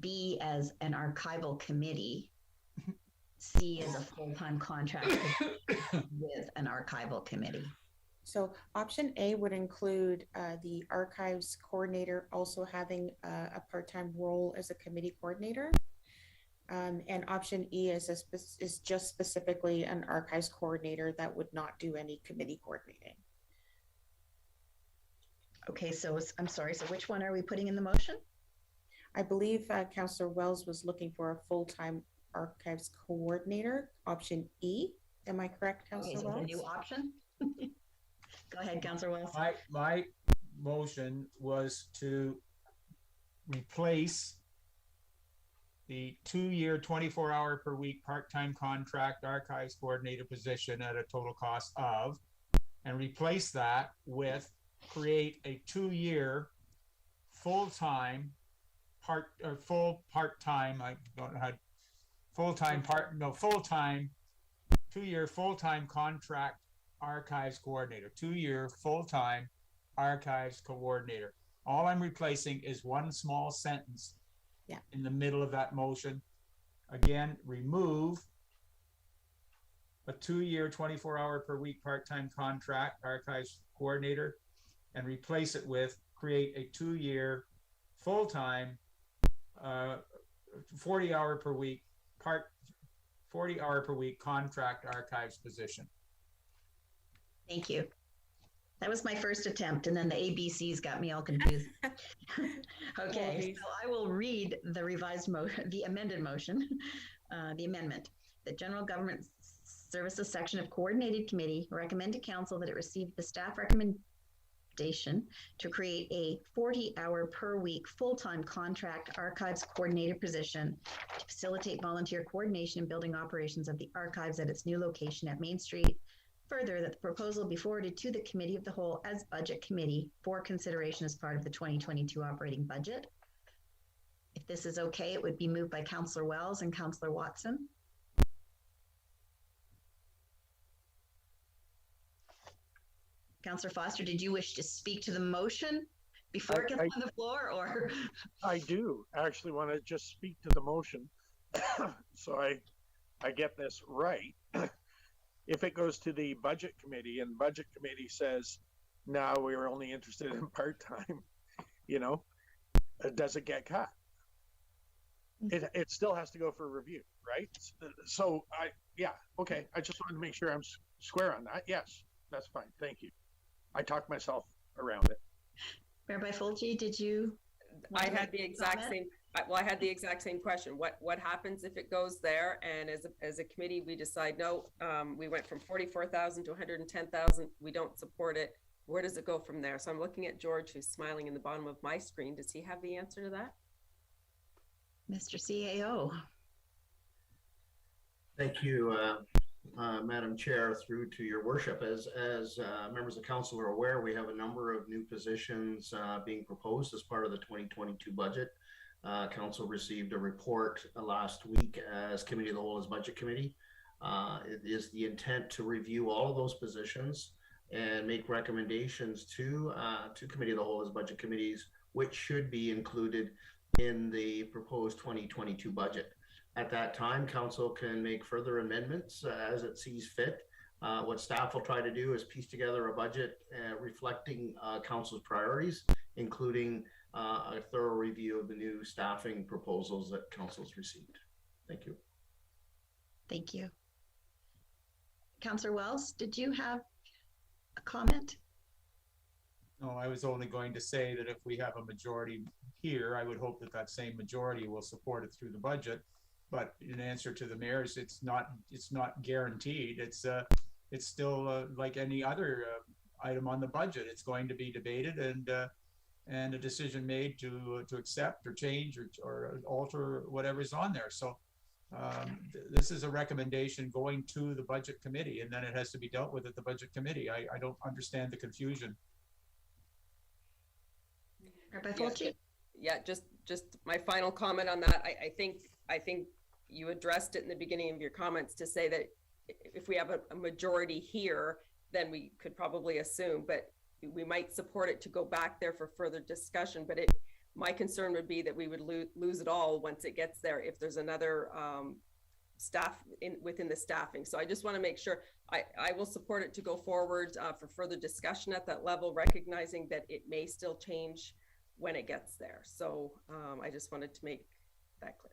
B as an archival committee, C as a full-time contract with an archival committee. So option A would include the archives coordinator also having a part-time role as a committee coordinator. And option E is just specifically an archives coordinator that would not do any committee coordinating. Okay, so I'm sorry, so which one are we putting in the motion? I believe Councillor Wells was looking for a full-time archives coordinator, option E. Am I correct, Councillor Wells? A new option? Go ahead, Councillor Wells. My motion was to replace the 2-year, 24-hour per week part-time contract archives coordinator position at a total cost of, and replace that with create a 2-year full-time part-time, I don't know how, full-time 2-year full-time contract archives coordinator, 2-year full-time archives coordinator. All I'm replacing is one small sentence in the middle of that motion. Again, remove a 2-year, 24-hour per week part-time contract archives coordinator and replace it with create a 2-year full-time 40-hour per week 40-hour per week contract archives position. Thank you. That was my first attempt, and then the ABCs got me all confused. Okay, so I will read the revised motion, the amended motion, the amendment. The General Government Services section of Coordinated Committee recommend to Council that it receive the staff recommendation to create a 40-hour per week full-time contract archives coordinator position to facilitate volunteer coordination and building operations of the archives at its new location at Main Street. Further, that the proposal be forwarded to the Committee of the Whole as Budget Committee for consideration as part of the 2022 operating budget. If this is okay, it would be moved by Councillor Wells and Councillor Watson. Councillor Foster, did you wish to speak to the motion before it gets on the floor, or? I do actually want to just speak to the motion so I get this right. If it goes to the budget committee and budget committee says, no, we were only interested in part-time, you know, does it get cut? It still has to go for review, right? So yeah, okay. I just wanted to make sure I'm square on that. Yes, that's fine. Thank you. I talked myself around it. Mayor Fulci, did you? I had the exact same. Well, I had the exact same question. What happens if it goes there, and as a committee we decide no, we went from 44,000 to 110,000. We don't support it. Where does it go from there? So I'm looking at George, who's smiling in the bottom of my screen. Does he have the answer to that? Mr. CAO. Thank you, Madam Chair, through to your worship. As members of council are aware, we have a number of new positions being proposed as part of the 2022 budget. Council received a report last week as Committee of the Whole as Budget Committee. It is the intent to review all of those positions and make recommendations to Committee of the Whole as Budget Committees, which should be included in the proposed 2022 budget. At that time, Council can make further amendments as it sees fit. What staff will try to do is piece together a budget reflecting Council's priorities, including a thorough review of the new staffing proposals that Council's received. Thank you. Thank you. Councillor Wells, did you have a comment? No, I was only going to say that if we have a majority here, I would hope that that same majority will support it through the budget. But in answer to the mayor's, it's not guaranteed. It's still like any other item on the budget. It's going to be debated and a decision made to accept or change or alter whatever's on there. So this is a recommendation going to the budget committee, and then it has to be dealt with at the budget committee. I don't understand the confusion. Yeah, just my final comment on that. I think you addressed it in the beginning of your comments to say that if we have a majority here, then we could probably assume, but we might support it to go back there for further discussion. But my concern would be that we would lose it all once it gets there if there's another staff within the staffing. So I just want to make sure I will support it to go forward for further discussion at that level, recognizing that it may still change when it gets there. So I just wanted to make that clear.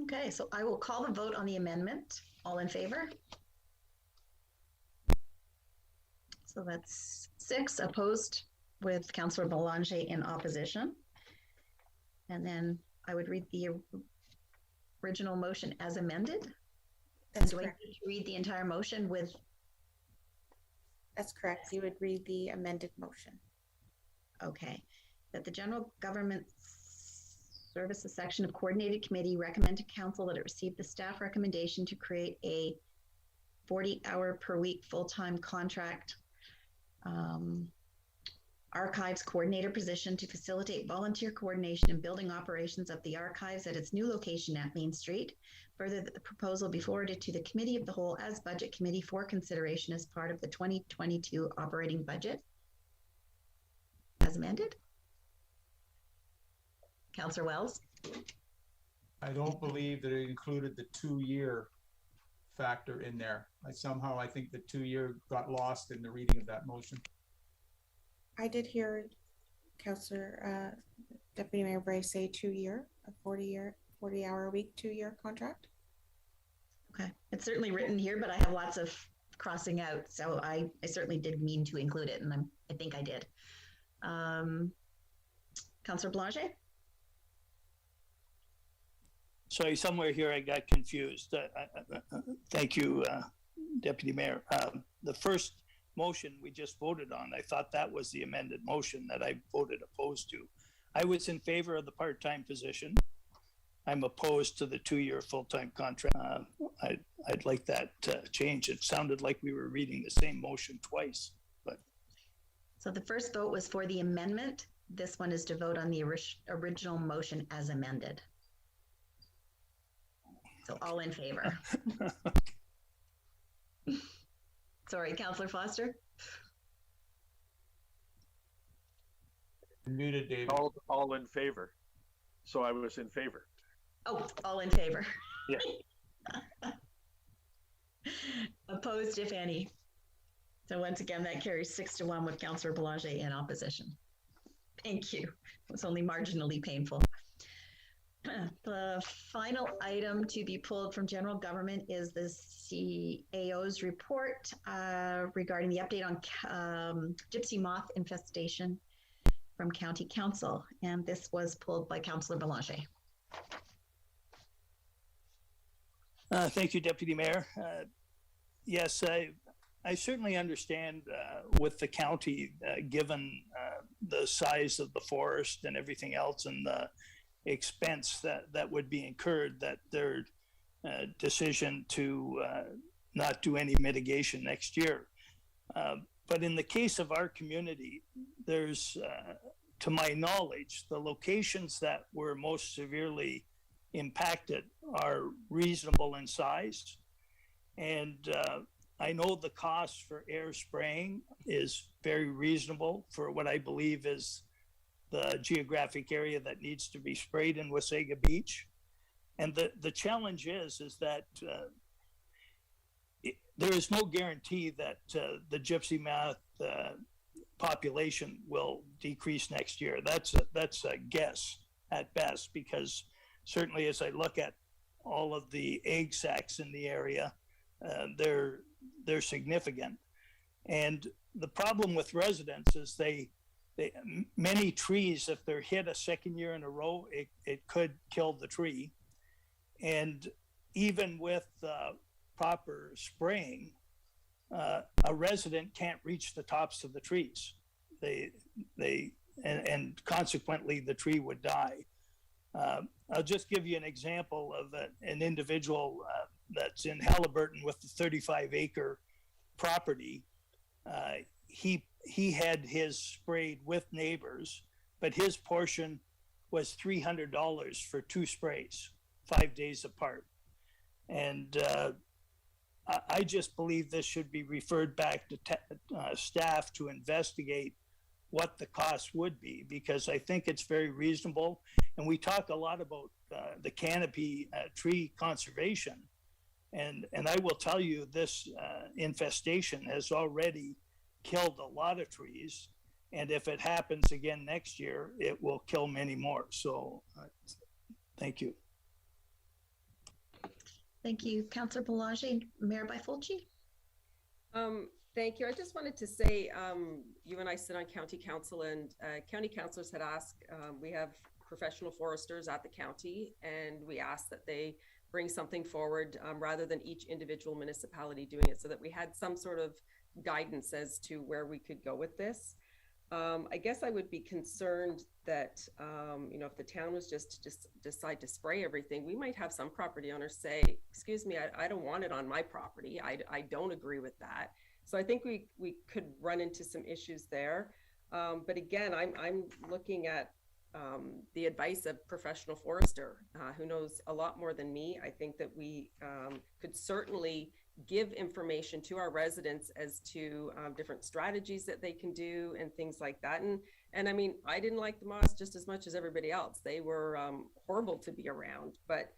Okay, so I will call the vote on the amendment. All in favor? So that's 6 opposed, with Councillor Belanger in opposition. And then I would read the original motion as amended. That's Do I correct. need to read the entire motion with? That's correct. You would read the amended motion. Okay. That the General Government Services section of Coordinated Committee recommend to Council that it receive the staff recommendation to create a 40-hour per week full-time contract archives coordinator position to facilitate volunteer coordination and building operations of the archives at its new location at Main Street. Further, that the proposal be forwarded to the Committee of the Whole as Budget Committee for consideration as part of the 2022 operating budget. As amended. Councillor Wells? I don't believe that it included the 2-year factor in there. I think the 2-year got lost in the reading of that motion. I did hear Councillor Deputy Mayor Bray say 2-year, a 40-hour a week, 2-year contract. Okay, it's certainly written here, but I have lots of crossing out, so I certainly did mean to include it, and I think I did. Councillor Blanchet? Sorry, somewhere here I got confused. Thank you, Deputy Mayor. The first motion we just voted on, I thought that was the amended motion that I voted opposed to. I was in favor of the part-time position. I'm opposed to the 2-year full-time contract. I'd like that change. It sounded like we were reading the same motion twice, but. So the first vote was for the amendment. This one is to vote on the original motion as amended. So all in favor. Sorry, Councillor Foster? Muted, David. All in favor. So I was in favor. Oh, all in favor. Yeah. Opposed, if any. So once again, that carries 6-1 with Councillor Boulanger in opposition. Thank you. It was only marginally painful. The final item to be pulled from general government is the CAO's report regarding the update on gypsy moth infestation from County Council. And this was pulled by Councillor Boulanger. Thank you, Deputy Mayor. Yes, I certainly understand with the county, given the size of the forest and everything else and the expense that would be incurred, that their decision to not do any mitigation next year. But in the case of our community, there's, to my knowledge, the locations that were most severely impacted are reasonable in size. And I know the cost for air spraying is very reasonable for what I believe is the geographic area that needs to be sprayed in Wasaga Beach. And the challenge is that there is no guarantee that the gypsy moth population will decrease next year. That's a guess at best, because certainly as I look at all of the egg sacs in the area, they're significant. And the problem with residents is many trees, if they're hit a second year in a row, it could kill the tree. And even with proper spraying, a resident can't reach the tops of the trees. And consequently the tree would die. I'll just give you an example of an individual that's in Halliburton with the 35-acre property. He had his sprayed with neighbors, but his portion was $300 for 2 sprays, 5 days apart. And I just believe this should be referred back to staff to investigate what the cost would be, because I think it's very reasonable. And we talk a lot about the canopy tree conservation. And I will tell you, this infestation has already killed a lot of trees. And if it happens again next year, it will kill many more. So thank you. Thank you, Councillor Boulanger. Mayor Byfolchi? Thank you. I just wanted to say, you and I sit on county council, and county councilors had asked, we have professional foresters at the county, and we asked that they bring something forward rather than each individual municipality doing it, so that we had some sort of guidance as to where we could go with this. I guess I would be concerned that, if the town was just decide to spray everything, we might have some property owners say, excuse me, I don't want it on my property. I don't agree with that. So I think we could run into some issues there. But again, I'm looking at the advice of professional forester who knows a lot more than me. I think that we could certainly give information to our residents as to different strategies that they can do and things like that. And I mean, I didn't like the moths just as much as everybody else. They were horrible to be around, but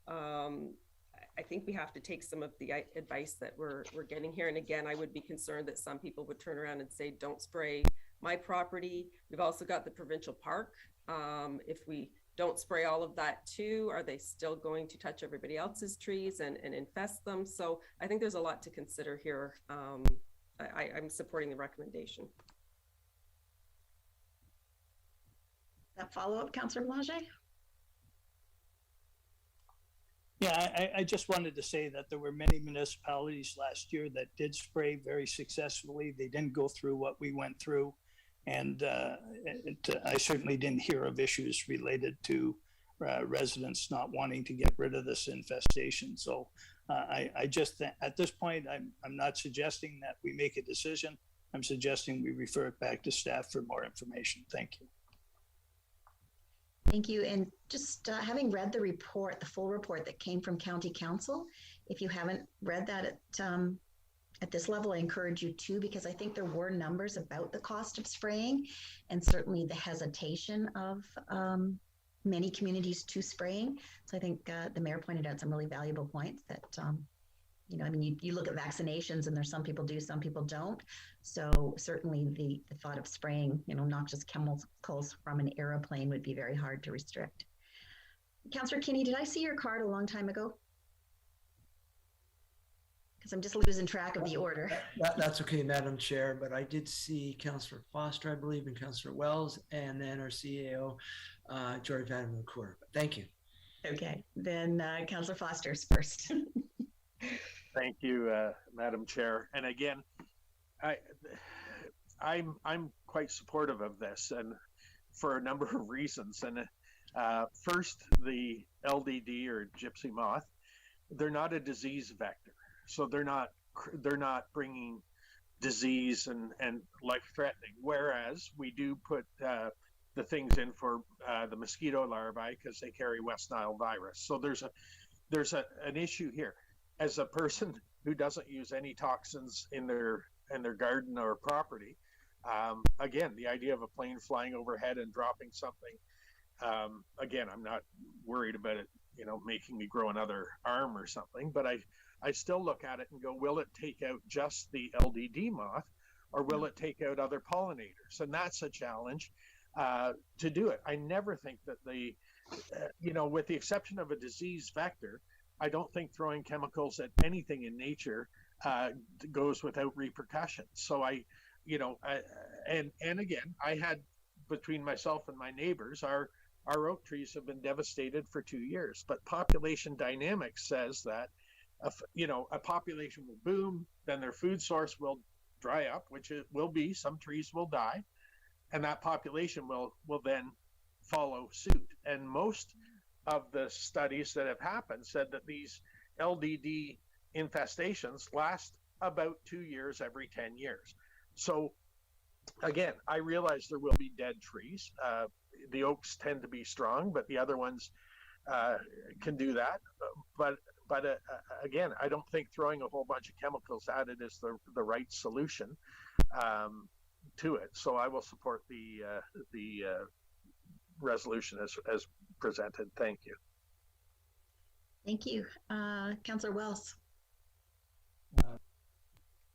I think we have to take some of the advice that we're getting here. And again, I would be concerned that some people would turn around and say, don't spray my property. We've also got the provincial park. If we don't spray all of that too? Are they still going to touch everybody else's trees and infest them? So I think there's a lot to consider here. I'm supporting the recommendation. That follow-up, Councillor Blanchet? Yeah, I just wanted to say that there were many municipalities last year that did spray very successfully. They didn't go through what we went through. And I certainly didn't hear of issues related to residents not wanting to get rid of this infestation. So I just, at this point, I'm not suggesting that we make a decision. I'm suggesting we refer it back to staff for more information. Thank you. Thank you. And just having read the report, the full report that came from County Council, if you haven't read that at this level, I encourage you to, because I think there were numbers about the cost of spraying and certainly the hesitation of many communities to spraying. So I think the mayor pointed out some really valuable points that, you know, I mean, you look at vaccinations and there's some people do, some people don't. So certainly the thought of spraying, you know, noxious chemicals from an airplane would be very hard to restrict. Councillor Kinney, did I see your card a long time ago? Because I'm just losing track of the order. That's okay, Madam Chair, but I did see Councillor Foster, I believe, and Councillor Wells, and then our CAO, Jory Van McCourt. Thank you. Okay, then Councillor Foster's first. Thank you, Madam Chair. And again, I'm quite supportive of this, and for a number of reasons. And first, the LDD or gypsy moth, they're not a disease vector, so they're not bringing disease and life-threatening. Whereas we do put the things in for the mosquito larvae because they carry West Nile virus. So there's an issue here. As a person who doesn't use any toxins in their garden or property, again, the idea of a plane flying overhead and dropping something, again, I'm not worried about it, you know, making me grow another arm or something, but I still look at it and go, will it take out just the LDD moth, or will it take out other pollinators? And that's a challenge to do it. I never think that you know, with the exception of a disease vector, I don't think throwing chemicals at anything in nature goes without repercussions. So and again, I had, between myself and my neighbors, our oak trees have been devastated for 2 years. But population dynamics says that, you know, a population will boom, then their food source will dry up, which it will be. Some trees will die, and that population will then follow suit. And most of the studies that have happened said that these LDD infestations last about 2 years every 10 years. So again, I realize there will be dead trees. The oaks tend to be strong, but the other ones can do that. But again, I don't think throwing a whole bunch of chemicals at it is the right solution to it. So I will support the resolution as presented. Thank you. Thank you. Councillor Wells.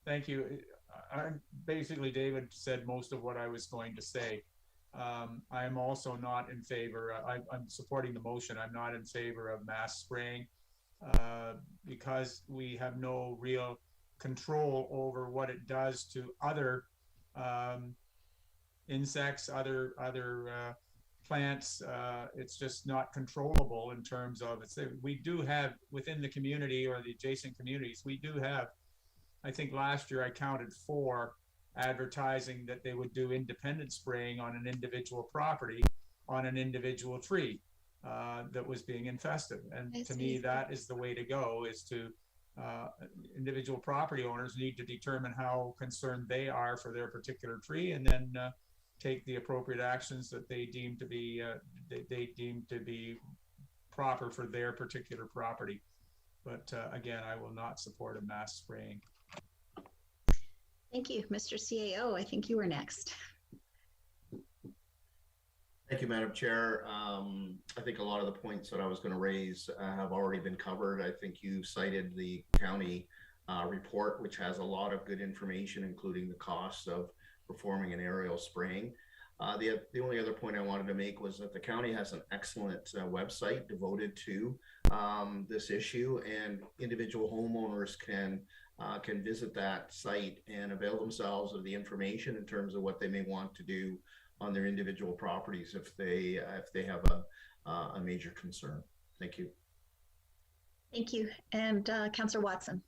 Thank you. Basically, David said most of what I was going to say. I am also not in favor. I'm supporting the motion. I'm not in favor of mass spraying because we have no real control over what it does to other insects, other plants. It's just not controllable in terms of it's. We do have within the community or the adjacent communities. We do have. I think last year I counted 4 advertising that they would do independent spraying on an individual property on an individual tree that was being infested. And to me, that is the way to go, is to individual property owners need to determine how concerned they are for their particular tree, and then take the appropriate actions that they deem to be proper for their particular property. But again, I will not support a mass spraying. Thank you. Mr. CAO, I think you were next. Thank you, Madam Chair. I think a lot of the points that I was going to raise have already been covered. I think you cited the county report, which has a lot of good information, including the costs of performing an aerial spraying. The only other point I wanted to make was that the county has an excellent website devoted to this issue, and individual homeowners can visit that site and avail themselves of the information in terms of what they may want to do on their individual properties if they have a major concern. Thank you. Thank you. And Councillor Watson.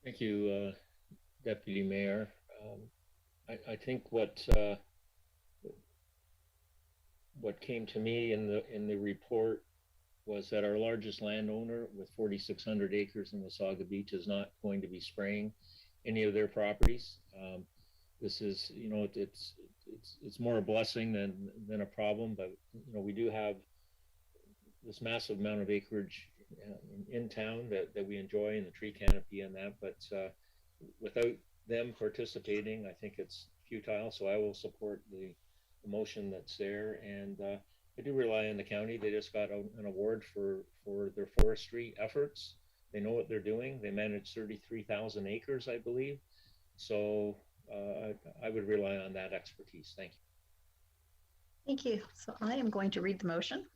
Thank you, Deputy Mayor. I think what came to me in the report was that our largest landowner with 4,600 acres in Wasaga Beach is not going to be spraying any of their properties. This is, you know, it's more a blessing than a problem, but you know, we do have this massive amount of acreage in town that we enjoy, and the tree canopy and that, but without them participating, I think it's futile. So I will support the motion that's there, and I do rely on the county. They just got an award for their forestry efforts. They know what they're doing. They manage 33,000 acres, I believe. So I would rely on that expertise. Thank you. Thank you. So I am going to read the motion.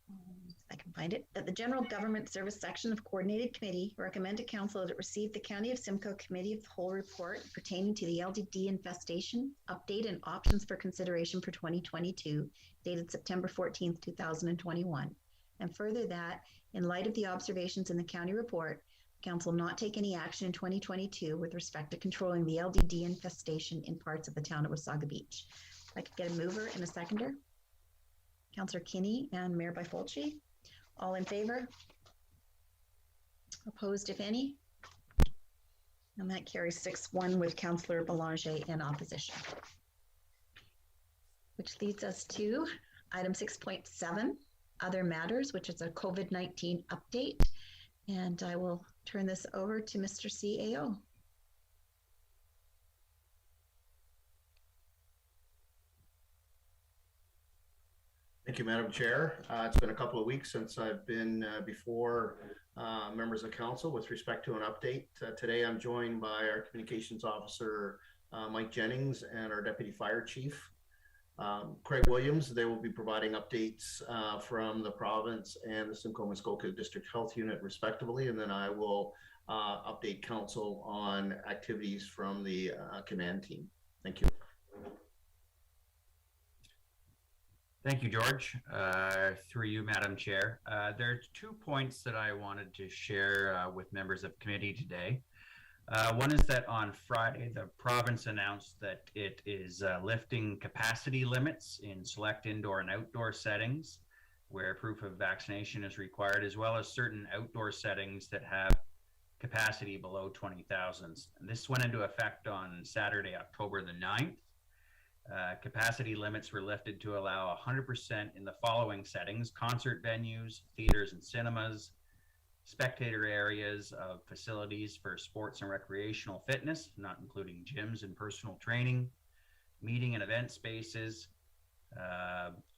If I can find it. That the General Government Service Section of Coordinated Committee recommend to Council that it receive the County of Simcoe Committee of the Whole report pertaining to the LDD infestation update and options for consideration for 2022, dated September 14th, 2021. And further that, in light of the observations in the county report, Council not take any action in 2022 with respect to controlling the LDD infestation in parts of the town of Wasaga Beach. If I could get a mover and a seconder. Councillor Kinney and Mayor Byfolchi. All in favor? Opposed, if any? And that carries 6-1 with Councillor Belanger in opposition. Which leads us to item 6.7, other matters, which is a COVID-19 update. And I will turn this over to Mr. CAO. Thank you, Madam Chair. It's been a couple of weeks since I've been before members of council with respect to an update. Today I'm joined by our communications officer, Mike Jennings, and our deputy fire chief, Craig Williams. They will be providing updates from the province and the Simcoe Muskoka District Health Unit respectively, and then I will update council on activities from the command team. Thank you. Thank you, George. Through you, Madam Chair. There are 2 points that I wanted to share with members of committee today. One is that on Friday, the province announced that it is lifting capacity limits in select indoor and outdoor settings where proof of vaccination is required, as well as certain outdoor settings that have capacity below 20,000. This went into effect on Saturday, October the 9th. Capacity limits were lifted to allow 100% in the following settings: concert venues, theaters and cinemas, spectator areas of facilities for sports and recreational fitness, not including gyms and personal training, meeting and event spaces,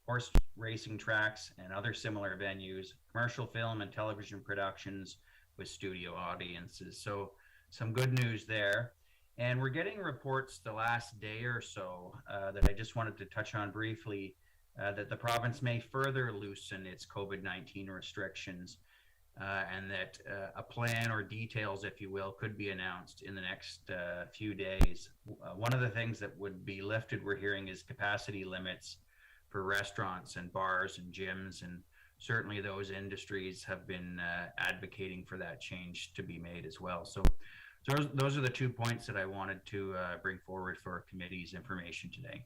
horse racing tracks and other similar venues, commercial film and television productions with studio audiences. So some good news there. And we're getting reports the last day or so that I just wanted to touch on briefly, that the province may further loosen its COVID-19 restrictions, and that a plan or details, if you will, could be announced in the next few days. One of the things that would be lifted, we're hearing, is capacity limits for restaurants and bars and gyms, and certainly those industries have been advocating for that change to be made as well. So those are the 2 points that I wanted to bring forward for our committee's information today.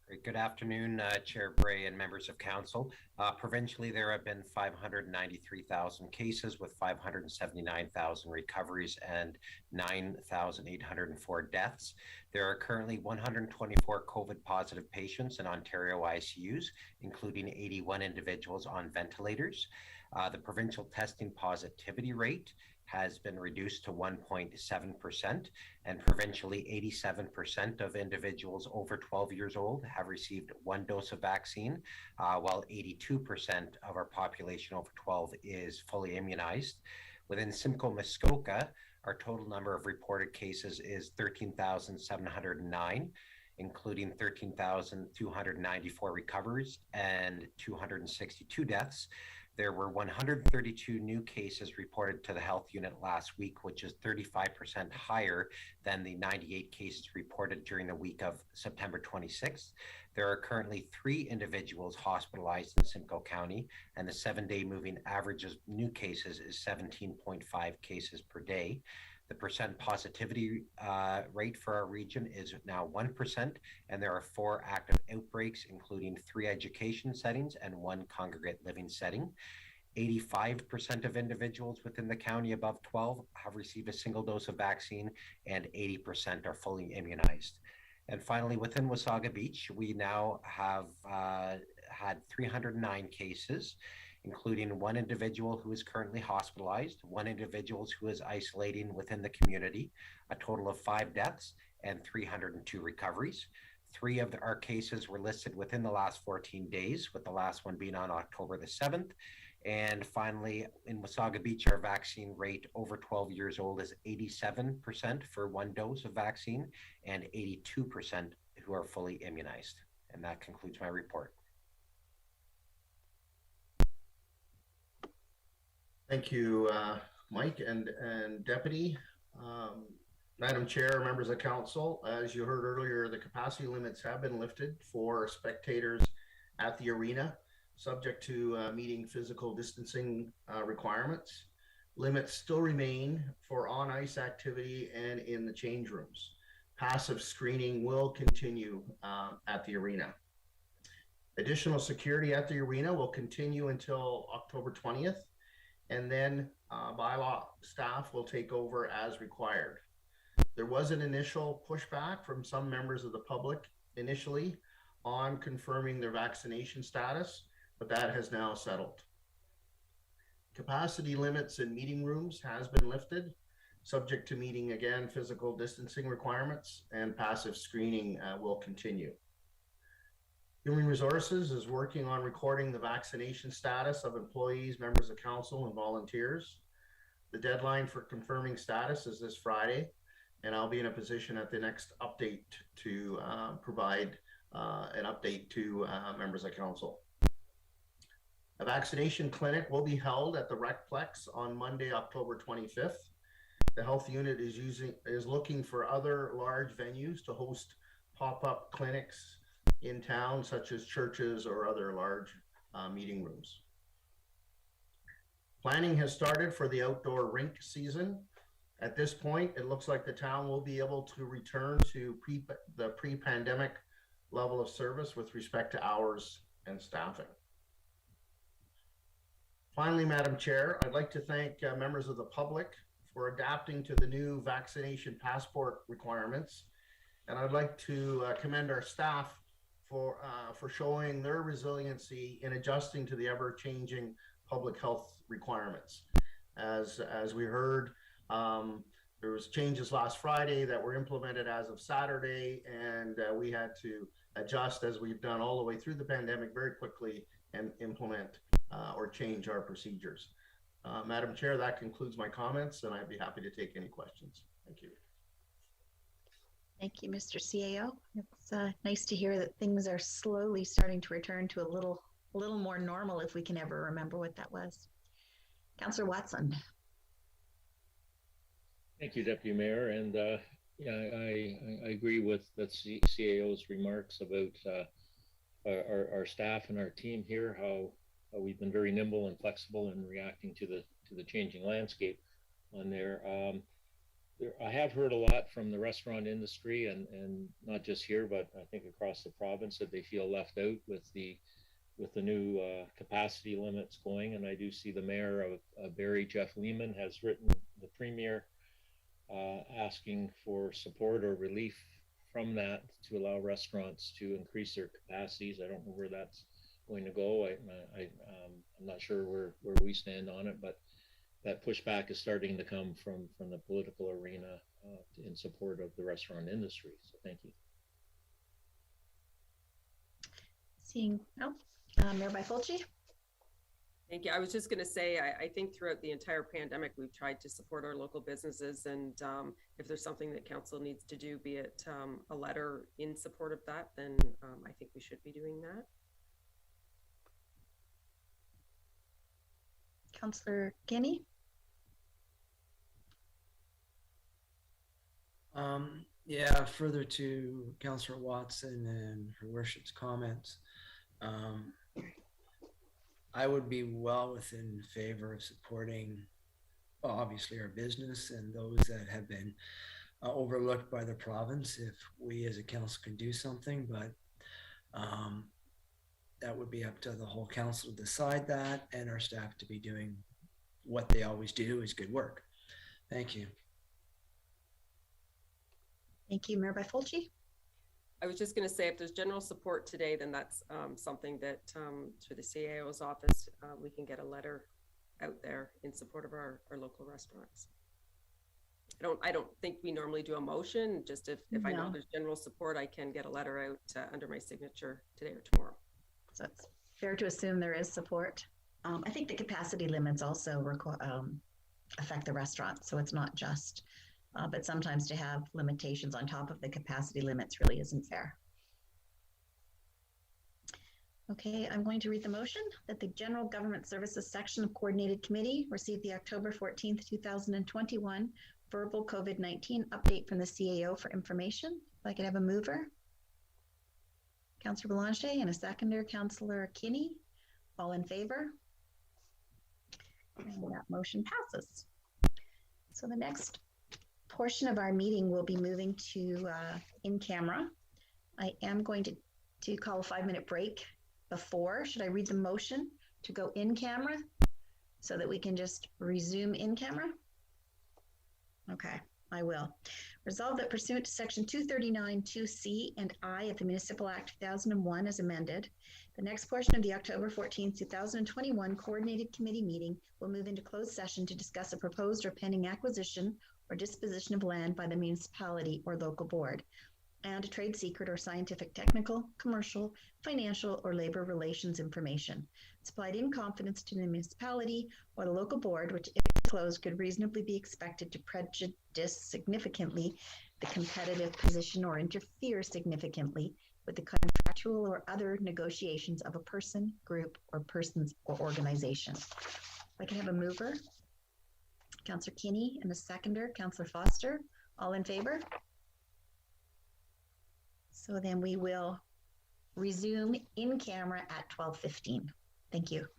Great. Good afternoon, Chair Bray and members of council. Provincially, there have been 593,000 cases with 579,000 recoveries and 9,804 deaths. There are currently 124 COVID positive patients in Ontario ICUs, including 81 individuals on ventilators. The provincial testing positivity rate has been reduced to 1.7%, and provincially 87% of individuals over 12 years old have received 1 dose of vaccine, while 82% of our population over 12 is fully immunized. Within Simcoe Muskoka, our total number of reported cases is 13,709, including 13,294 recoveries and 262 deaths. There were 132 new cases reported to the health unit last week, which is 35% higher than the 98 cases reported during the week of September 26th. There are currently 3 individuals hospitalized in Simcoe County, and the 7-day moving average of new cases is 17.5 cases per day. The percent positivity rate for our region is now 1%, and there are 4 active outbreaks, including 3 education settings and 1 congregate living setting. 85% of individuals within the county above 12 have received a single dose of vaccine, and 80% are fully immunized. And finally, within Wasaga Beach, we now have had 309 cases, including 1 individual who is currently hospitalized, 1 individual who is isolating within the community, a total of 5 deaths and 302 recoveries. 3 of our cases were listed within the last 14 days, with the last one being on October the 7th. And finally, in Wasaga Beach, our vaccine rate over 12 years old is 87% for 1 dose of vaccine and 82% who are fully immunized. And that concludes my report. Thank you, Mike and Deputy. Madam Chair, members of council, as you heard earlier, the capacity limits have been lifted for spectators at the arena, subject to meeting physical distancing requirements. Limits still remain for on-ice activity and in the change rooms. Passive screening will continue at the arena. Additional security at the arena will continue until October 20th. And then bylaw staff will take over as required. There was an initial pushback from some members of the public initially on confirming their vaccination status, but that has now settled. Capacity limits in meeting rooms has been lifted, subject to meeting again physical distancing requirements, and passive screening will continue. Human Resources is working on recording the vaccination status of employees, members of council, and volunteers. The deadline for confirming status is this Friday, and I'll be in a position at the next update to provide an update to members of council. A vaccination clinic will be held at the Recplex on Monday, October 25th. The health unit is looking for other large venues to host pop-up clinics in town, such as churches or other large meeting rooms. Planning has started for the outdoor rink season. At this point, it looks like the town will be able to return to the pre-pandemic level of service with respect to hours and staffing. Finally, Madam Chair, I'd like to thank members of the public for adapting to the new vaccination passport requirements. And I'd like to commend our staff for showing their resiliency in adjusting to the ever-changing public health requirements. As we heard, there was changes last Friday that were implemented as of Saturday, and we had to adjust, as we've done all the way through the pandemic, very quickly and implement or change our procedures. Madam Chair, that concludes my comments, and I'd be happy to take any questions. Thank you. Thank you, Mr. CAO. It's nice to hear that things are slowly starting to return to a little more normal, if we can ever remember what that was. Councillor Watson. Thank you, Deputy Mayor. And yeah, I agree with the CAO's remarks about our staff and our team here, how we've been very nimble and flexible in reacting to the changing landscape on there. I have heard a lot from the restaurant industry, and not just here, but I think across the province, that they feel left out with the new capacity limits going. And I do see the mayor of Barrie, Jeff Lehman, has written the premier asking for support or relief from that to allow restaurants to increase their capacities. I don't know where that's going to go. I'm not sure where we stand on it, but that pushback is starting to come from the political arena in support of the restaurant industry. So thank you. Seeing Mayor Byfolchi. Thank you. I was just going to say, I think throughout the entire pandemic, we've tried to support our local businesses. And if there's something that council needs to do, be it a letter in support of that, then I think we should be doing that. Councillor Guinea? Yeah, further to Councillor Watson and her worship's comments, I would be well within favor of supporting, well, obviously our business and those that have been overlooked by the province if we as a council can do something, but that would be up to the whole council to decide that, and our staff to be doing what they always do, is good work. Thank you. Thank you, Mayor Fulci. I was just going to say, if there's general support today, then that's something that through the CAO's office, we can get a letter out there in support of our local restaurants. I don't think we normally do a motion. Just if I know there's general support, I can get a letter out under my signature today or tomorrow. So it's fair to assume there is support. I think the capacity limits also affect the restaurant, so it's not just. But sometimes to have limitations on top of the capacity limits really isn't fair. Okay, I'm going to read the motion that the General Government Services Section of Coordinated Committee received the October 14th, 2021 verbal COVID-19 update from the CAO for information. If I could have a mover. Councillor Belanger, and a seconder, Councillor Kinney. All in favor? And that motion passes. So the next portion of our meeting will be moving to in camera. I am going to call a 5-minute break before. Should I read the motion to go in camera so that we can just resume in camera? Okay, I will. Resolved that pursuant to Section 239 2C and I of the Municipal Act 2001 as amended, the next portion of the October 14, 2021 Coordinated Committee meeting will move into closed session to discuss a proposed or pending acquisition or disposition of land by the municipality or local board, and a trade secret or scientific, technical, commercial, financial, or labor relations information supplied in confidence to the municipality or the local board, which if disclosed could reasonably be expected to prejudice significantly the competitive position or interfere significantly with the contractual or other negotiations of a person, group, or persons or organization. If I can have a mover. Councillor Kinney, and a seconder, Councillor Foster. All in favor? So then we will resume in camera at 12:15. Thank you.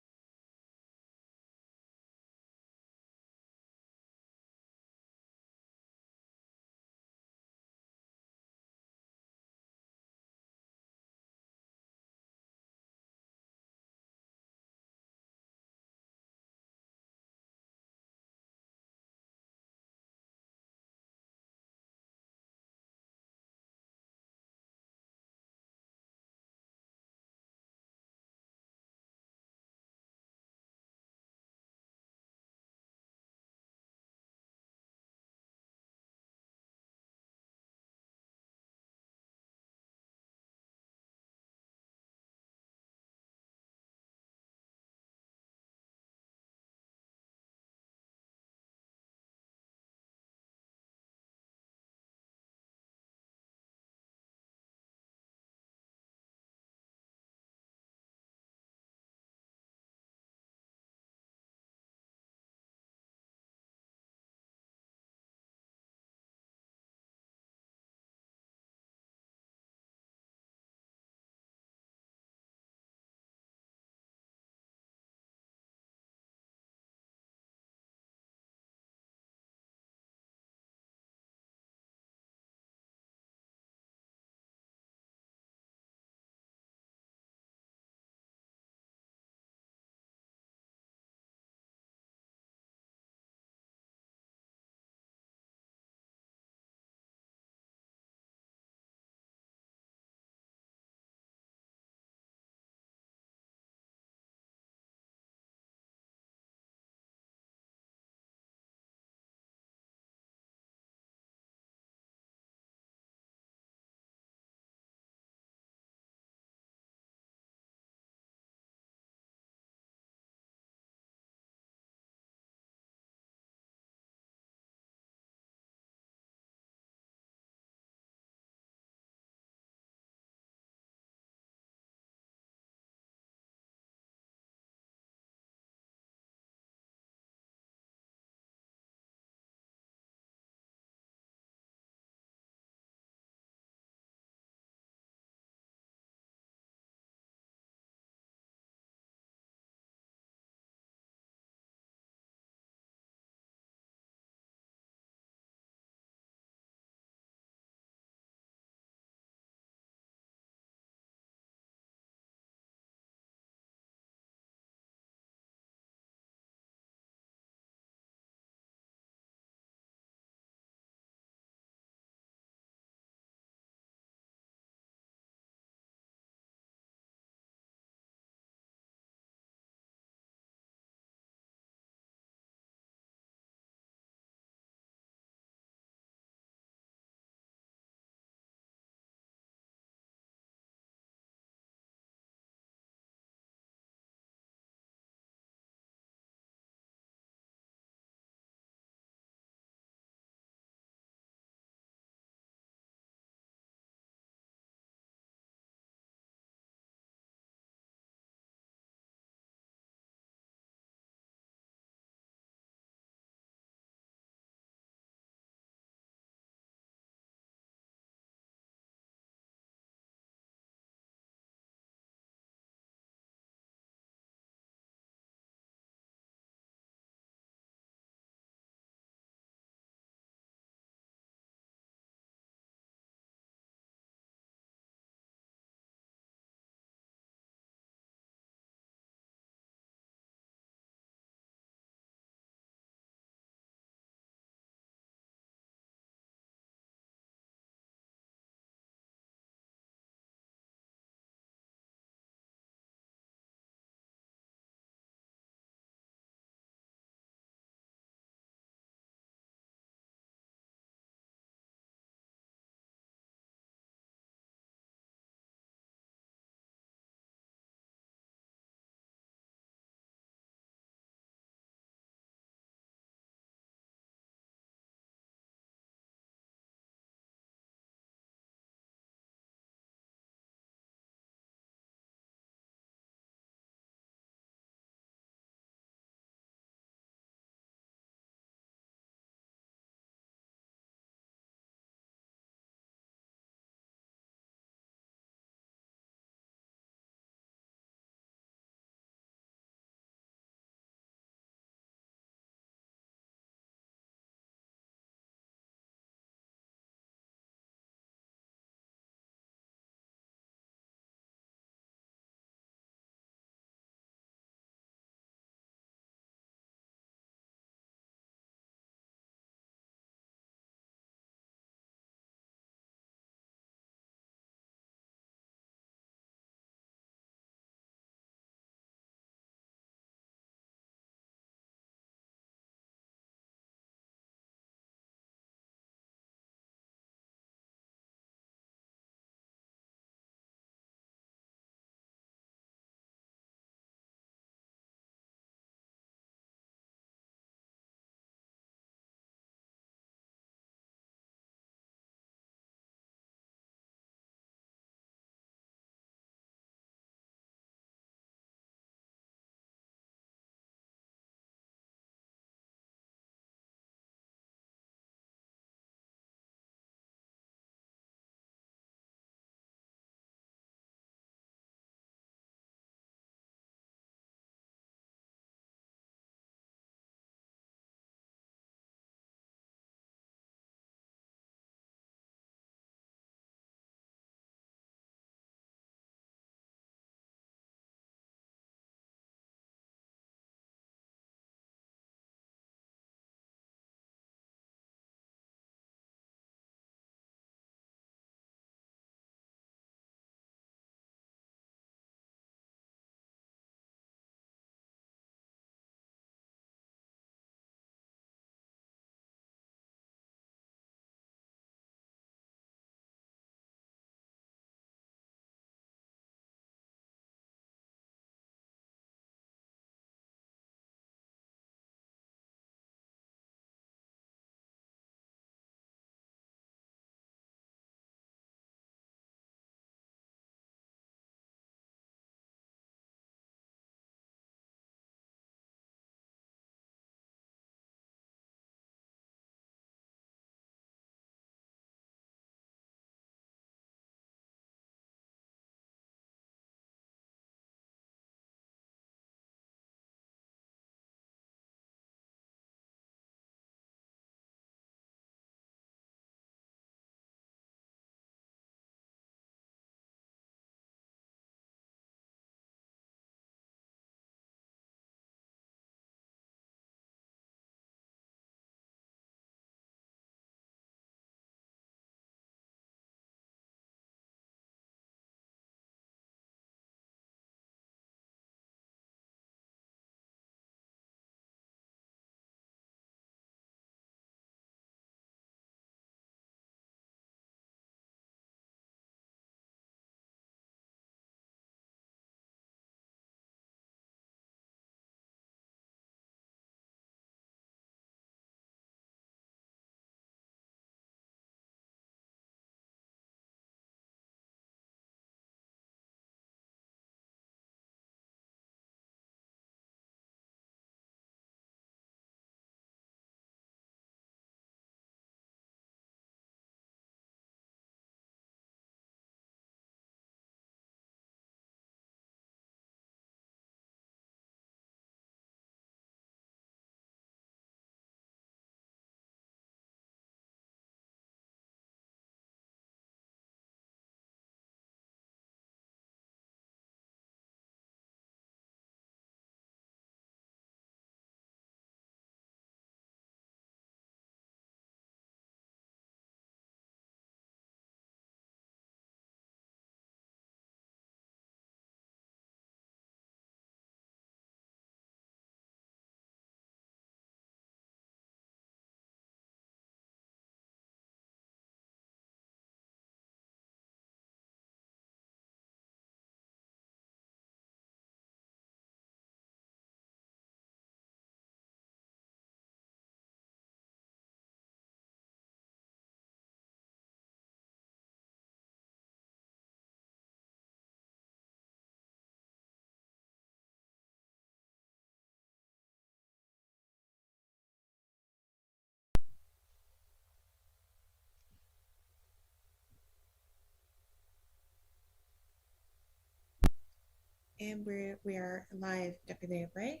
And we are live, Deputy Bray.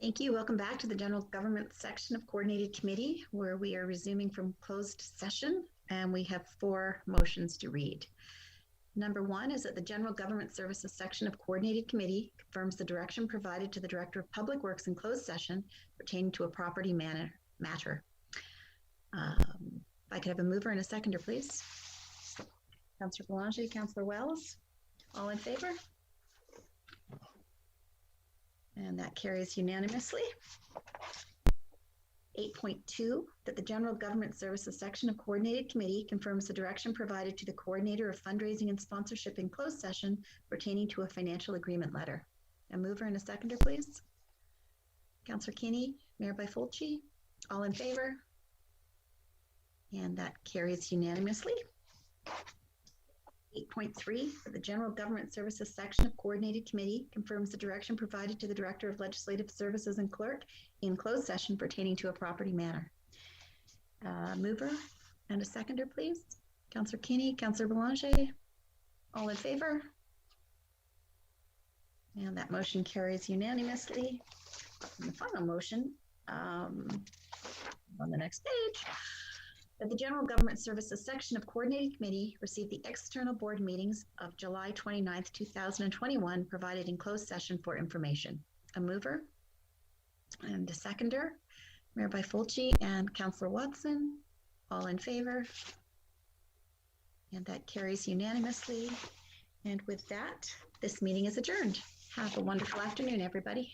Thank you. Welcome back to the General Government section of Coordinated Committee, where we are resuming from closed session, and we have 4 motions to read. Number 1 is that the General Government Services section of Coordinated Committee confirms the direction provided to the Director of Public Works in closed session pertaining to a property matter. If I could have a mover and a seconder, please. Councillor Belanger, Councillor Wells, all in favor? And that carries unanimously. 8.2, that the General Government Services section of Coordinated Committee confirms the direction provided to the Coordinator of Fundraising and Sponsorship in closed session pertaining to a financial agreement letter. A mover and a seconder, please. Councillor Kinney, Mayor Byfolchi, all in favor? And that carries unanimously. 8.3, the General Government Services section of Coordinated Committee confirms the direction provided to the Director of Legislative Services and Clerk in closed session pertaining to a property matter. Mover and a seconder, please. Councillor Kinney, Councillor Belanger, all in favor? And that motion carries unanimously. And the final motion on the next page, that the General Government Services section of Coordinated Committee received the external board meetings of July 29th, 2021, provided in closed session for information. A mover and a seconder, Mayor Byfolchi and Councillor Watson, all in favor. And that carries unanimously. And with that, this meeting is adjourned. Have a wonderful afternoon, everybody.